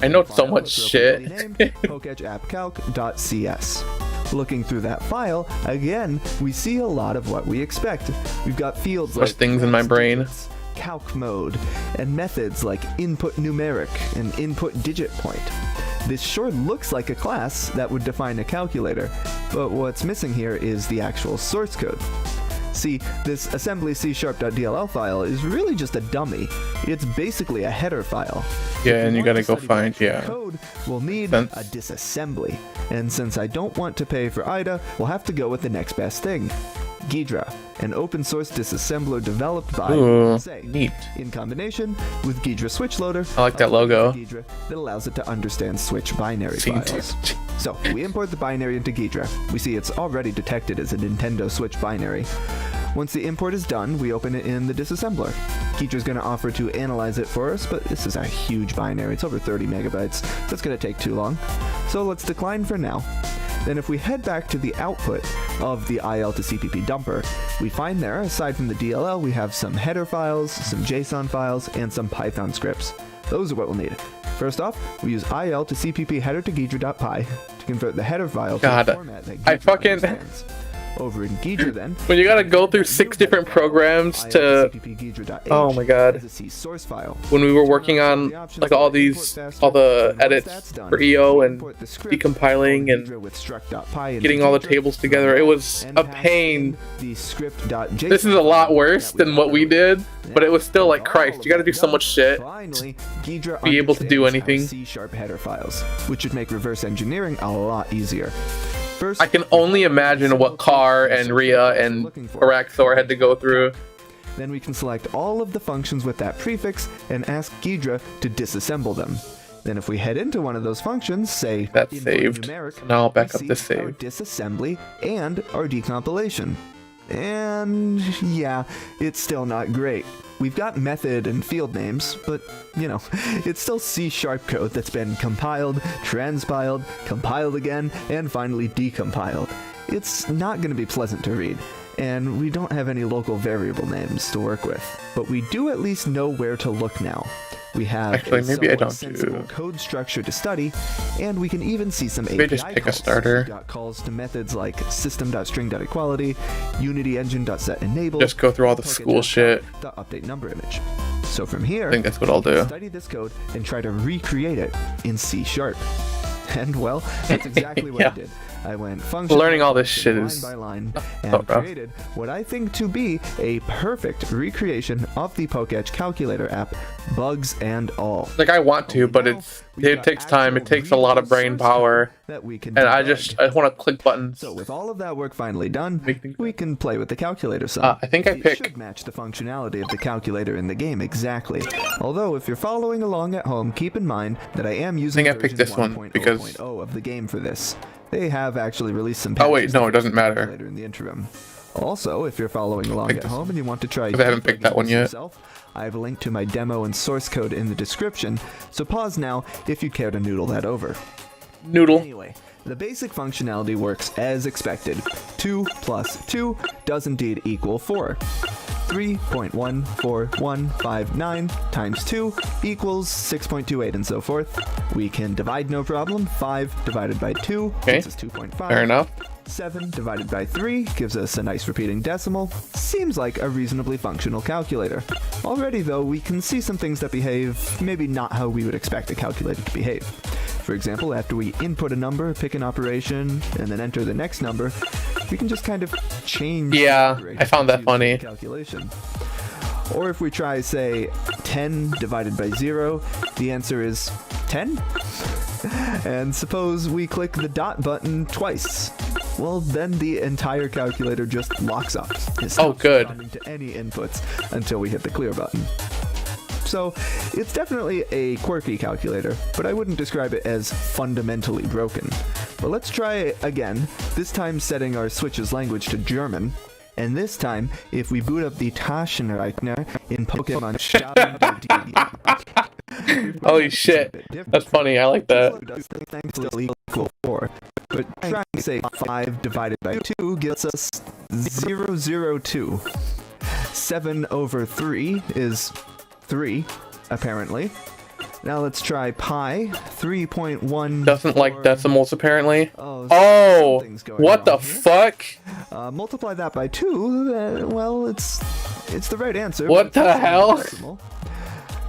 I know so much shit. PokeEdgeAppCalc.cs. Looking through that file, again, we see a lot of what we expect. We've got fields There's like things in my brain. calc mode, and methods like input numeric and input digit point. This sure looks like a class that would define a calculator, but what's missing here is the actual source code. See, this assembly C#.dll file is really just a dummy. It's basically a header file. Yeah, and you gotta go find, Code, we'll need a disassembly. And since I don't want to pay for IDA, we'll have to go with the next best thing. Ghidra, an open source disassembler developed by say, neat. in combination with Ghidra Switch Loader. I like that logo. Ghidra that allows it to understand Switch binary files. So we import the binary into Ghidra. We see it's already detected as a Nintendo Switch binary. Once the import is done, we open it in the disassembler. Ghidra's going to offer to analyze it for us, but this is a huge binary. It's over 30 megabytes, so it's going to take too long. So let's decline for now. Then if we head back to the output of the IL to CPP dumper, we find there, aside from the DLL, we have some header files, some JSON files, and some Python scripts. Those are what we'll need. First off, we use IL to CPP header to Ghidra.py to convert the header file to the format that Ghidra understands. Over in Ghidra then, when you gotta go through 6 different programs to, oh my god, when we were working on like all the edits for EO and decompiling and getting all the tables together, it was a pain. This is a lot worse than what we did, but it was still like, Christ, you gotta do so much shit to be able to do anything. C# header files, which should make reverse engineering a lot easier. First, I can only imagine what Carr and Rhea and Araxor had to go through. Then we can select all of the functions with that prefix and ask Ghidra to disassemble them. Then if we head into one of those functions, say that's saved. Now I'll back up this save. Our disassembly and our decompilation. And yeah, it's still not great. We've got method and field names, but, you know, it's still C# code that's been compiled, transpiled, compiled again, and finally decompiled. It's not going to be pleasant to read, and we don't have any local variable names to work with. But we do at least know where to look now. We have actually maybe I don't sensible code structure to study, and we can even see some maybe API just pick calls. a starter. We've got calls to methods like system.string.equality, unityengine.setEnable. Just go through all the school shit. Update number image. So from here, I think that's what I'll do. Study this code and try to recreate it in C#. And well, that's exactly what I did. I went function learning all this shit line is by line and created what I think to be a perfect recreation of the PokeEdge calculator app, bugs and all. Like I want to, but it takes time. It takes a lot of brain power, that we can and I want to click buttons. So with all of that work finally done, we can play with the calculator some. I think I It pick should match the functionality of the calculator in the game exactly. Although if you're following along at home, keep in mind that I am using I picked this one because 1.0 of the game for this. They have actually released some oh wait, no, it doesn't matter. later in the interim. Also, if you're following along at home and you want to try I haven't picked that one yet. yourself, I have a link to my demo and source code in the description, so pause now if you care to noodle that over. Noodle. Anyway, the basic functionality works as expected. 2 plus 2 does indeed equal 4. 3.14159 times 2 equals 6.28 and so forth. We can divide no problem. 5 divided by 2 Okay. is 2.5. Fair enough. 7 divided by 3 gives us a nice repeating decimal. Seems like a reasonably functional calculator. Already though, we can see some things that behave maybe not how we would expect a calculator to behave. For example, after we input a number, pick an operation, and then enter the next number, we can just kind of change. Yeah, I found that funny. Calculation. Or if we try, say, 10 divided by 0, the answer is 10? And suppose we click the dot button twice. Well, then the entire calculator just locks up. It stops responding to any inputs until we hit the clear button. So, it's definitely a quirky calculator, but I wouldn't describe it as fundamentally broken. But let's try again, this time setting our switch's language to German. And this time, if we boot up the Taschenrechner in Pokemon Holy shit. That's funny. I like that. But trying to say 5 divided by 2 gets us 002. 7 over 3 is 3, apparently. Now let's try pi. 3.1. Doesn't like decimals, apparently. Oh, what the fuck? Multiply that by 2. Well, it's the right answer. What the hell?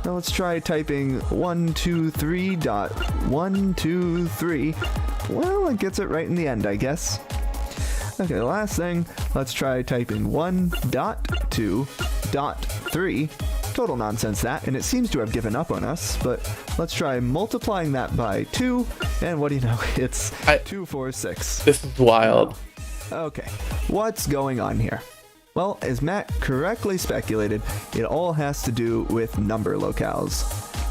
Now let's try typing 123.123. Well, it gets it right in the end, I guess. Okay, the last thing, let's try typing 1.2.3. Total nonsense that, and it seems to have given up on us, but let's try multiplying that by 2, and what do you know, it's 246. This is wild. Okay, what's going on here? Well, as Matt correctly speculated, it all has to do with number locales.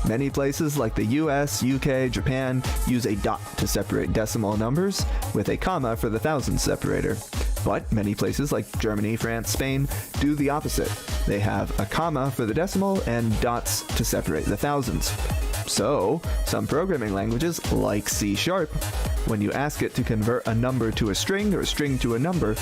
Many places like the US, UK, Japan use a dot to separate decimal numbers, with a comma for the thousands separator. But many places like Germany, France, Spain do the opposite. They have a comma for the decimal and dots to separate the thousands. So, some programming languages, like C#, when you ask it to convert a number to a string or a string to a number,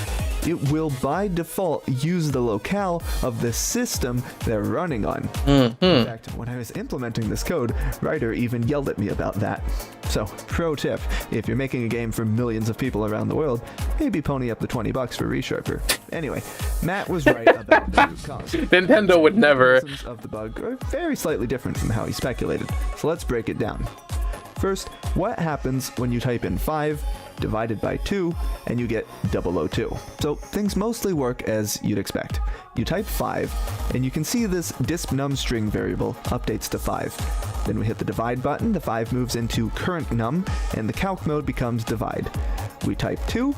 it will by default use the locale of the system they're running on. In fact, when I was implementing this code, Ryder even yelled at me about that. So, pro tip, if you're making a game for millions of people around the world, maybe pony up the $20 for ReSharper. Anyway, Matt was right about the root cause. Nintendo would never. The of the bug are very slightly different from how he speculated, so let's break it down. First, what happens when you type in 5 divided by 2 and you get 002? So things mostly work as you'd expect. You type 5 and you can see this dispnum string variable updates to 5. Then we hit the divide button, the 5 moves into current num, and the calc mode becomes divide. We type 2,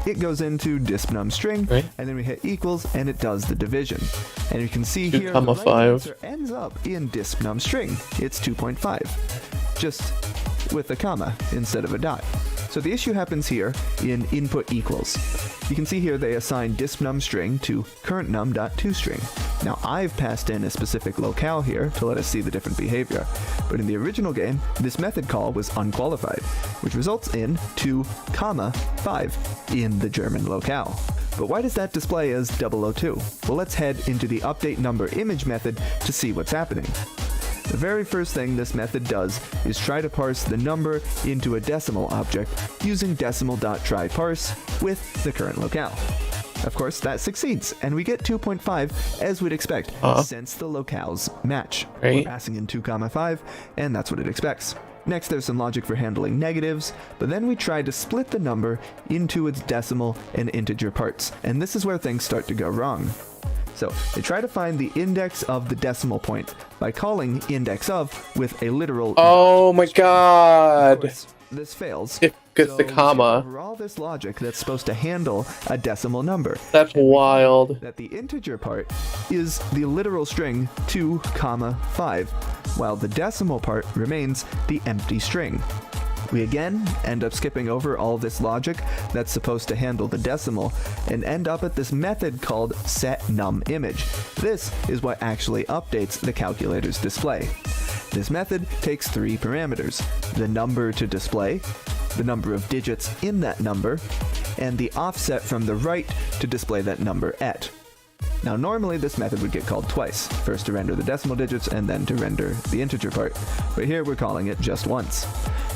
it goes into dispnum string, right, and then we hit equals and it does the division. And you can see 2, here the right 5 answer ends up in dispnum string. It's 2.5. Just with a comma instead of a dot. So the issue happens here in input equals. You can see here they assign dispnum string to current num.toString. Now I've passed in a specific locale here to let us see the different behavior, but in the original game, this method call was unqualified, which results in 2, 5 in the German locale. But why does that display as 002? Well, let's head into the update number image method to see what's happening. The very first thing this method does is try to parse the number into a decimal object using decimal.tryParse with the current locale. Of course, that succeeds, and we get 2.5 as we'd expect, since the locales match. Right. We're passing in 2, 5, and that's what it expects. Next, there's some logic for handling negatives, but then we try to split the number into its decimal and integer parts, and this is where things start to go wrong. So, they try to find the index of the decimal point by calling index of with a literal. Oh my god! This fails. It gets the comma. For all this logic that's supposed to handle a decimal number. That's wild. That the integer part is the literal string 2, 5, while the decimal part remains the empty string. We again end up skipping over all this logic that's supposed to handle the decimal and end up at this method called setNumImage. This is what actually updates the calculator's display. This method takes 3 parameters: the number to display, the number of digits in that number, and the offset from the right to display that number at. Now normally this method would get called twice, first to render the decimal digits and then to render the integer part, but here we're calling it just once.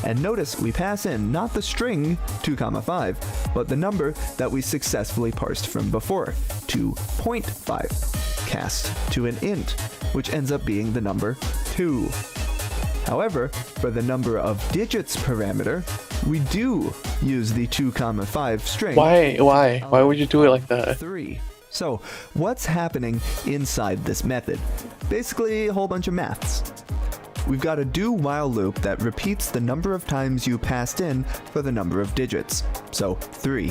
And notice we pass in not the string 2, 5, but the number that we successfully parsed from before, 2.5, cast to an int, which ends up being the number 2. However, for the number of digits parameter, we do use the 2, 5 string. Why? Why would you do it like that? 3. So, what's happening inside this method? Basically, a whole bunch of maths. We've got a do while loop that repeats the number of times you passed in for the number of digits, so 3.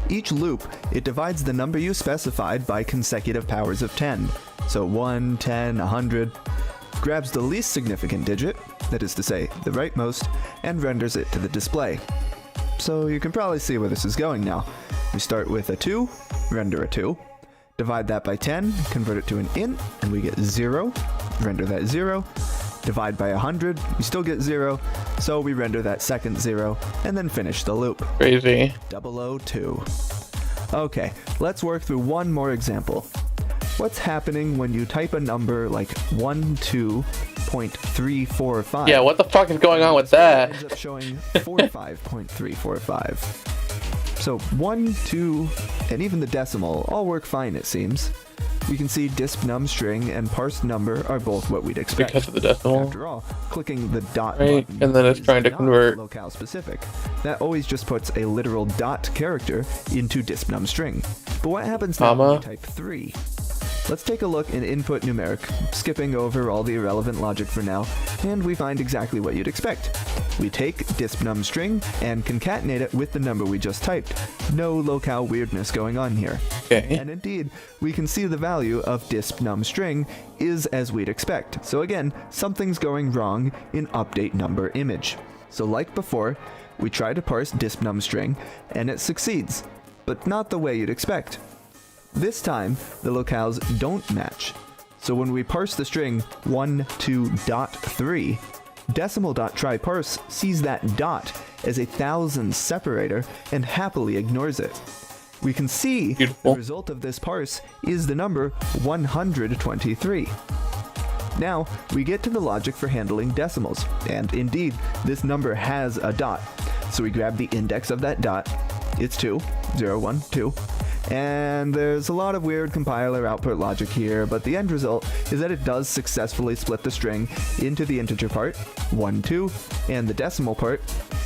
Each loop, it divides the number you specified by consecutive powers of 10, so 1, 10, 100, grabs the least significant digit, that is to say, the rightmost, and renders it to the display. So you can probably see where this is going now. We start with a 2, render a 2, divide that by 10, convert it to an int, and we get 0, render that 0, divide by 100, we still get 0, so we render that second 0, and then finish the loop. Crazy. 002. Okay, let's work through one more example. What's happening when you type a number like 12.345? Yeah, what the fuck is going on with It that? ends up showing 45.345. So 1, 2, and even the decimal all work fine, it seems. We can see disp num string and parsed number are both what we'd expect. Because of the decimal. After all, clicking the dot Right, button and then it's is trying to not convert. locale specific. That always just puts a literal dot character into disp num string. But what happens now when Comma. we type 3? Let's take a look in input numeric, skipping over all the irrelevant logic for now, and we find exactly what you'd expect. We take disp num string and concatenate it with the number we just typed. No locale weirdness going on here. Okay. And indeed, we can see the value of disp num string is as we'd expect. So again, something's going wrong in update number image. So like before, we try to parse disp num string, and it succeeds, but not the way you'd expect. This time, the locales don't match. So when we parse the string 12.3, decimal.tryparse sees that dot as a thousands separator and happily ignores it. We can see Beautiful. the result of this parse is the number 123. Now, we get to the logic for handling decimals, and indeed, this number has a dot. So we grab the index of that dot, it's 2, 0, 1, 2, and there's a lot of weird compiler output logic here, but the end result is that it does successfully split the string into the integer part, 1, 2, and the decimal part,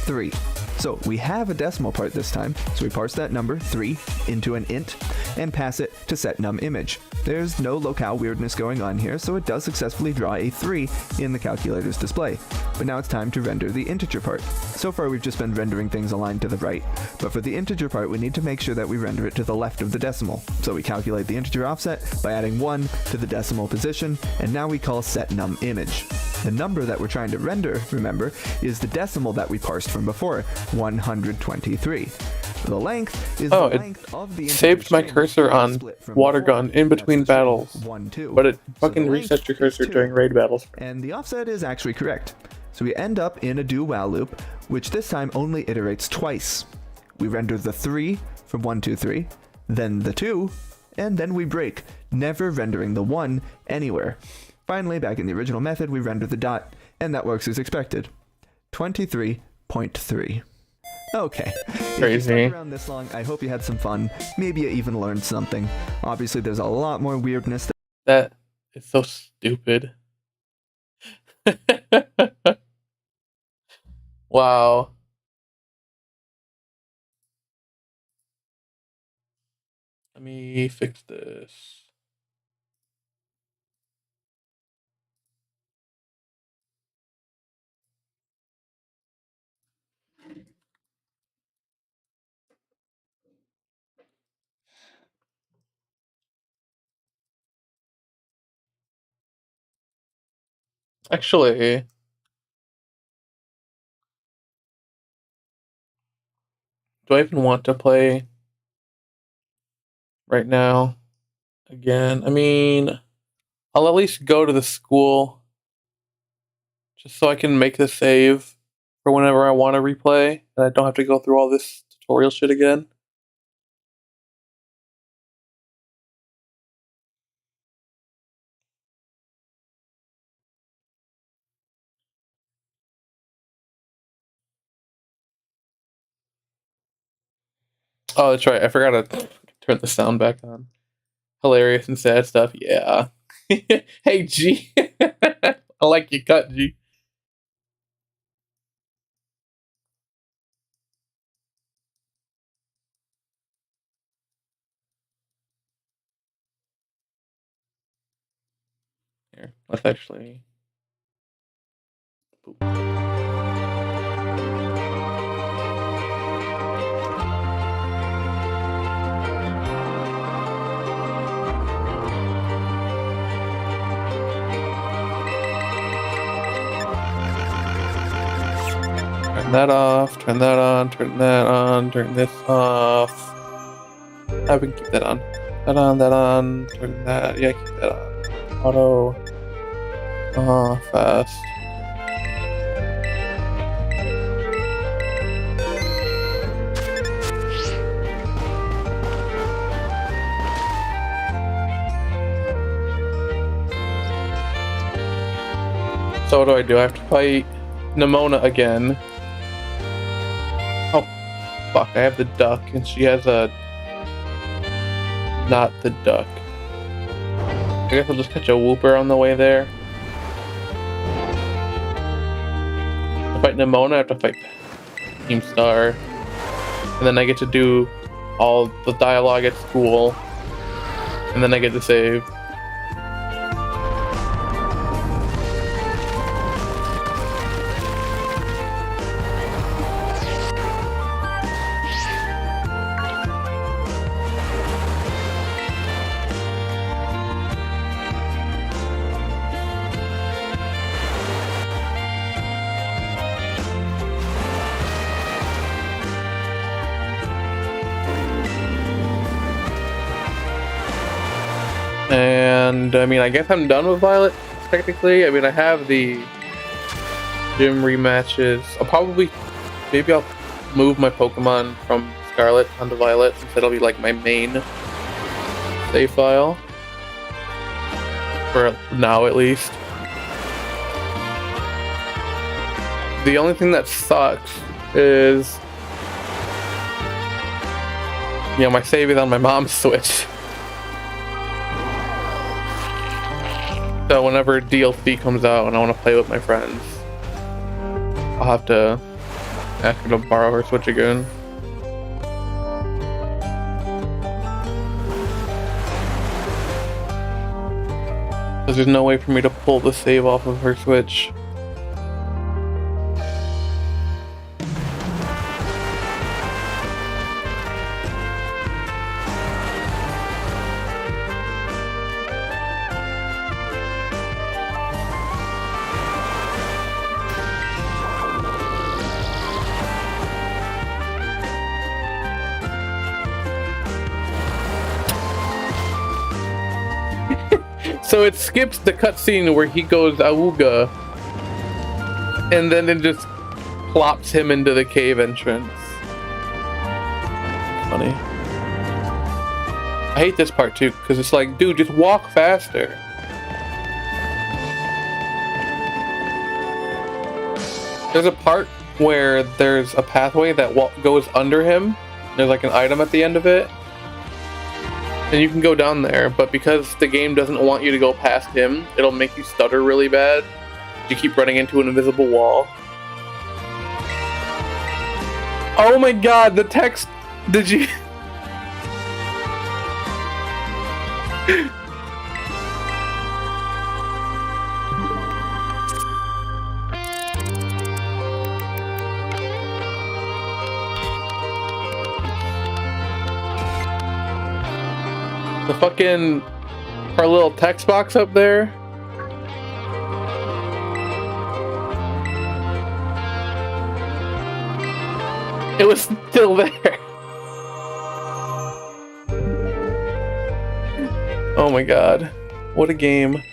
3. So we have a decimal part this time, so we parse that number, 3, into an int, and pass it to setNumImage. There's no locale weirdness going on here, so it does successfully draw a 3 in the calculator's display. But now it's time to render the integer part. So far we've just been rendering things aligned to the right, but for the integer part we need to make sure that we render it to the left of the decimal. So we calculate the integer offset by adding 1 to the decimal position, and now we call setNumImage. The number that we're trying to render, remember, is the decimal that we parsed from before, 123. The length is the length of the integer saved my string cursor on split from water before. gun in That's between the string battles. 1, 2. But it So fucking the length resets your is cursor 2. during raid battles. And the offset is actually correct. So we end up in a do while loop, which this time only iterates twice. We render the 3 from 1, 2, 3, then the 2, and then we break, never rendering the 1 anywhere. Finally, back in the original method, we render the dot, and that works as expected. 23.3. Okay. If you Crazy. stuck around this long, I hope you had some fun. Maybe you even learned something. Obviously, there's a lot more weirdness That is so stupid. Wow. Let me fix this. Actually, do I even want to play right now again? I mean, I'll at least go to the school just so I can make the save for whenever I want to replay and I don't have to go through all this tutorial shit again. Oh, that's right. I forgot to turn the sound back on. Hilarious and sad stuff. Yeah. Hey, G. I like your cut, G. Here, let's actually. Turn that off, turn that on, turn that on, turn this off. I we can keep that on. That on, turn that, yeah, keep that on. Auto, fast. So what do? I have to fight Nimona again. Oh, fuck, I have the duck, and she has a... not the duck. I guess I'll just catch a whooper on the way there. To fight Nimona, I have to fight Team Star. And then I get to do all the dialogue at school. And then I get to save. And I mean, I guess I'm done with Violet, technically. I mean, I have the gym rematches. Maybe I'll move my Pokemon from Scarlet onto Violet, since that'll be like my main save file. For now, at least. The only thing that sucks is, you know, my save is on my mom's Switch. So whenever DLC comes out and I want to play with my friends, I'll have to ask her to borrow her Switch again. Because there's no way for me to pull the save off of her Switch. So it skips the cutscene where he goes Auga, and then it just plops him into the cave entrance. Funny. I hate this part too, because it's like, dude, just walk faster. There's a part where there's a pathway that goes under him. There's like an item at the end of it. And you can go down there, but because the game doesn't want you to go past him, it'll make you stutter really bad. You keep running into an invisible wall. Oh my god, the text... Did you... The fucking... Our little text box up there. It was still there. Oh my god. What a game.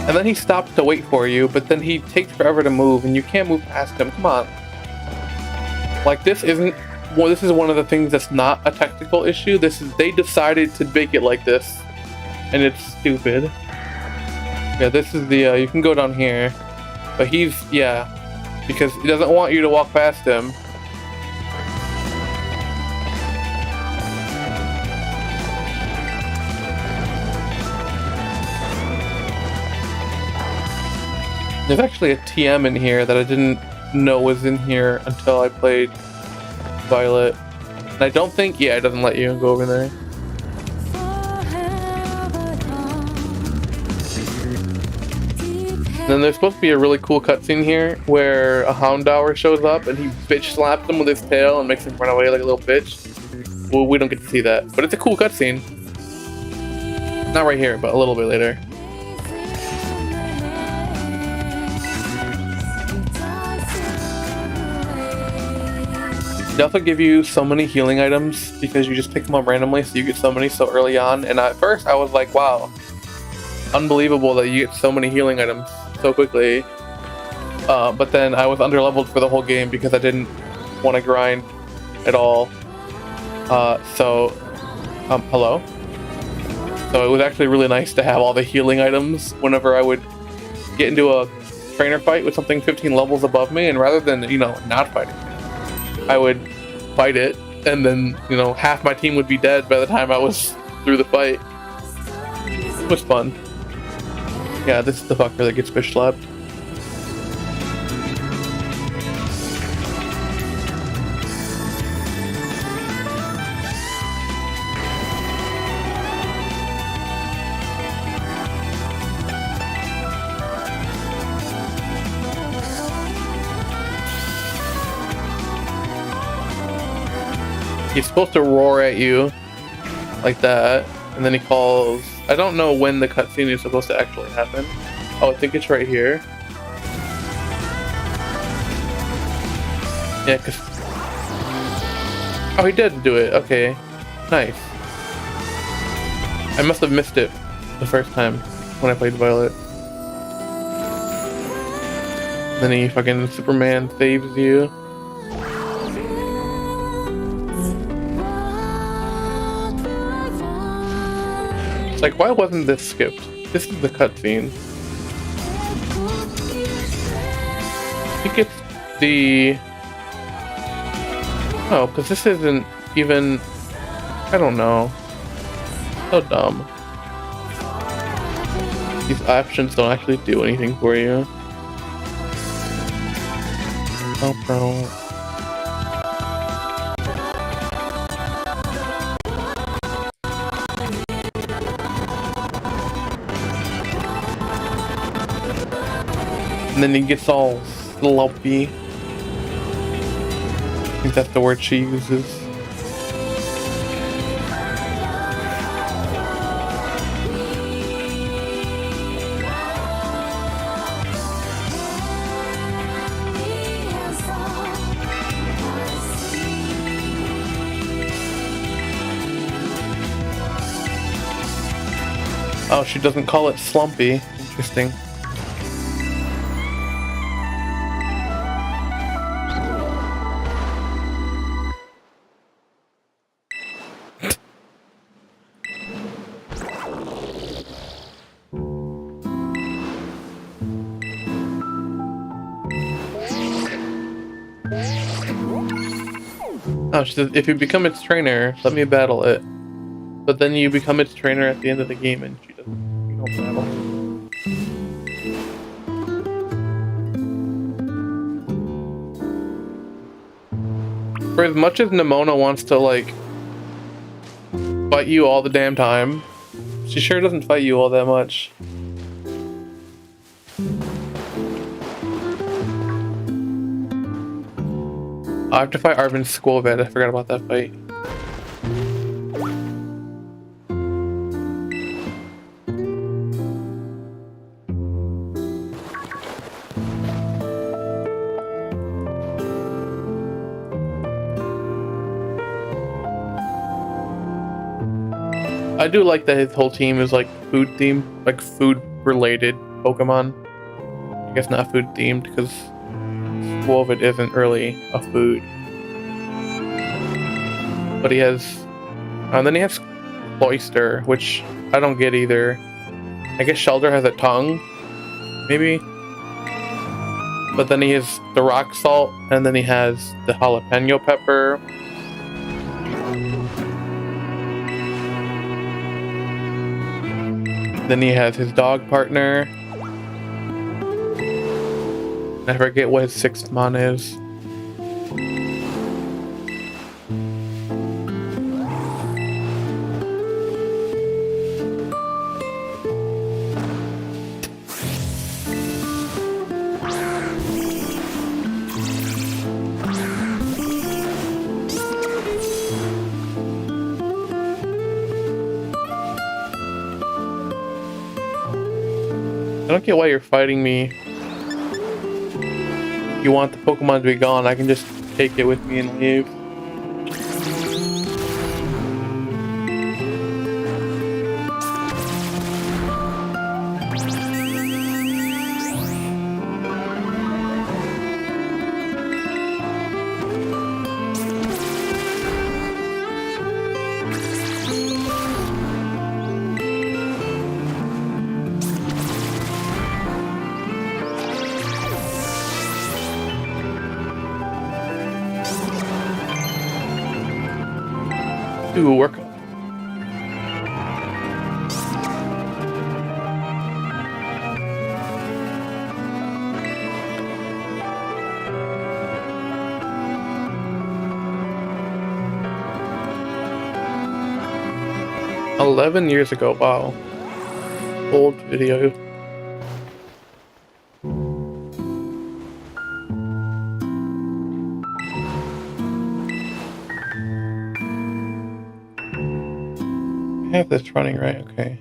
And then he stops to wait for you, but then he takes forever to move, and you can't move past him. Come on. Like, this isn't... Well, this is one of the things that's not a technical issue. They decided to make it like this. And it's stupid. Yeah, this is the... you can go down here. But he's... Yeah. Because he doesn't want you to walk past him. There's actually a TM in here that I didn't know was in here until I played Violet. And I don't think, yeah, it doesn't let you go over there. Then there's supposed to be a really cool cutscene here where a Houndour shows up and he bitch slaps him with his tail and makes him run away like a little bitch. Well, we don't get to see that, but it's a cool cutscene. Not right here, but a little bit later. They also give you so many healing items because you just pick them up randomly, so you get so many so early on. And at first I was like, wow, unbelievable that you get so many healing items so quickly. But then I was underleveled for the whole game because I didn't want to grind at all. Hello? So it was actually really nice to have all the healing items whenever I would get into a trainer fight with something 15 levels above me, and rather than, not fighting, I would fight it, and then, half my team would be dead by the time I was through the fight. It was fun. Yeah, this is the fucker that gets bitch slapped. He's supposed to roar at you like that, and then he calls. I don't know when the cutscene is supposed to actually happen. Oh, I think it's right here. Yeah, cause... Oh, he did do it. Okay. Nice. I must have missed it the first time when I played Violet. Then he fucking Superman saves you. It's like, why wasn't this skipped? This is the cutscene. I think it's the... Oh, because this isn't even... I don't know. So dumb. These options don't actually do anything for you. Oh, bro. And then he gets all sloppy. I think that's the word she uses. Oh, she doesn't call it slumpy. Interesting. Oh, she says, if you become its trainer, let me battle it. But then you become its trainer at the end of the game and she doesn't, you don't battle. For as much as Nimona wants to, like, fight you all the damn time, she sure doesn't fight you all that much. I have to fight Arvin's school vet. I forgot about that fight. I do like that his whole team is like food themed, like food related Pokemon. I guess not food themed because Wolvet isn't really a food. But he has, and then he has Cloyster, which I don't get either. I guess Shelter has a tongue, maybe. But then he has the rock salt, and then he has the jalapeno pepper. Then he has his dog partner. I forget what his 6th mon is. I don't get why you're fighting me. If you want the Pokemon to be gone, I can just take it with me and leave. Do a workout. "11 years ago, wow. Old video. I have this running right, okay.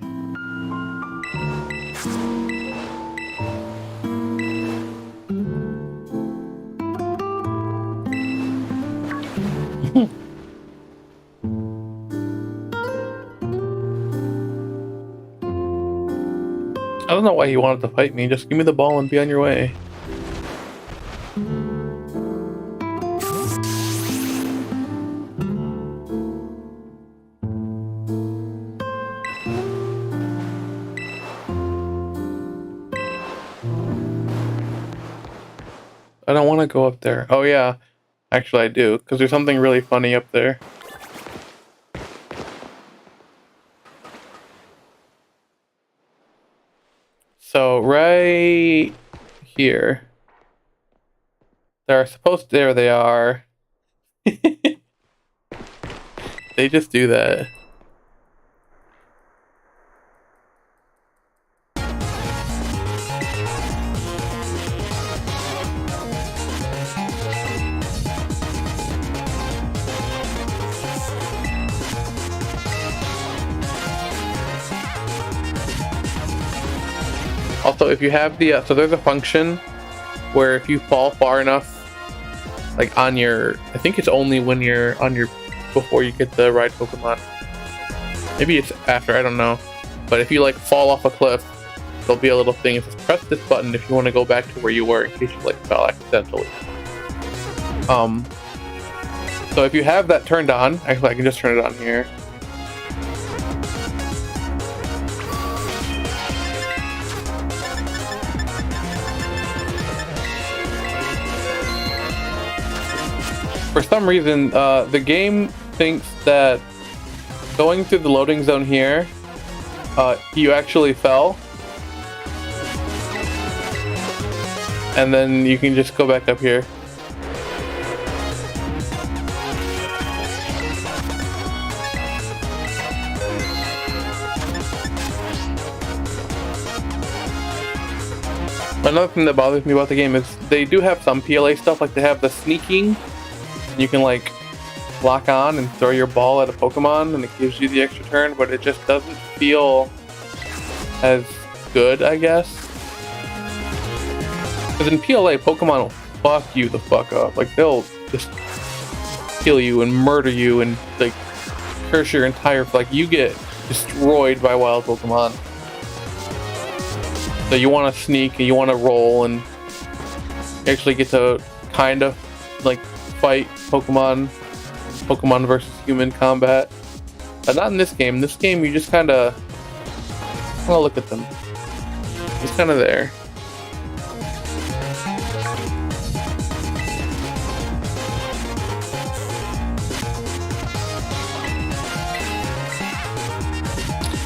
I don't know why he wanted to fight me. Just give me the ball and be on your way. I don't want to go up there. Oh yeah, actually I do, because there's something really funny up there. So right here, there they are. They just do that. Also, if you have the, so there's a function where if you fall far enough, like on your, I think it's only when you're on your, before you get the right Pokemon. Maybe it's after, I don't know. But if you like fall off a cliff, there'll be a little thing that says press this button if you want to go back to where you were in case you like fell accidentally. So if you have that turned on, actually I can just turn it on here. For some reason, the game thinks that going through the loading zone here, you actually fell. And then you can just go back up here. Another thing that bothers me about the game is they do have some PLA stuff, like they have the sneaking. You can like lock on and throw your ball at a Pokemon and it gives you the extra turn, but it just doesn't feel as good, I guess. Because in PLA, Pokemon will fuck you the fuck up. Like they'll just kill you and murder you and like curse your entire, like you get destroyed by wild Pokemon. So you want to sneak and you want to roll and actually get to kind of like fight Pokemon versus human combat. But not in this game. In this game, you just kind of look at them. Just kind of there.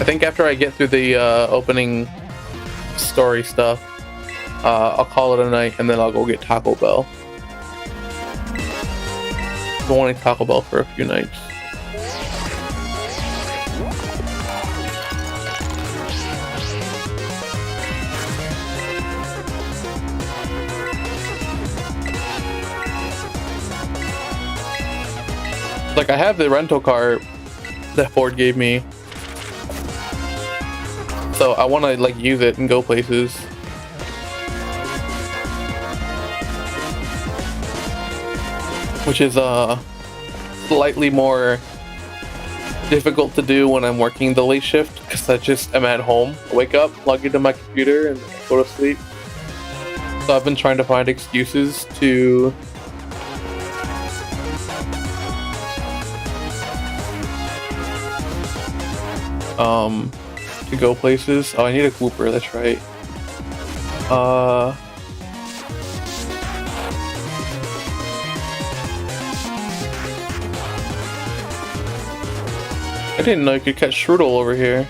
I think after I get through the opening story stuff, I'll call it a night and then I'll go get Taco Bell. I've been wanting Taco Bell for a few nights. Like, I have the rental car that Ford gave me, so I want to like use it and go places. Which is slightly more difficult to do when I'm working the late shift, because I'm at home. I wake up, log into my computer, and go to sleep. So I've been trying to find excuses to go places. Oh, I need a Wooper, that's right. I didn't know you could catch Strudel over here.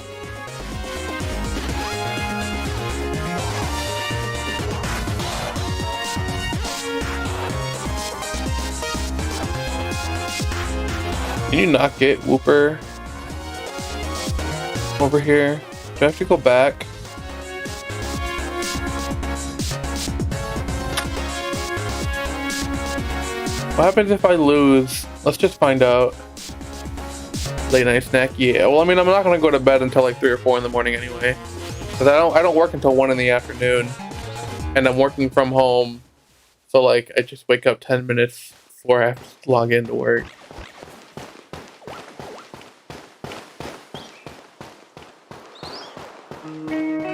Can you not get Wooper over here? Do I have to go back? What happens if I lose? Let's just find out. Late night snack, yeah. Well, I mean, I'm not gonna go to bed until like 3 or 4 in the morning anyway, because I don't work until 1 in the afternoon, and I'm working from home, so like I just wake up 10 minutes before I have to log in to work.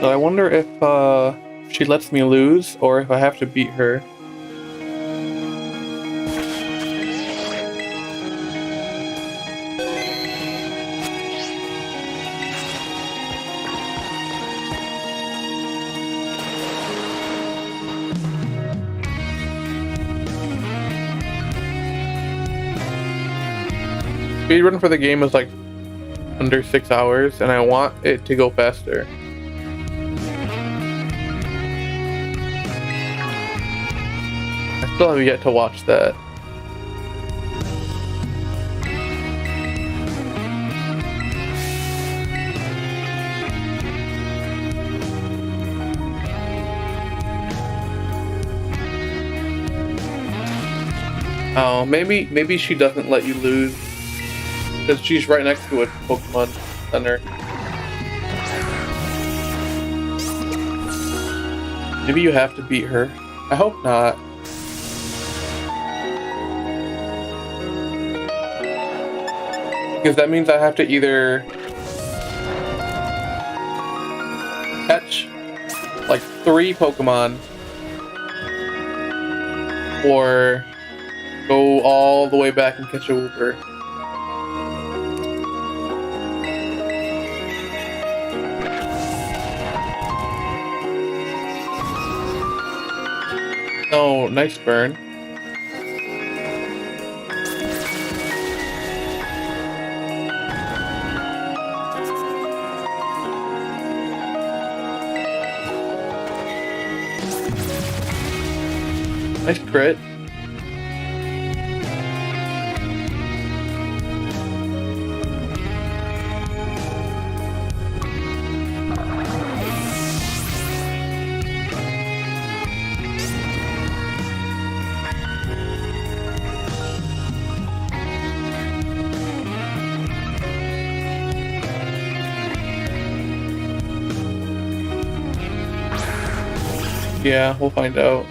So I wonder if she lets me lose or if I have to beat her. Speedrun for the game is like under 6 hours, and I want it to go faster. I still have yet to watch that. Oh, maybe she doesn't let you lose because she's right next to a Pokemon Center. Maybe you have to beat her. I hope not. Because that means I have to either catch like 3 Pokemon or go all the way back and catch a Wooper. Oh, nice burn. Nice crit. Yeah, we'll find out.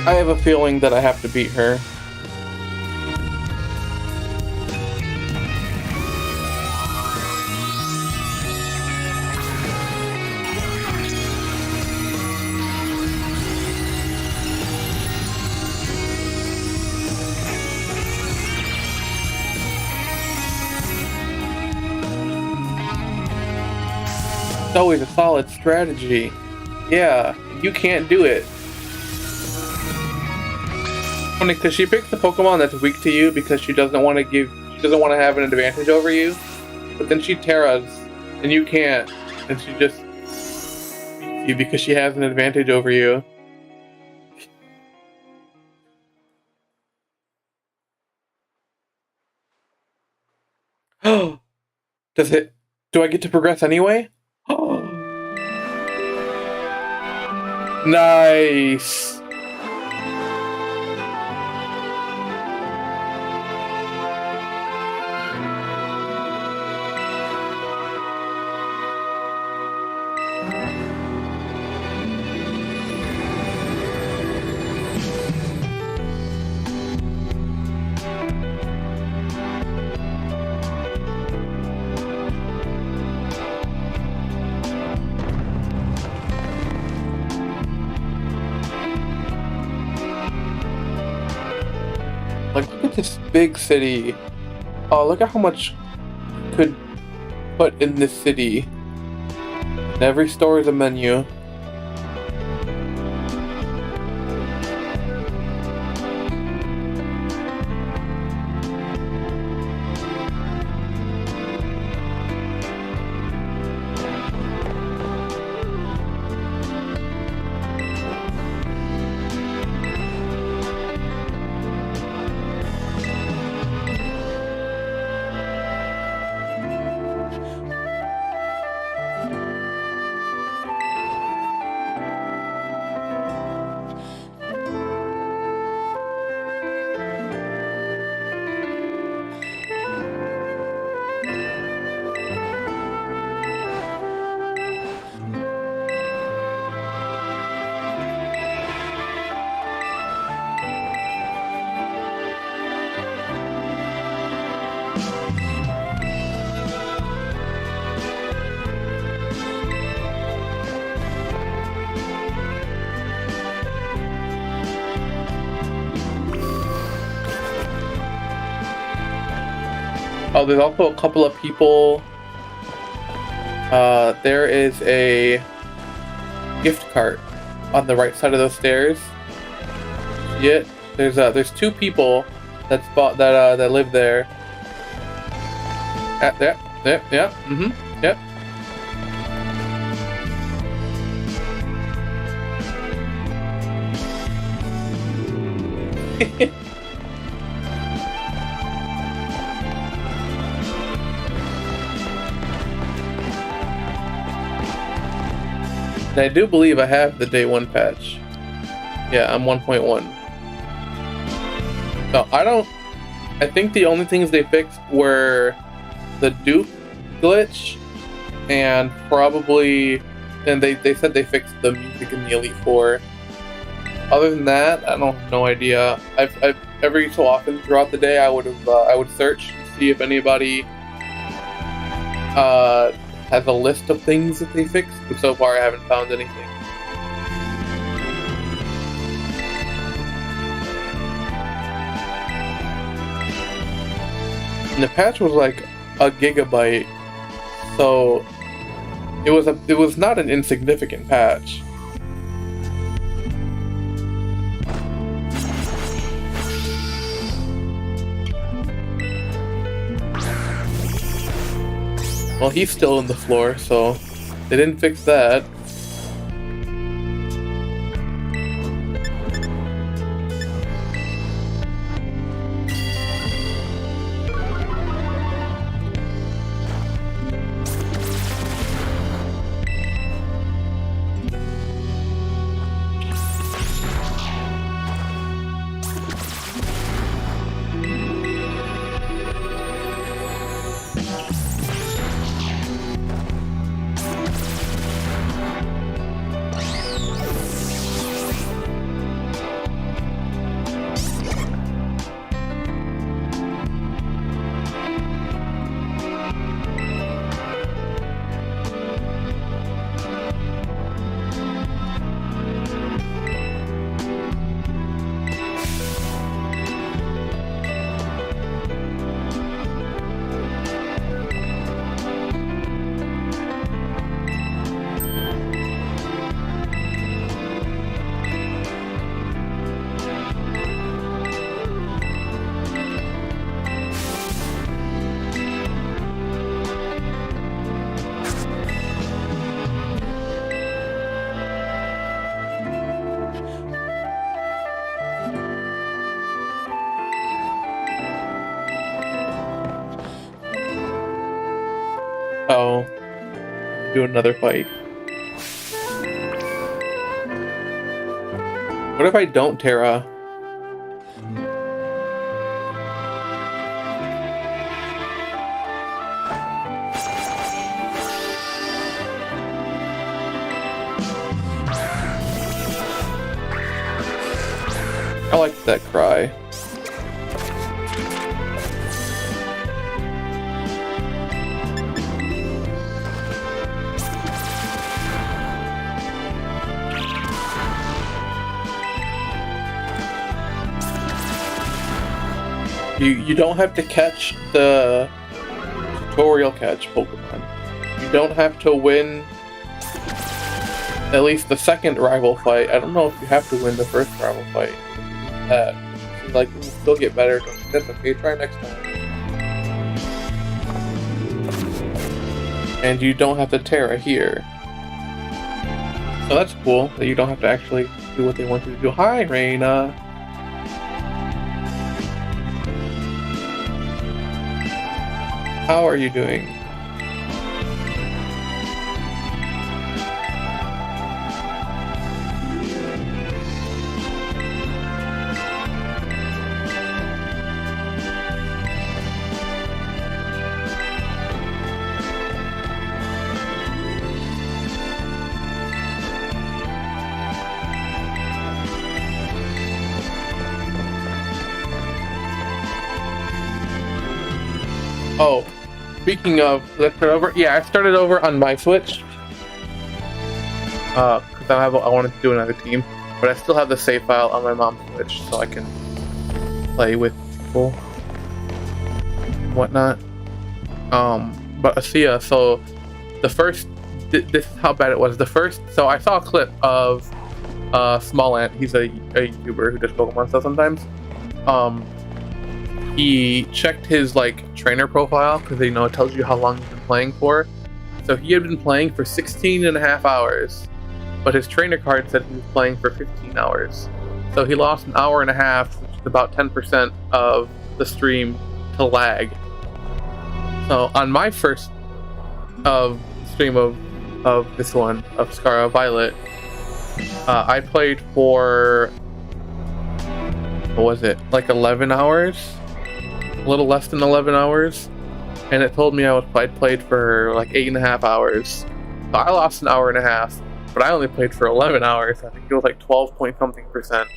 I have a feeling that I have to beat her. It's always a solid strategy. Yeah, you can't do it. Funny, because she picks the Pokemon that's weak to you because she doesn't want to have an advantage over you. But then she Terras, and you can't, and she just beats you because she has an advantage over you. Oh, do I get to progress anyway? Oh, nice. Like, look at this big city. Oh, look at how much you could put in this city. And every store is a menu. Oh, there's also a couple of people. There is a gift cart on the right side of those stairs. See it? There's two people that live there. Yep. Yep. And I do believe I have the day 1 patch. Yeah, I'm 1.1. No, I think the only things they fixed were the dupe glitch and they said they fixed the music in the Elite Four. Other than that, I don't have no idea. I've every so often throughout the day I would search to see if anybody has a list of things that they fixed, but so far I haven't found anything. And the patch was like a gigabyte, so it was not an insignificant patch. Well, he's still in the floor, so they didn't fix that. do another fight. What if I don't Terra? I like that cry. You don't have to catch the tutorial catch Pokemon. You don't have to win at least the second rival fight. I don't know if you have to win the first rival fight. Like, you'll still get better. That's okay, try next time. And you don't have to Terra here. So that's cool, that you don't have to actually do what they want you to do. Hi, Reina! How are you doing? Oh, speaking of, let's start over. Yeah, I started over on my Switch. Because I wanted to do another team, but I still have the save file on my mom's Switch, so I can play with people, whatnot. But Asia, so the first, this is how bad it was. The first, so I saw a clip of Small Ant. He's a YouTuber who does Pokemon stuff sometimes. He checked his like trainer profile because it tells you how long he's been playing for. So he had been playing for 16 and a half hours, but his trainer card said he was playing for 15 hours. So he lost an hour and a half, which is about 10% of the stream to lag. So on my first stream of this one, of Scarlet Violet, I played for, what was it, like 11 hours? A little less than 11 hours, and it told me I'd played for like 8.5 hours. So I lost an hour and a half, but I only played for 11 hours. I think it was like 12 point something percent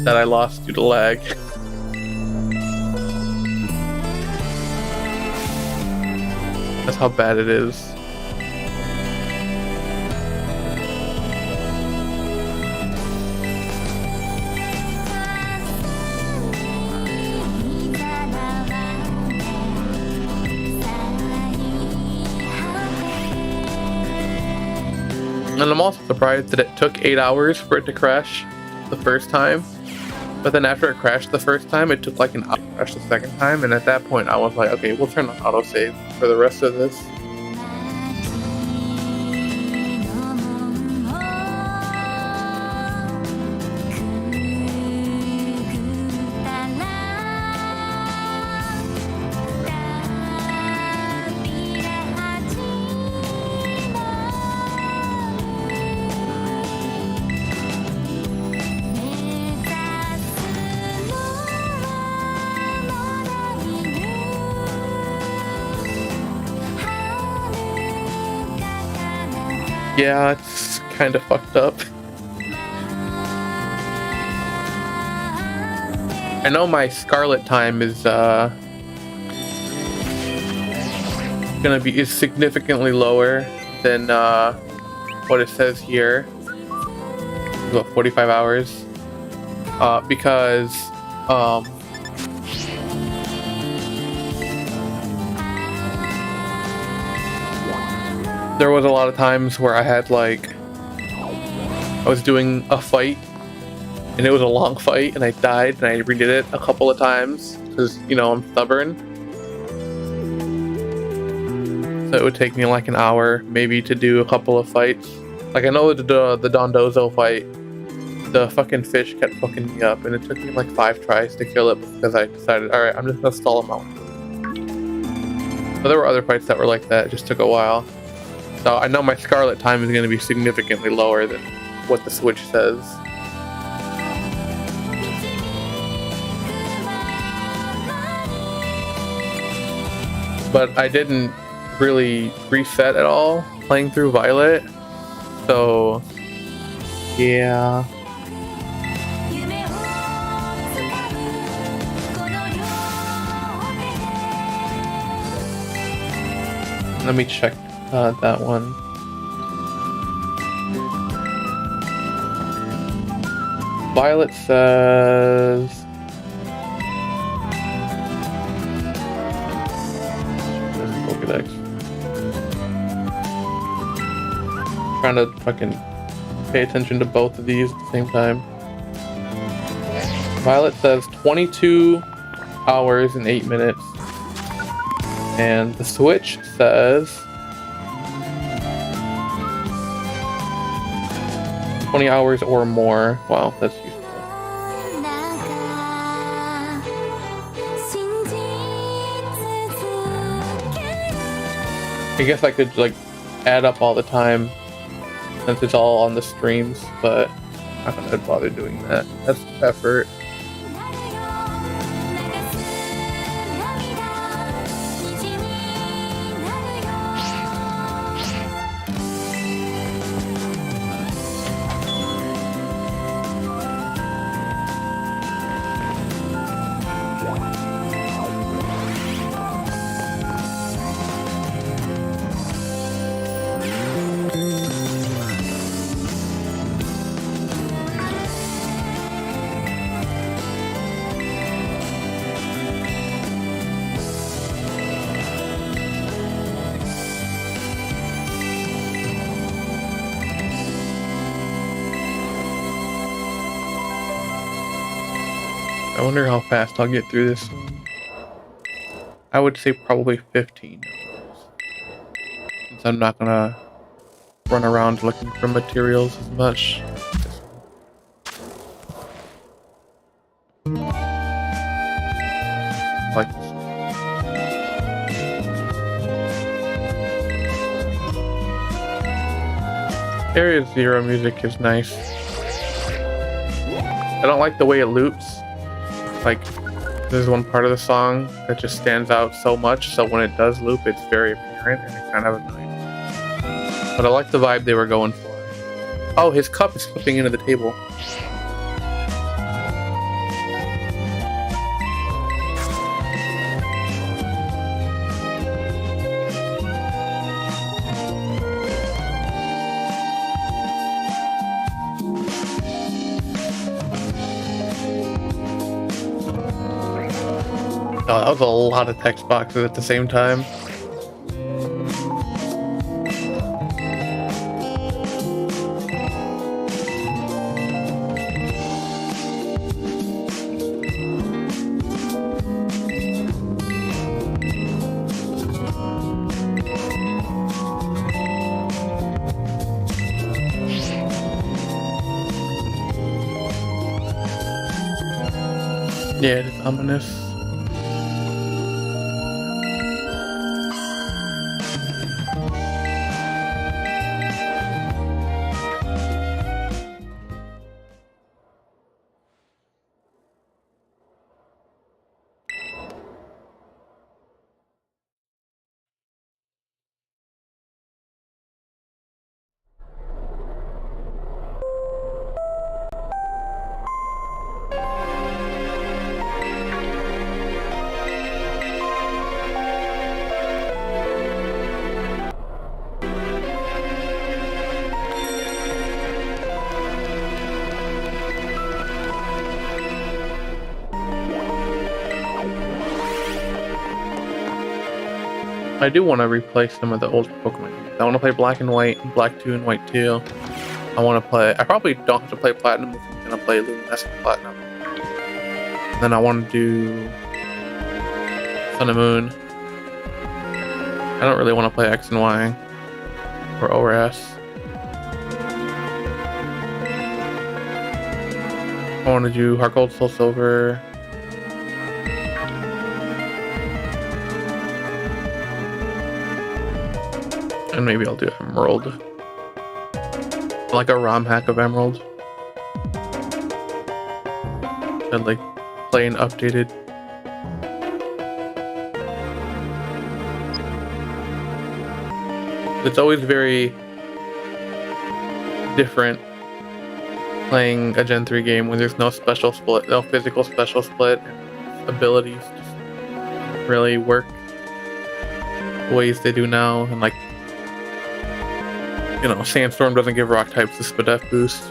that I lost due to lag. That's how bad it is. And I'm also surprised that it took 8 hours for it to crash the first time. But then after it crashed the first time, it took like an hour to crash the second time. And at that point, I was like, okay, we'll turn on autosave for the rest of this. Yeah, it's kind of fucked up. I know my Scarlet time is is significantly lower than what it says here. About 45 hours. Because there was a lot of times where I had like, I was doing a fight and it was a long fight and I died and I redid it a couple of times because, I'm stubborn. So it would take me like an hour maybe to do a couple of fights. Like I know the Dondozo fight, the fucking fish kept fucking me up and it took me like 5 tries to kill it because I decided, alright, I'm just gonna stall him out. But there were other fights that were like that, it just took a while. So I know my Scarlet time is going to be significantly lower than what the Switch says. But I didn't really reset at all playing through Violet. So, yeah. Let me check that one. Violet says... Pokedex. Trying to fucking pay attention to both of these at the same time. Violet says 22 hours and 8 minutes. And the Switch says 20 hours or more. Wow, that's useful. I guess I could like add up all the time since it's all on the streams, but I'm not gonna bother doing that. That's effort. I wonder how fast I'll get through this one. I would say probably 15 hours. Since I'm not gonna run around looking for materials as much. Like this. Area Zero music is nice. I don't like the way it loops. Like, there's one part of the song that just stands out so much, so when it does loop, it's very apparent and it's kind of annoying. But I like the vibe they were going for. Oh, his cup is slipping into the table. Oh, that was a lot of text boxes at the same time. Yeah, it is ominous. I do want to replace some of the old Pokemon games. I want to play Black and White, Black 2 and White 2. I want to play... I probably don't have to play Platinum if I'm going to play Luminescent Platinum. And then I want to do Sun and Moon. I don't really want to play X and Y or O or S. I want to do Heart Gold, Soul Silver. And maybe I'll do Emerald. Like a ROM hack of Emerald. And like play an updated. It's always very different playing a Gen 3 game when there's no special split, no physical special split. Abilities just really work the ways they do now, and like, you know, Sandstorm doesn't give rock types the Spadef boost.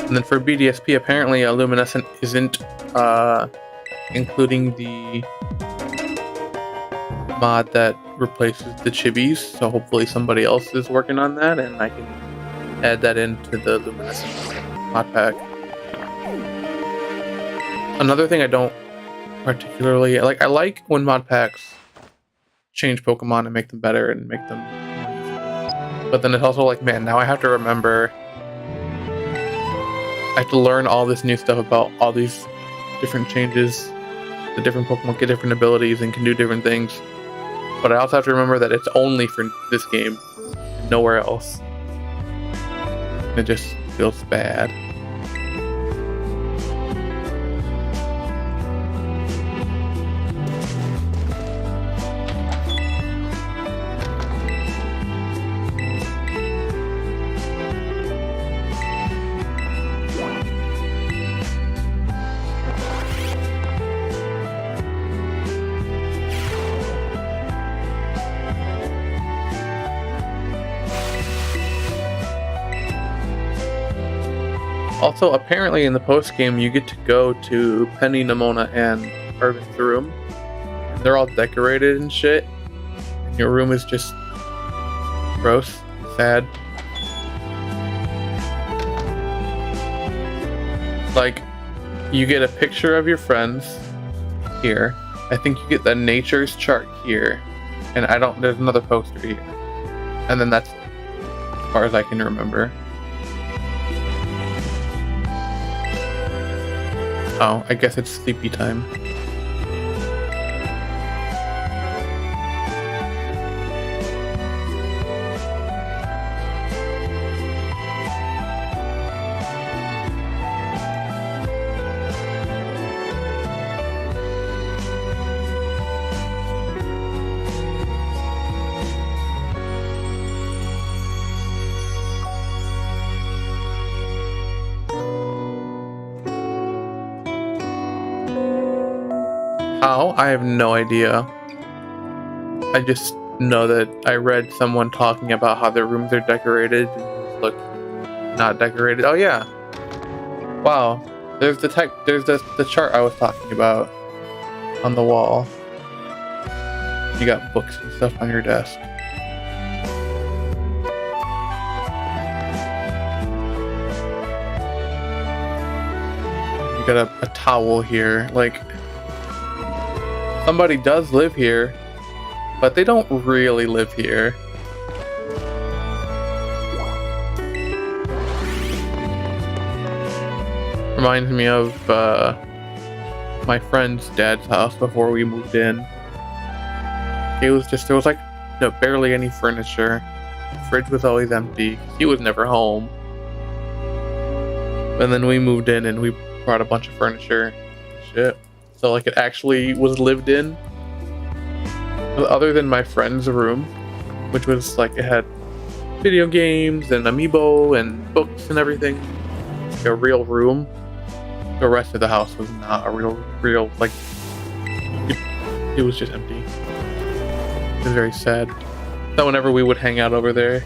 And then for BDSP, apparently Luminescent isn't including the mod that replaces the chibis, so hopefully somebody else is working on that and I can add that into the Luminescent mod pack. Another thing I don't particularly like, I like when mod packs change Pokemon and make them better and make them, but then it's also like, man, now I have to remember, I have to learn all this new stuff about all these different changes. The different Pokemon get different abilities and can do different things. But I also have to remember that it's only for this game, nowhere else. It just feels bad. Also, apparently in the post-game, you get to go to Penny, Nimona, and Irvin's room. They're all decorated and shit. And your room is just gross, sad. Like, you get a picture of your friends here. I think you get the nature's chart here. And there's another poster here. And then that's as far as I can remember. Oh, I guess it's sleepy time. How? I have no idea. I just know that I read someone talking about how their rooms are decorated and look not decorated. Oh yeah. Wow. There's the chart I was talking about on the wall. You got books and stuff on your desk. You got a towel here. Like, somebody does live here, but they don't really live here. Reminds me of my friend's dad's house before we moved in. There was like barely any furniture. The fridge was always empty. He was never home. And then we moved in and we brought a bunch of furniture. Shit. So like it actually was lived in, other than my friend's room, which was like, it had video games and amiibo and books and everything, like a real room. The rest of the house was not a real like, it was just empty. It was very sad. So whenever we would hang out over there,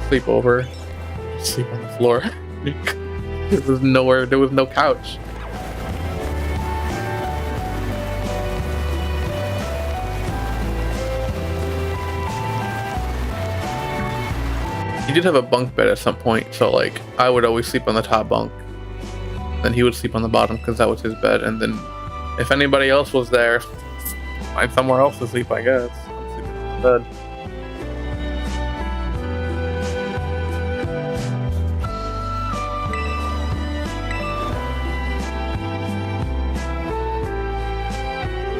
sleep over, sleep on the floor. There was no couch. He did have a bunk bed at some point, so like I would always sleep on the top bunk, then he would sleep on the bottom because that was his bed, and then if anybody else was there, find somewhere else to sleep, I guess. I'm sleeping in the bed.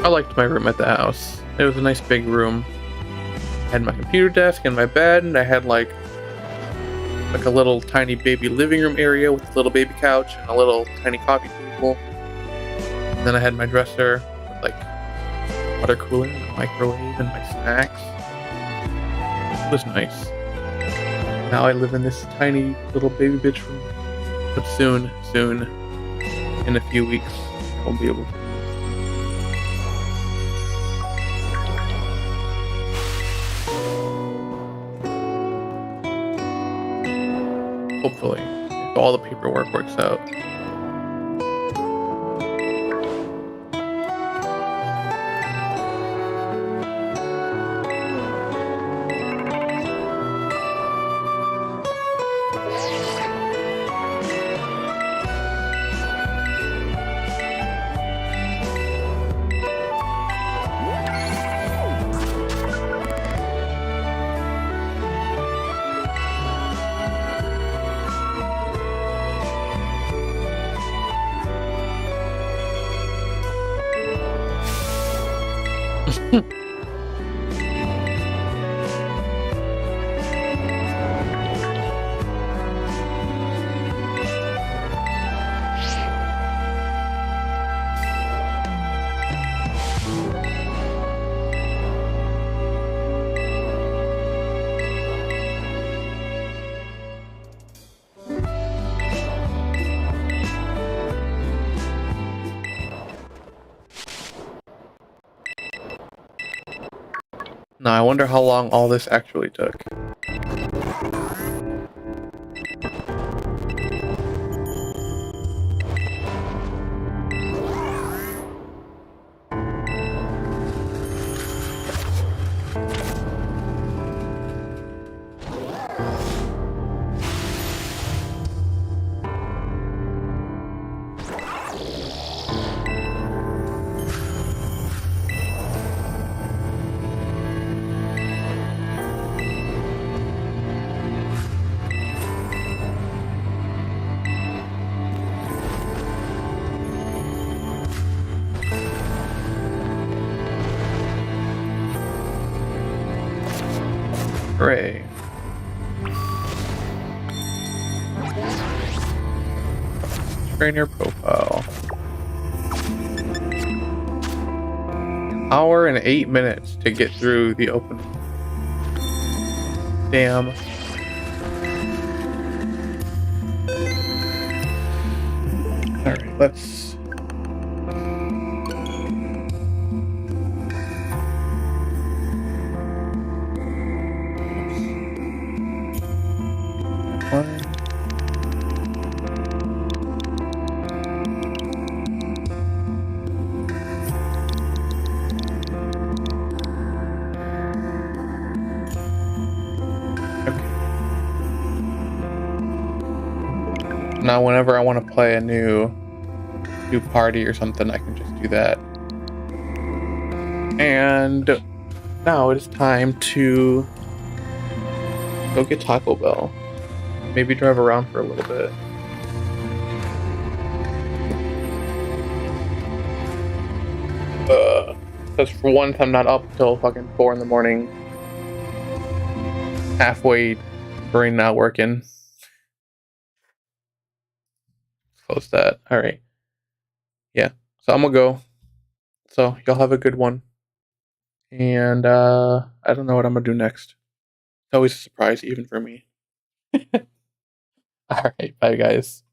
I liked my room at the house. It was a nice big room. I had my computer desk and my bed, and I had like a little tiny baby living room area with a little baby couch and a little tiny coffee table. And then I had my dresser with like water cooler and a microwave and my snacks. It was nice. Now I live in this tiny little baby bitch room. But soon, in a few weeks, I'll be able to. Hopefully, if all the paperwork works out. Now I wonder how long all this actually took. Hooray. Trainer profile. Hour and 8 minutes to get through the opening. Damn. Alright, let's... Now whenever I want to play a new party or something, I can just do that. And now it is time to go get Taco Bell. Maybe drive around for a little bit. Because for once I'm not up till fucking 4 in the morning. Halfway, brain not working. Close that. Alright. Yeah. So I'm gonna go. So y'all have a good one. And I don't know what I'm gonna do next. It's always a surprise even for me. Alright, bye guys.